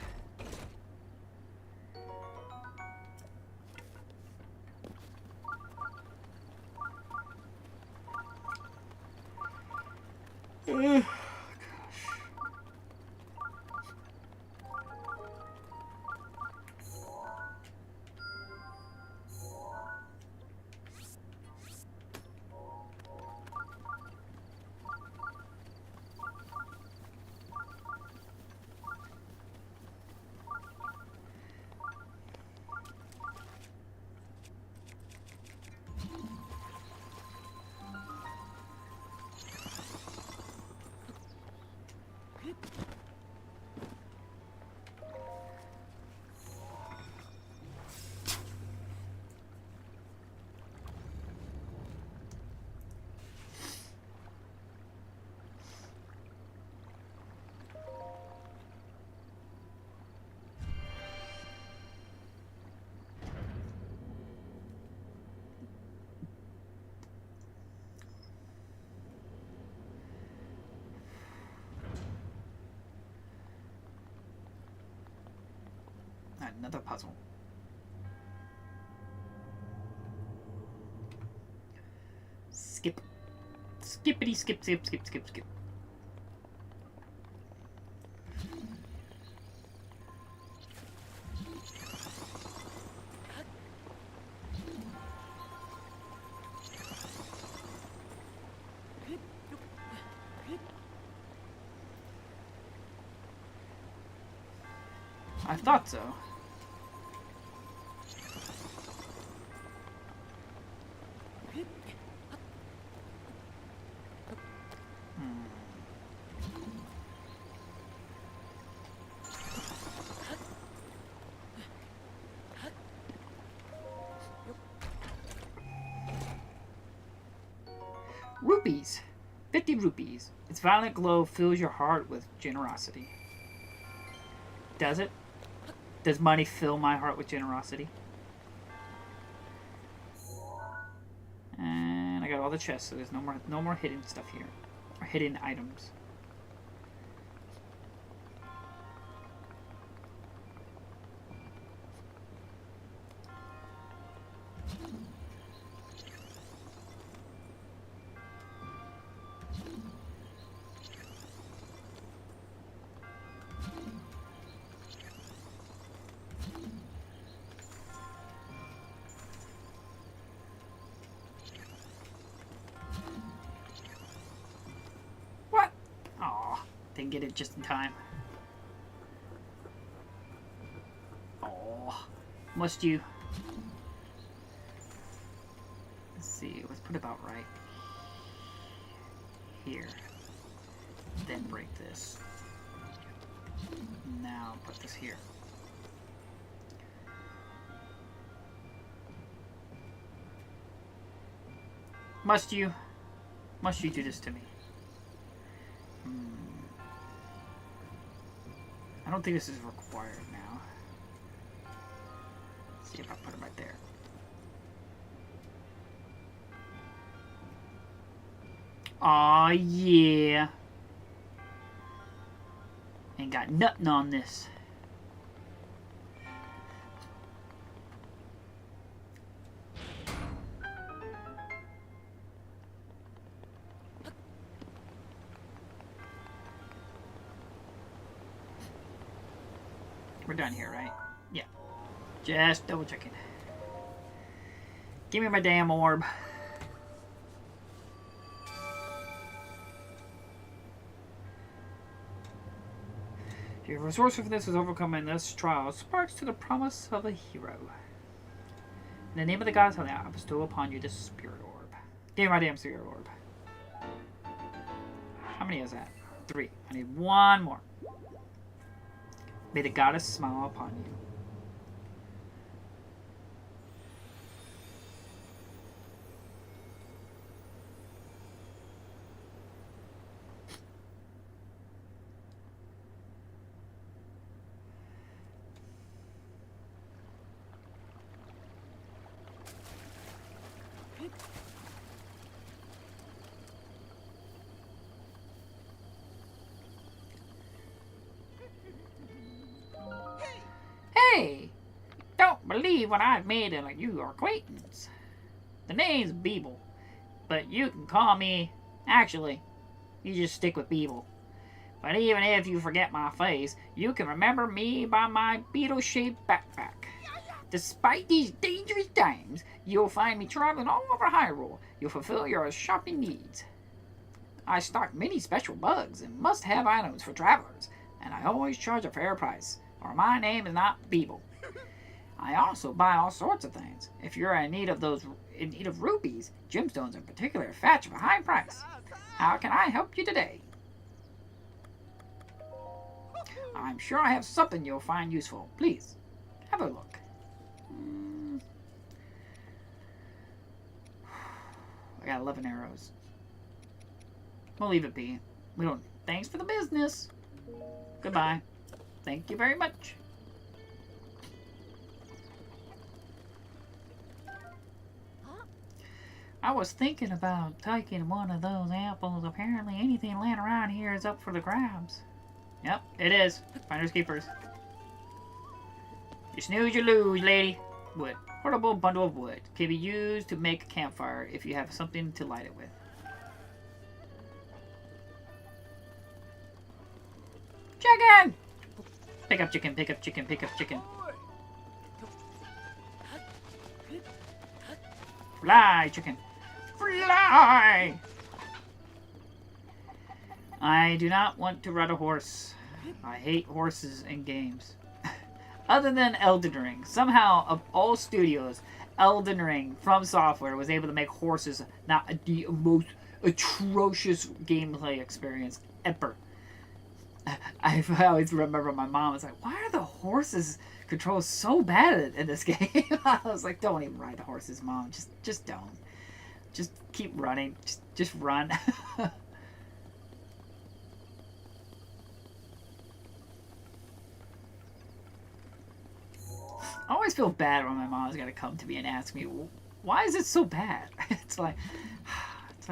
Another puzzle. Skip. Skippity skip, skip, skip, skip, skip. I thought so. Rupees. 50 rupees. Its violent glow fills your heart with generosity. Does it? Does money fill my heart with generosity? And I got all the chests, so there's no more hidden stuff here. Or hidden items. Didn't get it just in time. Oh, must you? Let's see. Let's put about right here. Then break this. Now put this here. Must you? Must you do this to me? I don't think this is required now. Let's see if I put it right there. Aw, yeah. got nothing on this. We're done here, right? Yeah. Just double checking. Give me my damn orb. Your resourcefulness is overcoming this trial sparks to the promise of a hero. In the name of the gods, I bestow upon you this spirit orb. Give me my damn spirit orb. How many is that? 3. I need 1 more. May the goddess smile upon you. Hey! Don't believe what I've made of your acquaintance. The name's Beeble, but you can call me... Actually, you just stick with Beeble. But even if you forget my face, you can remember me by my beetle-shaped backpack. Despite these dangerous times, you'll find me traveling all over Hyrule. You'll fulfill your shopping needs. I stock many special bugs and must-have items for travelers, and I always charge a fair price, or my name is not Beeble. I also buy all sorts of things. If you're in need of rupees, gemstones in particular, fetch for a high price. How can I help you today? I'm sure I have something you'll find useful. Please, have a look. I got 11 arrows. We'll leave it be. We don't. Thanks for the business. Goodbye. Thank you very much. I was thinking about taking one of those apples. Apparently anything laying around here is up for the grabs. Yep, it is. Finders keepers. You snooze, you lose, lady. Wood. Portable bundle of wood. Can be used to make a campfire if you have something to light it with. Chicken! Pick up chicken, pick up chicken, pick up chicken. Fly, chicken. Fly! I do not want to ride a horse. I hate horses in games. Other than Elden Ring. Somehow, of all studios, Elden Ring from Software was able to make horses not the most atrocious gameplay experience ever. I always remember my mom was like, why are the horses controls so bad in this game? I was like, don't even ride the horses, Mom. Just don't. Just keep running. Just run. I always feel bad when my mom's got to come to me and ask me, why is it so bad? It's like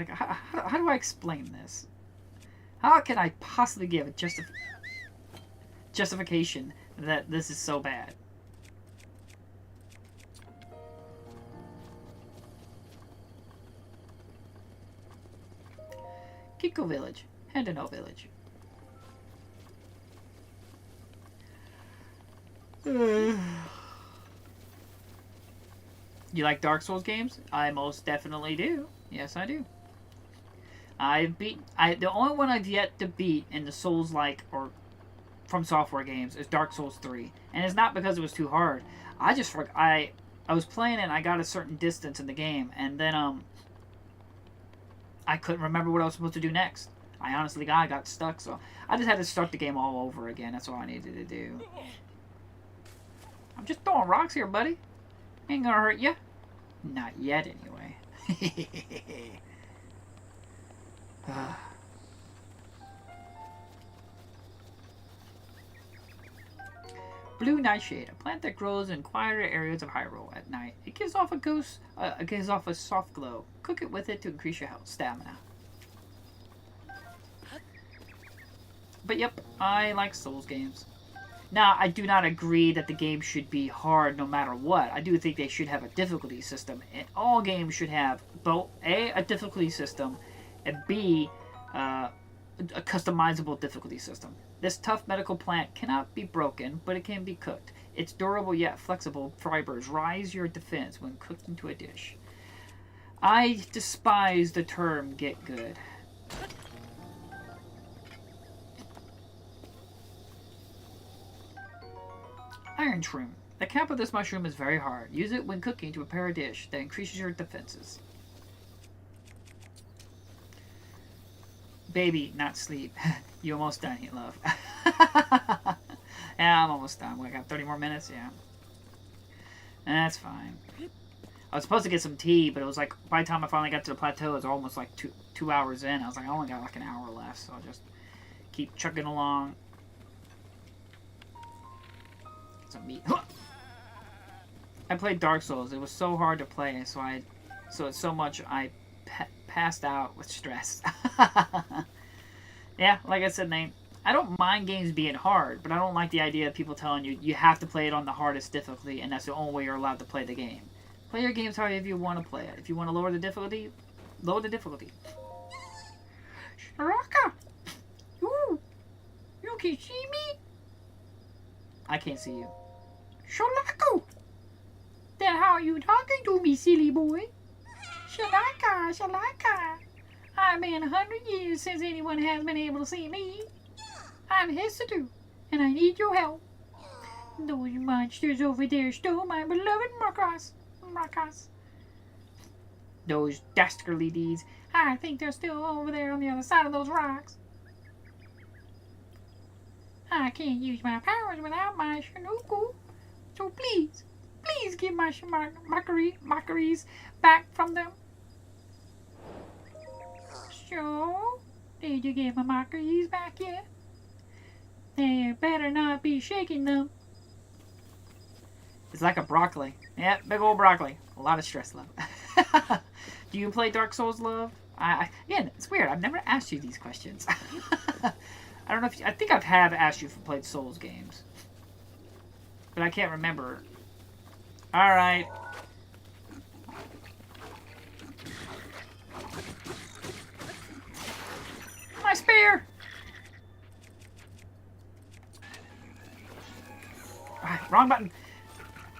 how do I explain this? How can I possibly give a justification that this is so bad? Kiko Village. Hendano Village. You like Dark Souls games? I most definitely do. Yes, I do. The only one I've yet to beat in the Souls-like or from Software games is Dark Souls 3, and it's not because it was too hard. I was playing it and I got a certain distance in the game, and then I couldn't remember what I was supposed to do next. I honestly got stuck, so I just had to start the game all over again. That's all I needed to do. I'm just throwing rocks here, buddy. Ain't gonna hurt you. Not yet, anyway. Blue Nightshade, a plant that grows in quieter areas of Hyrule at night. It gives off a soft glow. Cook it with it to increase your health stamina. But yep, I like Souls games. Now, I do not agree that the game should be hard no matter what. I do think they should have a difficulty system. And all games should have both a difficulty system, and B, a customizable difficulty system. This tough medical plant cannot be broken, but it can be cooked. Its durable yet flexible fibers rise your defense when cooked into a dish. I despise the term "get good." Iron Shroom. The cap of this mushroom is very hard. Use it when cooking to prepare a dish that increases your defenses. Baby, not sleep. You almost done, here, love. Yeah, I'm almost done. I got 30 more minutes? Yeah. That's fine. I was supposed to get some tea, but it was like, by the time I finally got to the plateau, it was almost like two hours in. I was like, I only got like an hour left, so I'll just keep chugging along. Some meat. I played Dark Souls. It was so hard to play, so it's so much I passed out with stress. Yeah, like I said, Nate, I don't mind games being hard, but I don't like the idea of people telling you you have to play it on the hardest difficulty, and that's the only way you're allowed to play the game. Play your games however you want to play it. If you want to lower the difficulty, lower the difficulty. Sharaka! You can see me? I can't see you. Shalako! Then how are you talking to me, silly boy? Shalaka, Shalaka. I've been 100 years since anyone has been able to see me. I'm Hesidu, and I need your help. Those monsters over there stole my beloved Marcos. Those dastardly deeds. I think they're still over there on the other side of those rocks. I can't use my powers without my Shinoku. So please give my mockeries back from them. So, did you get my mockeries back yet? They better not be shaking them. It's like a broccoli. Yeah, big old broccoli. A lot of stress, love. Do you play Dark Souls, love? Again, it's weird. I've never asked you these questions. I don't know if I think I have asked you if you played Souls games, but I can't remember. All right. My spear. Wrong button.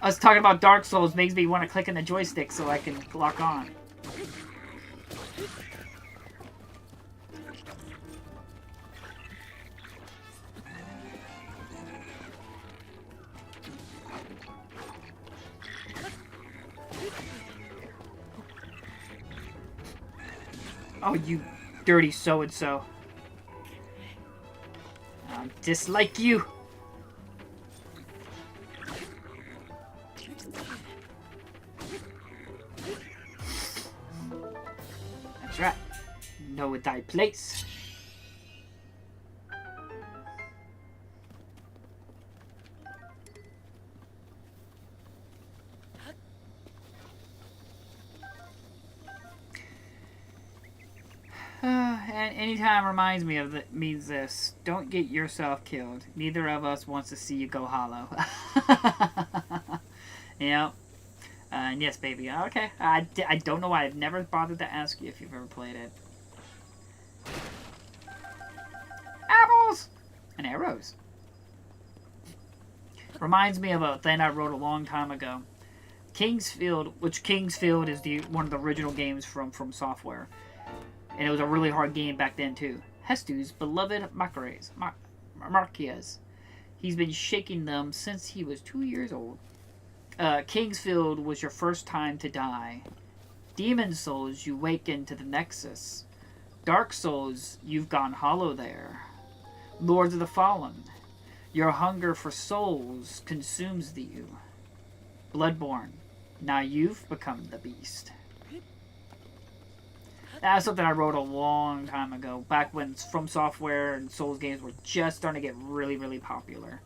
Us talking about Dark Souls makes me want to click in the joystick so I can lock on. Oh, you dirty so-and-so. I dislike you. That's right. Know thy place. And anytime reminds me of means this. Don't get yourself killed. Neither of us wants to see you go hollow. Yep. And yes, baby. Okay. I don't know why. I've never bothered to ask you if you've ever played it. Apples! And arrows. Reminds me of a thing I wrote a long time ago. Kingsfield, which Kingsfield is one of the original games from Software. And it was a really hard game back then, too. Hestu's beloved Marquez. He's been shaking them since he was 2 years old. Kingsfield was your first time to die. Demon Souls, you wake into the Nexus. Dark Souls, you've gone hollow there. Lords of the Fallen, your hunger for souls consumes you. Bloodborne, now you've become the beast. That's something I wrote a long time ago, back when From Software and Souls games were just starting to get really, really popular.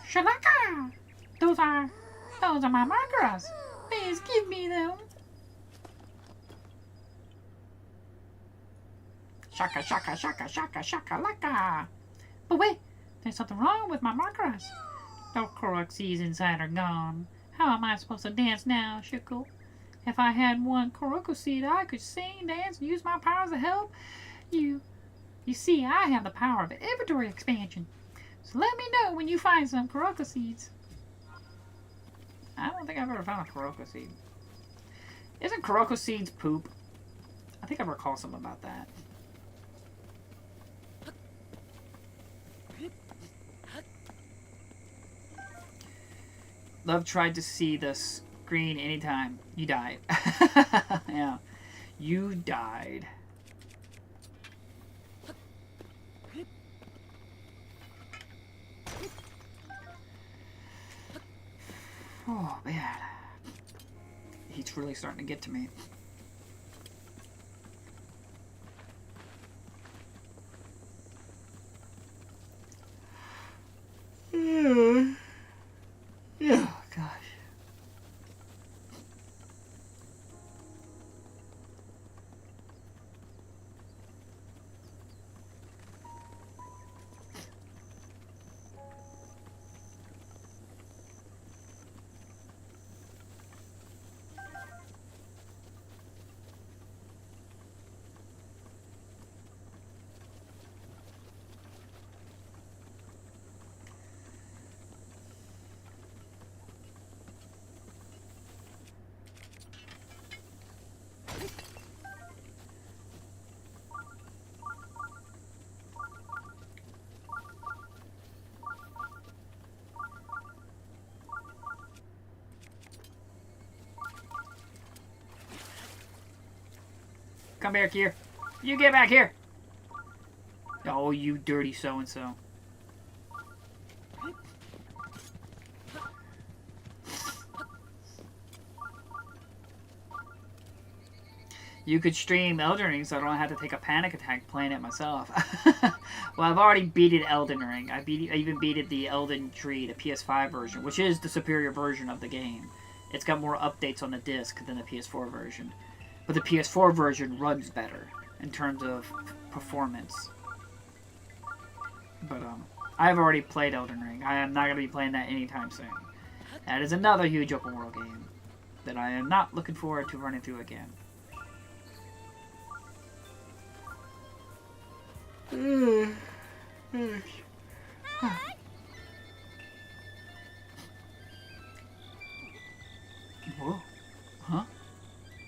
Shalaka! Those are my markers. Please give me them. Shaka, shaka, shaka, shaka, shaka, laka. Oh wait, there's something wrong with my markers. The Korok seeds inside are gone. How am I supposed to dance now, Shuckle? If I had one Koroko seed, I could sing, dance, and use my powers to help you. You see, I have the power of inventory expansion. So let me know when you find some Koroko seeds. I don't think I've ever found a Koroko seed. Isn't Koroko seeds poop? I think I recall something about that. Love tried to see the screen anytime. You died. Yeah. You died. Oh, man. He's really starting to get to me. Yeah, gosh. Come back here. You get back here. Oh, you dirty so-and-so. You could stream Elden Ring so I don't have to take a panic attack playing it myself. Well, I've already beaten Elden Ring. I even beaten the Elden Tree, the PS5 version, which is the superior version of the game. It's got more updates on the disc than the PS4 version. But the PS4 version runs better in terms of performance. But I've already played Elden Ring. I am not going to be playing that anytime soon. That is another huge open world game that I am not looking forward to running through again. Whoa. Huh?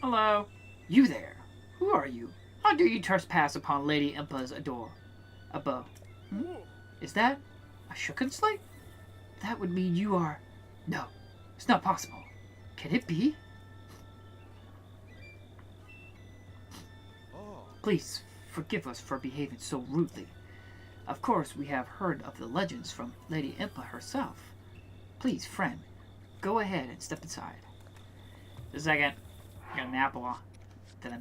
Hello. You there. Who are you? How dare you trespass upon Lady Impa's abode? Is that a shooken slate? That would mean you are... No, it's not possible. Can it be? Please forgive us for behaving so rudely. Of course, we have heard of the legends from Lady Impa herself. Please, friend, go ahead and step inside. Just a second. I got an apple. Then I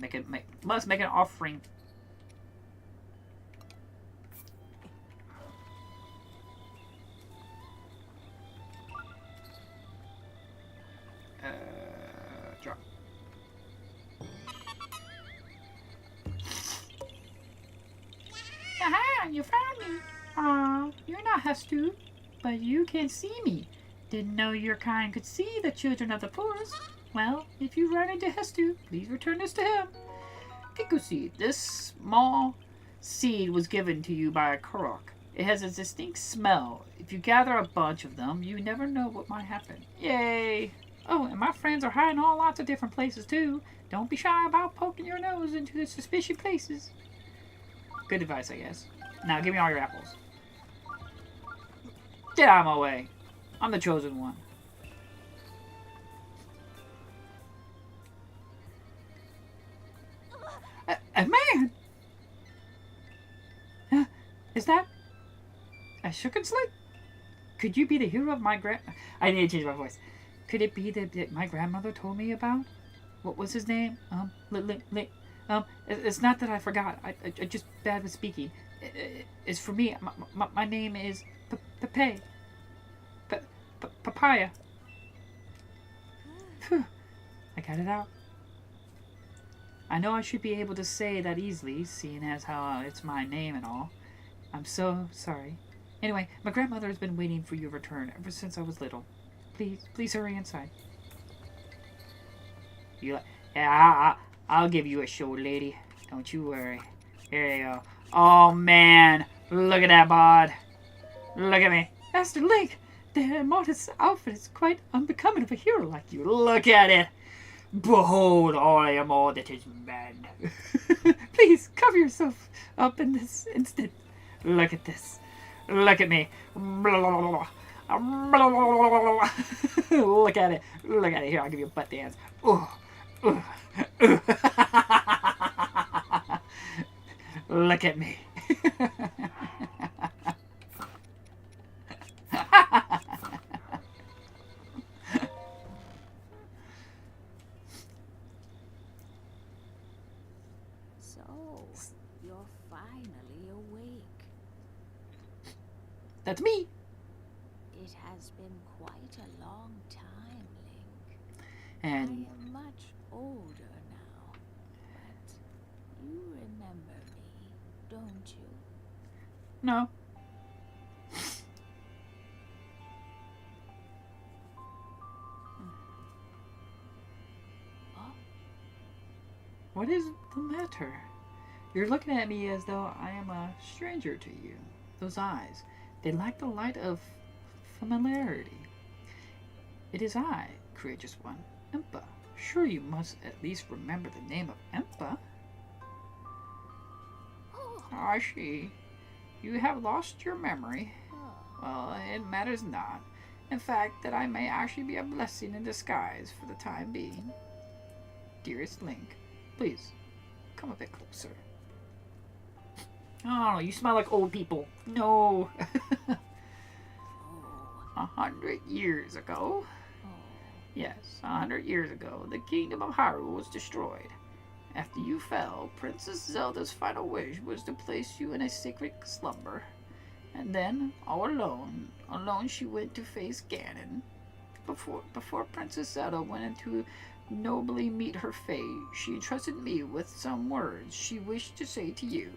must make an offering. Drop. Aha! You found me. You're not Hestu, but you can see me. Didn't know your kind could see the children of the forest. Well, if you run into Hestu, please return this to him. Kiku seed. This small seed was given to you by a Korok. It has a distinct smell. If you gather a bunch of them, you never know what might happen. Yay! Oh, and my friends are hiding all lots of different places too. Don't be shy about poking your nose into the suspicious places. Good advice, I guess. Now, give me all your apples. Get out of my way. I'm the chosen one. A man? Is that a shooken slate? Could you be the hero of my I need to change my voice. Could it be that my grandmother told me about? What was his name? It's not that I forgot. I just bad with speaking. It's for me. My name is Pepe. Papaya. Phew. I got it out. I know I should be able to say that easily, seeing as how it's my name and all. I'm so sorry. Anyway, my grandmother has been waiting for your return ever since I was little. Please hurry inside. You, yeah, I'll give you a show, lady. Don't you worry. Here you go. Oh man, look at that bod. Look at me, Master Link. The modest outfit is quite unbecoming of a hero like you. Look at it. Behold, I am all that is man. Please cover yourself up in this instant. Look at this. Look at me. Look at it. Look at it. Here, I'll give you a butt dance. Look at me. So, you're finally awake. That's me. It has been quite a long time, Link. And I am much older now, but you remember me, don't you? no. Oh, What is the matter? You're looking at me as though I am a stranger to you. Those eyes, they lack the light of familiarity. It is I, courageous one, Impa. Sure you must at least remember the name of Impa. oh, I see. You have lost your memory. oh. Well, it matters not. In fact, that I may actually be a blessing in disguise for the time being. Dearest Link, please, come a bit closer. Oh, you smell like old people. No. Oh, 100 years ago. oh. Yes, 100 years ago, the kingdom of Hyrule was destroyed. After you fell, Princess Zelda's final wish was to place you in a sacred slumber. And then, all alone she went to face Ganon. Before Princess Zelda went into nobly meet her fate, she entrusted me with some words she wished to say to you.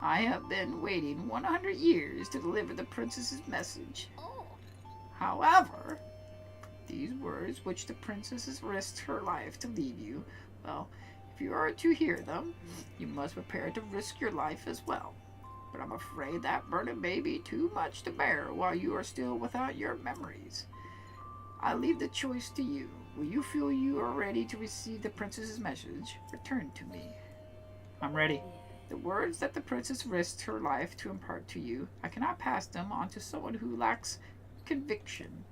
I have been waiting 100 years to deliver the princess's message. Oh, However, these words which the princess has risked her life to leave you, well, if you are to hear them, you must prepare to risk your life as well. But I'm afraid that burden may be too much to bear while you are still without your memories. I leave the choice to you. Will you feel you are ready to receive the princess's message? Return to me. I'm ready. The words that the princess risked her life to impart to you, I cannot pass them on to someone who lacks conviction.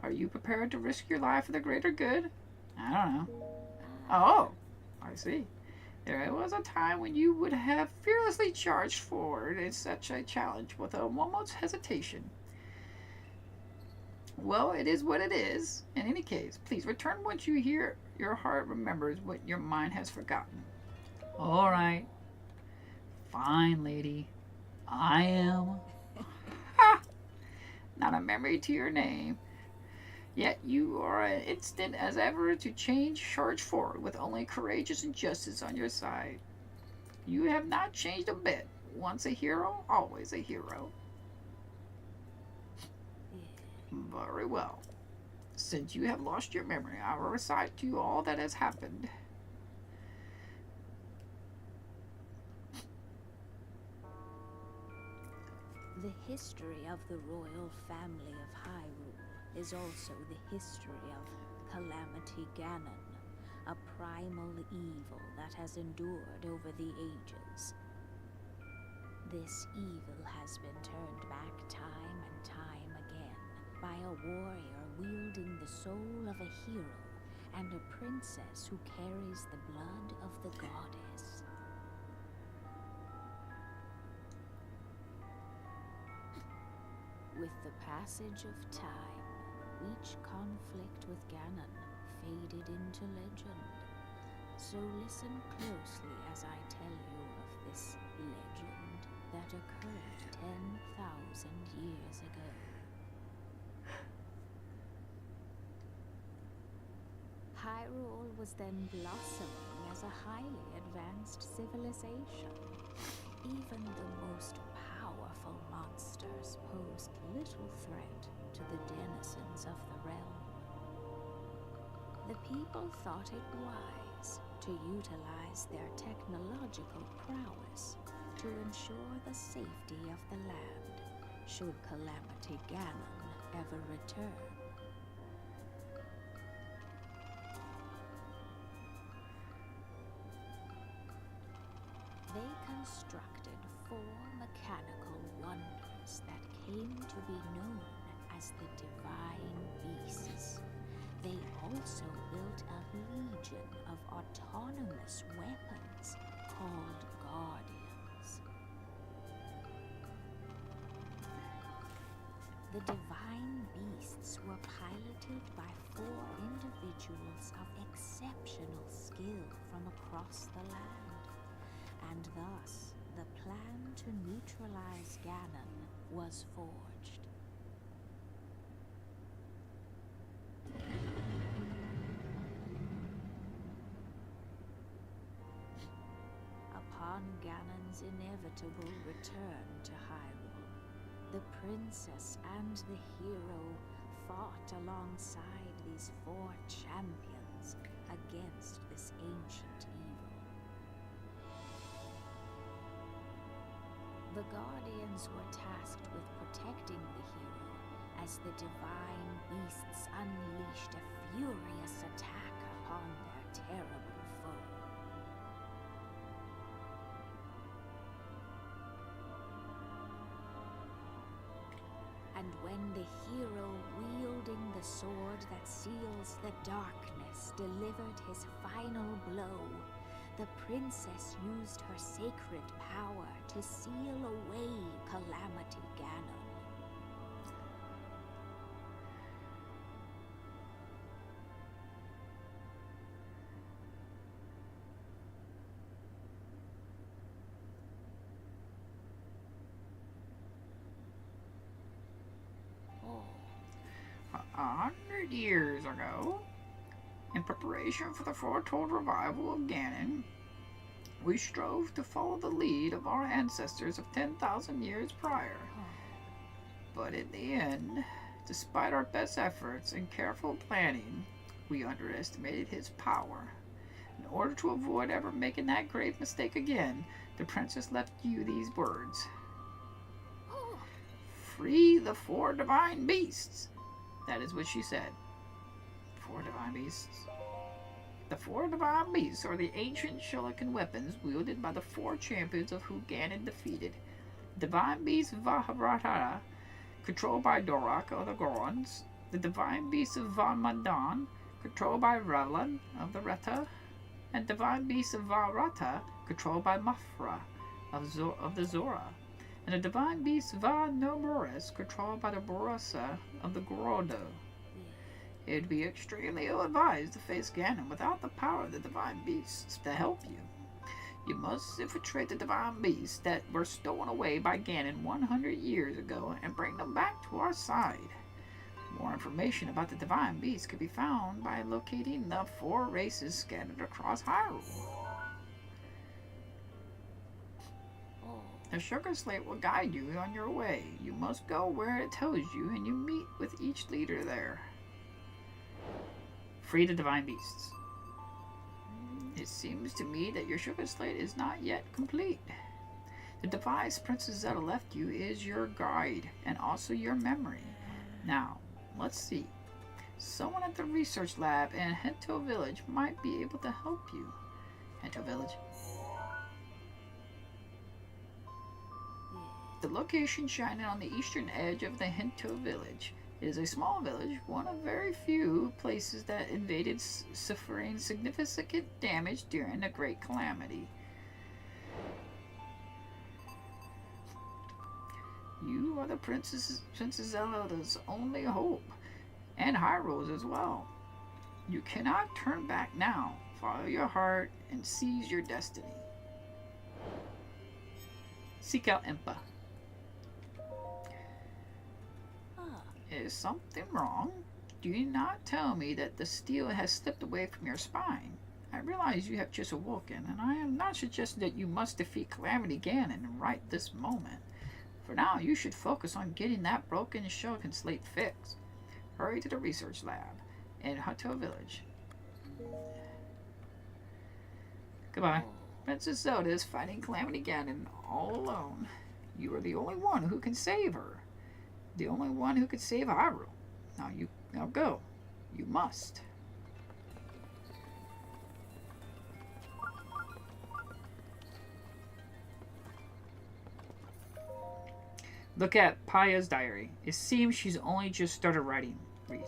Are you prepared to risk your life for the greater good? I don't know. Oh, I see. There was a time when you would have fearlessly charged forward in such a challenge with a moment's hesitation. Well, it is what it is. In any case, please return once you hear your heart remembers what your mind has forgotten. All right. Fine, lady. I am. Ha! Not a memory to your name. Yet you are an instant as ever to charge forward with only courageous and justice on your side. You have not changed a bit. Once a hero, always a hero. Very well. Since you have lost your memory, I will recite to you all that has happened. the history of the royal family of Hyrule is also the history of Calamity Ganon, a primal evil that has endured over the ages. This evil has been turned back time and time again by a warrior wielding the soul of a hero and a princess who carries the blood of the goddess. With the passage of time, each conflict with Ganon faded into legend. So listen closely as I tell you of this legend that occurred 10,000 years ago. Hyrule was then blossoming as a highly advanced civilization. Even the most powerful monsters monsters posed little threat to the denizens of the realm. The people thought it wise to utilize their technological prowess to ensure the safety of the land should Calamity Ganon ever return. They constructed 4 mechanical wonders that came to be known as the Divine Beasts. They also built a legion of autonomous weapons called Guardians. The Divine Beasts were piloted by 4 individuals of exceptional skill from across the land, and thus the plan to neutralize Ganon was forged. Upon Ganon's inevitable return to Hyrule, the princess and the hero fought alongside these 4 champions against this ancient evil. The Guardians were tasked with protecting the hero as the Divine Beasts unleashed a furious attack upon their terrible foe. And when the hero wielding the sword that seals the darkness delivered his final blow, the princess used her sacred power to seal away Calamity Ganon. Oh, 100 years ago, in preparation for the foretold revival of Ganon, we strove to follow the lead of our ancestors of 10,000 years prior. But in the end, despite our best efforts and careful planning, we underestimated his power. In order to avoid ever making that grave mistake again, the princess left you these words. Free the 4 divine beasts. That is what she said. 4 divine beasts. The 4 divine beasts are the ancient shuriken weapons wielded by the 4 champions of who Ganon defeated. Divine beast Vaharata, controlled by Dorak of the Gorons. The divine beast of Van Mandan, controlled by Revlon of the Reta. And divine beast of Varata, controlled by Mafra of the Zora. And the divine beast Va Nomoris, controlled by the Borasa of the Gorodo. It'd be extremely ill-advised to face Ganon without the power of the divine beasts to help you. You must infiltrate the divine beasts that were stolen away by Ganon 100 years ago and bring them back to our side. More information about the divine beasts can be found by locating the 4 races scattered across Hyrule. The sugar slate will guide you on your way. You must go where it tells you, and you meet with each leader there. Free the divine beasts. It seems to me that your sugar slate is not yet complete. The device Princess Zelda left you is your guide, and also your memory. Now, let's see. Someone at the research lab in Hento Village might be able to help you. Hento Village? The location shining on the eastern edge of the Hento Village. It is a small village, one of very few places that invaded suffering significant damage during the Great Calamity. You are the Princess Zelda's only hope, and Hyrule's as well. You cannot turn back now. Follow your heart and seize your destiny. Seek out Impa. Is something wrong? Do you not tell me that the steel has slipped away from your spine? I realize you have just awoken, and I am not suggesting that you must defeat Calamity Ganon right this moment. For now, you should focus on getting that broken Shogun slate fixed. Hurry to the research lab in Hotel Village. Goodbye. Princess Zelda is fighting Calamity Ganon all alone. You are the only one who can save her. The only one who can save Hyrule. Now go. You must. Look at Paya's diary. It seems she's only just started writing. Read.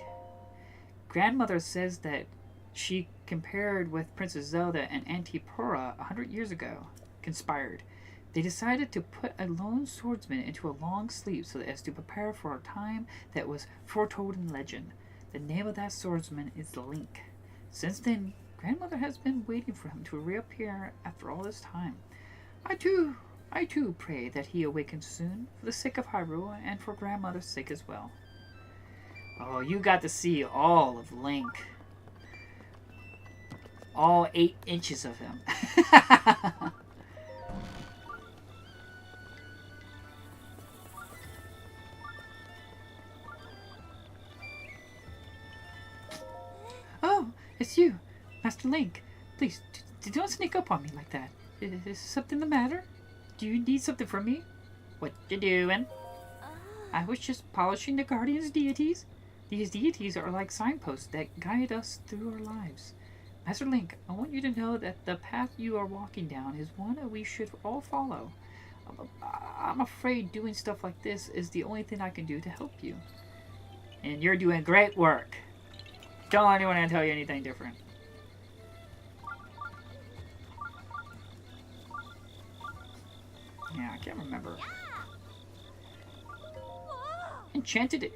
Grandmother says that she compared with Princess Zelda and Antipura 100 years ago. Conspired. They decided to put a lone swordsman into a long sleep so as to prepare for a time that was foretold in legend. The name of that swordsman is Link. Since then, Grandmother has been waiting for him to reappear after all this time. I too pray that he awakens soon, for the sake of Hyrule and for Grandmother's sake as well. Oh, you got to see all of Link. All 8 inches of him. Oh, it's you, Master Link. Please, don't sneak up on me like that. Is something the matter? Do you need something from me? What you doing? I was just polishing the Guardian's deities. These deities are like signposts that guide us through our lives. Master Link, I want you to know that the path you are walking down is one that we should all follow. I'm afraid doing stuff like this is the only thing I can do to help you. And you're doing great work. Don't let anyone tell you anything different. Yeah, I can't remember. Enchanted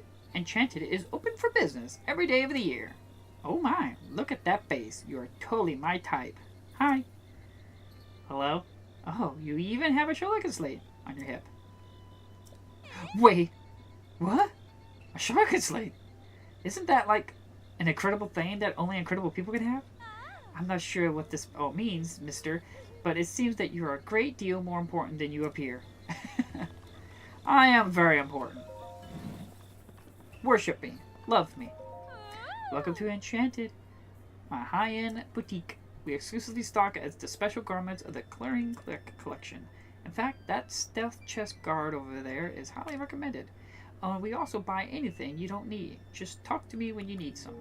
is open for business every day of the year. Oh my, look at that face. You are totally my type. Hi. Hello? Oh, you even have a Shuriken slate on your hip. Wait, what? A Shuriken slate? Isn't that like an incredible thing that only incredible people can have? I'm not sure what this all means, mister, but it seems that you're a great deal more important than you appear. I am very important. Worship me. Love me. Welcome to Enchanted, my high-end boutique. We exclusively stock as the special garments of the Clearing Click collection. In fact, that stealth chest guard over there is highly recommended. We also buy anything you don't need. Just talk to me when you need some.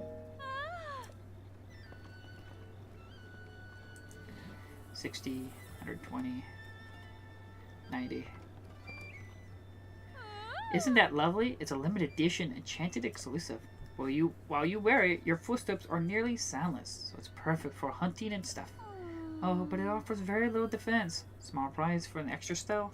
60, 120, 90. Isn't that lovely? It's a limited edition Enchanted exclusive. While you wear it, your footsteps are nearly soundless, so it's perfect for hunting and stuff. Oh, but it offers very little defense. Small price for an extra stealth.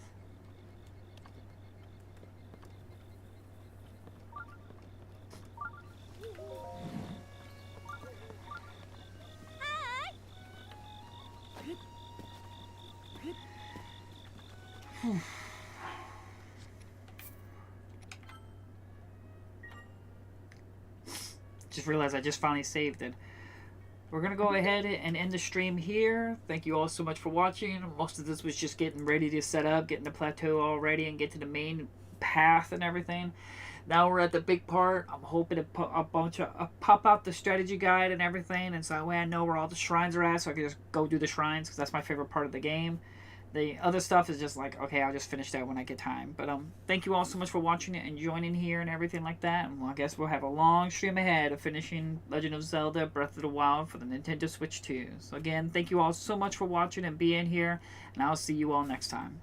Just realized I just finally saved it. We're gonna go ahead and end the stream here. Thank you all so much for watching. Most of this was just getting ready to set up, getting the plateau all ready, and get to the main path and everything. Now we're at the big part. I'm hoping to pop out the strategy guide and everything, and so that way I know where all the shrines are at, so I can just go do the shrines, because that's my favorite part of the game. The other stuff is just like, okay, I'll just finish that when I get time. But thank you all so much for watching it and joining here and everything like that. And I guess we'll have a long stream ahead of finishing Legend of Zelda Breath of the Wild for the Nintendo Switch 2. So again, thank you all so much for watching and being here, and I'll see you all next time.